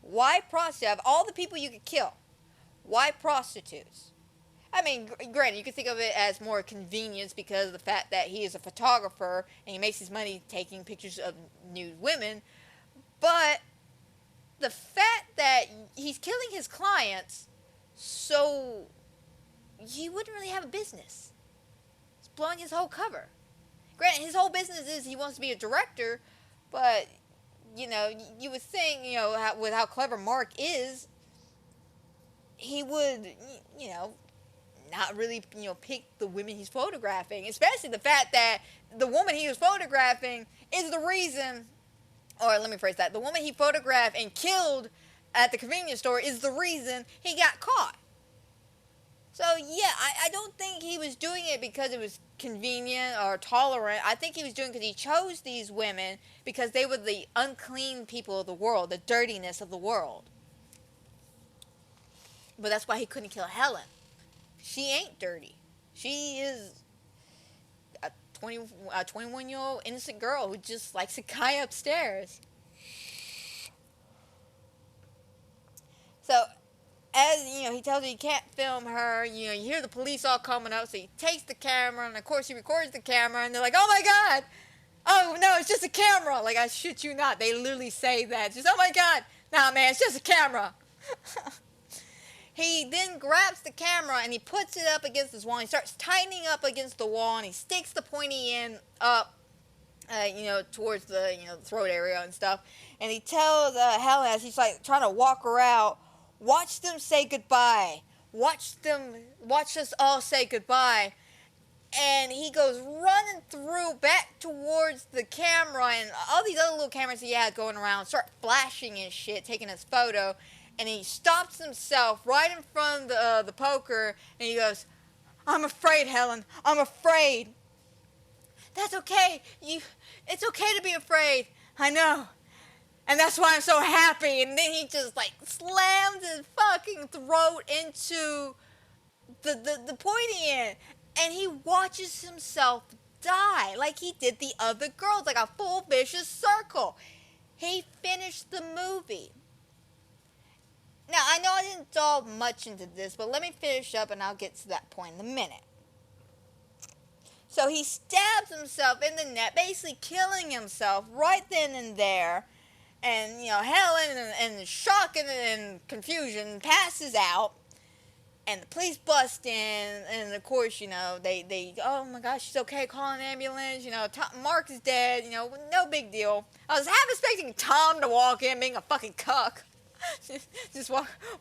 Why prostitutes? Of all the people you could kill, why prostitutes? I mean, granted, you could think of it as more convenience because of the fact that he is a photographer and he makes his money taking pictures of nude women. But the fact that he's killing his clients, so he wouldn't really have a business. It's blowing his whole cover. Granted, his whole business is he wants to be a director, but, you would think, with how clever Mark is, he would, not really, pick the women he's photographing. Especially the fact that the woman he was photographing is the reason, or let me phrase that, the woman he photographed and killed at the convenience store is the reason he got caught. So, yeah, I don't think he was doing it because it was convenient or tolerant. I think he was doing it because he chose these women because they were the unclean people of the world, the dirtiness of the world. But that's why he couldn't kill Helen. She ain't dirty. She is a 21-year-old innocent girl who just likes a guy upstairs. So, as, he tells her he can't film her, you hear the police all coming up, so he takes the camera, and of course he records the camera, and they're like, oh my god! Oh no, it's just a camera! Like, I shit you not, they literally say that. Just, oh my god! Nah man, it's just a camera! He then grabs the camera and he puts it up against this wall. He starts tightening up against the wall and he sticks the pointy end up, towards the, the throat area and stuff. And he tells Helen as he's like trying to walk her out, watch them say goodbye. Watch us all say goodbye. And he goes running through back towards the camera and all these other little cameras he had going around start flashing and shit, taking his photo. And he stops himself right in front of the poker, and he goes, I'm afraid, Helen. I'm afraid. That's okay. It's okay to be afraid. I know. And that's why I'm so happy. And then he just, slams his fucking throat into the pointy end. And he watches himself die like he did the other girls, like a full vicious circle. He finished the movie. Now, I know I didn't delve much into this, but let me finish up and I'll get to that point in a minute. So he stabs himself in the neck, basically killing himself right then and there. And, Helen, in shock and confusion, passes out. And the police bust in, and of course, they oh my gosh, she's okay, call an ambulance, Mark is dead, no big deal. I was half expecting Tom to walk in being a fucking cuck. just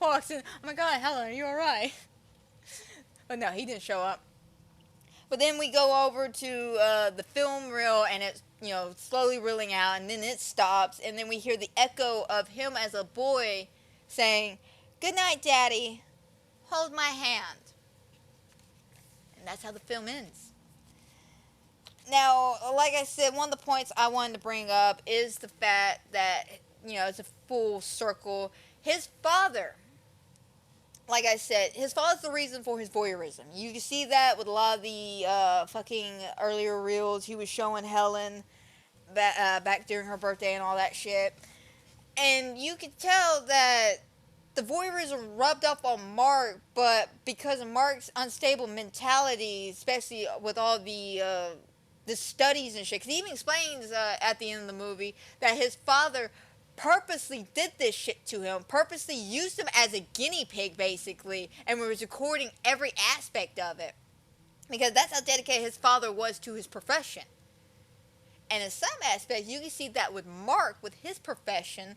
walks in. Oh my god, Helen, are you alright? But no, he didn't show up. But then we go over to the film reel, and it's slowly reeling out, and then it stops, and then we hear the echo of him as a boy saying, "Good night, Daddy. Hold my hand." And that's how the film ends. Now, like I said, one of the points I wanted to bring up is the fact that it's a full circle. His father, like I said, his father's the reason for his voyeurism. You can see that with a lot of the fucking earlier reels he was showing Helen back during her birthday and all that shit. And you can tell that the voyeurism rubbed off on Mark, but because of Mark's unstable mentality, especially with all the studies and shit, because he even explains at the end of the movie that his father purposely did this shit to him, purposely used him as a guinea pig, basically, and was recording every aspect of it. Because that's how dedicated his father was to his profession. And in some aspects, you can see that with Mark, with his profession,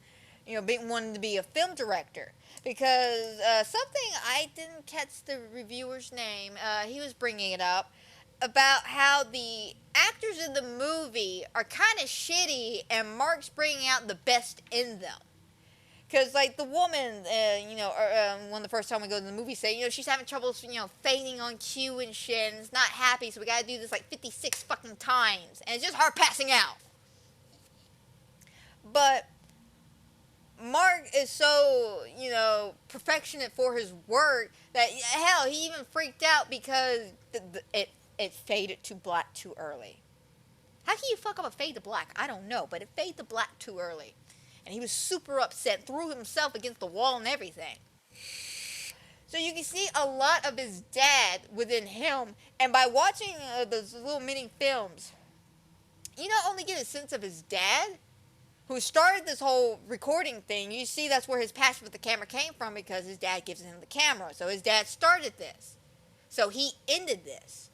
wanting to be a film director. Because something, I didn't catch the reviewer's name, he was bringing it up, about how the actors in the movie are kind of shitty and Mark's bringing out the best in them. Because, the woman, one of the first time we go to the movie, say, she's having trouble, fading on cue and shit, and it's not happy, so we gotta do this, 56 fucking times. And it's just her passing out. But Mark is so, perfectionate for his work that, hell, he even freaked out because it faded to black too early. How can you fuck up a fade to black? I don't know, but it faded to black too early. And he was super upset, threw himself against the wall and everything. So you can see a lot of his dad within him, and by watching those little mini films, you not only get a sense of his dad, who started this whole recording thing. You see that's where his passion with the camera came from, because his dad gives him the camera. So his dad started this. So he ended this.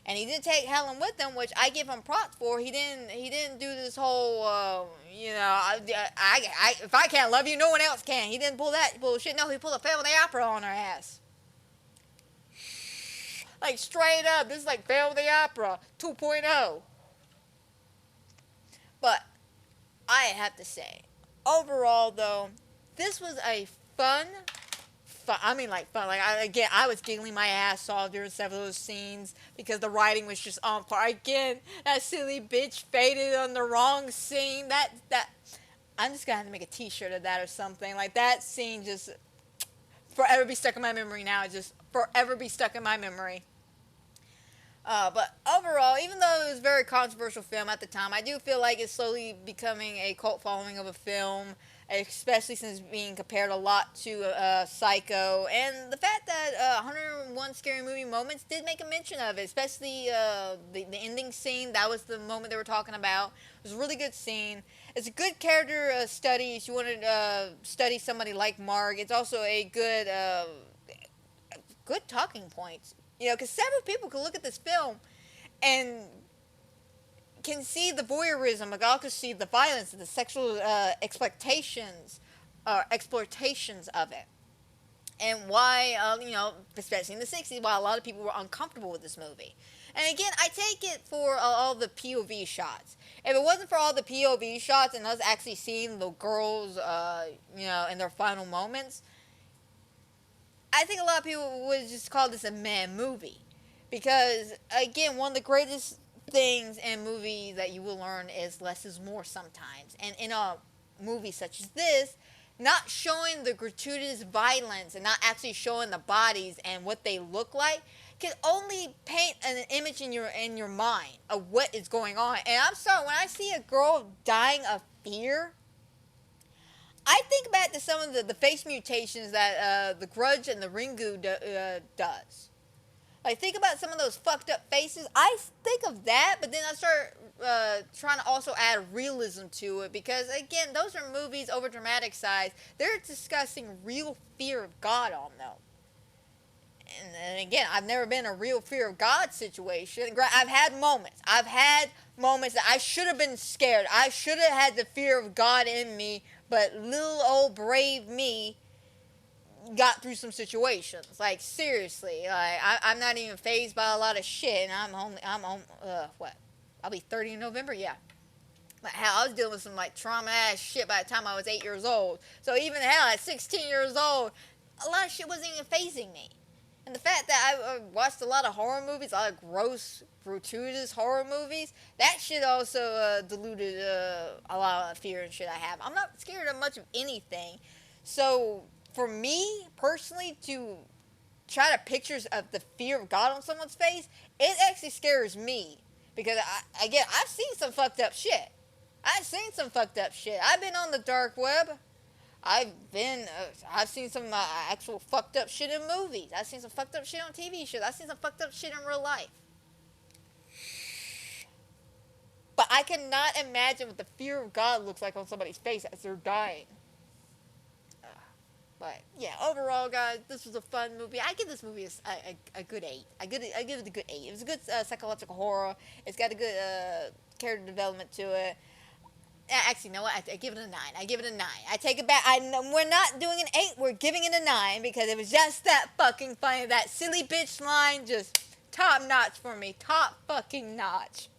And he didn't take Helen with him, which I give him props for. He didn't do this whole, if I can't love you, no one else can. He didn't pull that bullshit. No, he pulled a family opera on her ass. Like, straight up, this is like family opera 2.0. But I have to say, overall though, this was a fun. Like, I was giggling my ass off during several of those scenes because the writing was just on par. Again, that silly bitch faded on the wrong scene. That I'm just gonna have to make a T-shirt of that or something. Like, that scene just forever be stuck in my memory now. Just forever be stuck in my memory. But overall, even though it was a very controversial film at the time, I do feel like it's slowly becoming a cult following of a film, especially since being compared a lot to Psycho. And the fact that 101 Scary Movie Moments did make a mention of it, especially the ending scene. That was the moment they were talking about. It was a really good scene. It's a good character study if you want to study somebody like Mark. It's also a good talking points. Because several people can look at this film and can see the voyeurism, but also see the violence and the sexual exploitations of it. And why, especially in the 60s, why a lot of people were uncomfortable with this movie. And again, I take it for all the POV shots. If it wasn't for all the POV shots and us actually seeing the girls, in their final moments, I think a lot of people would just call this a meh movie. Because, again, one of the greatest things in movies that you will learn is less is more sometimes. And in a movie such as this, not showing the gratuitous violence and not actually showing the bodies and what they look like can only paint an image in your mind of what is going on. And I'm sorry, when I see a girl dying of fear, I think back to some of the face mutations that the Grudge and the Ringu does. Like, think about some of those fucked up faces. I think of that, but then I start trying to also add realism to it. Because, again, those are movies over dramatic size. They're discussing real fear of God on them. And again, I've never been in a real fear of God situation. I've had moments that I should have been scared. I should have had the fear of God in me. But little old brave me got through some situations. Like, seriously, I'm not even fazed by a lot of shit. And I'll be 30 in November, yeah. But hell, I was dealing with some trauma ass shit by the time I was 8 years old. So even hell, at 16 years old, a lot of shit wasn't even fazing me. And the fact that I watched a lot of horror movies, a lot of gross, gratuitous horror movies, that shit also diluted a lot of fear and shit I have. I'm not scared of much of anything. So, for me, personally, to try to picture of the fear of God on someone's face, it actually scares me. Because, I've seen some fucked up shit. I've been on the dark web. I've seen some actual fucked up shit in movies. I've seen some fucked up shit on TV shows. I've seen some fucked up shit in real life. But I cannot imagine what the fear of God looks like on somebody's face as they're dying. But, yeah, overall, guys, this was a fun movie. I give this movie a good 8. I give it a good 8. It was a good psychological horror. It's got a good character development to it. Actually, no, I give it a 9. I take it back. We're not doing an 8. We're giving it a 9 because it was just that fucking funny. That silly bitch line just top notch for me. Top fucking notch.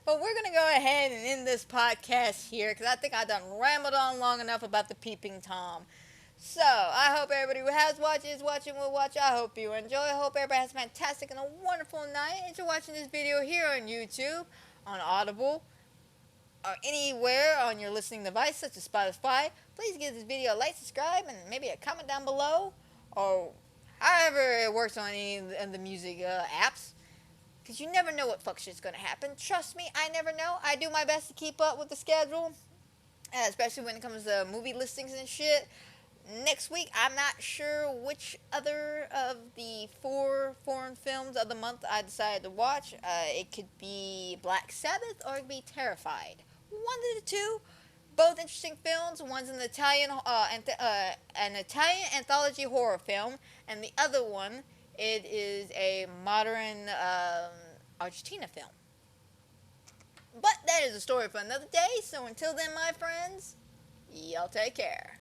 But we're going to go ahead and end this podcast here because I think I've done rambled on long enough about the Peeping Tom. So, I hope everybody who has watched, is watching, will watch. I hope you enjoy. I hope everybody has a fantastic and a wonderful night. And you're watching this video here on YouTube, on Audible, or anywhere on your listening device, such as Spotify, please give this video a like, subscribe, and maybe a comment down below, or however it works on any of the music apps. Because you never know what fuck shit's gonna happen. Trust me, I never know. I do my best to keep up with the schedule, especially when it comes to movie listings and shit. Next week, I'm not sure which other of the 4 foreign films of the month I decided to watch. It could be Black Sabbath or it could be Terrified. One of the two. Both interesting films. One's an Italian anthology horror film, and the other one, it is a modern Argentina film. But that is a story for another day. So until then, my friends, y'all take care.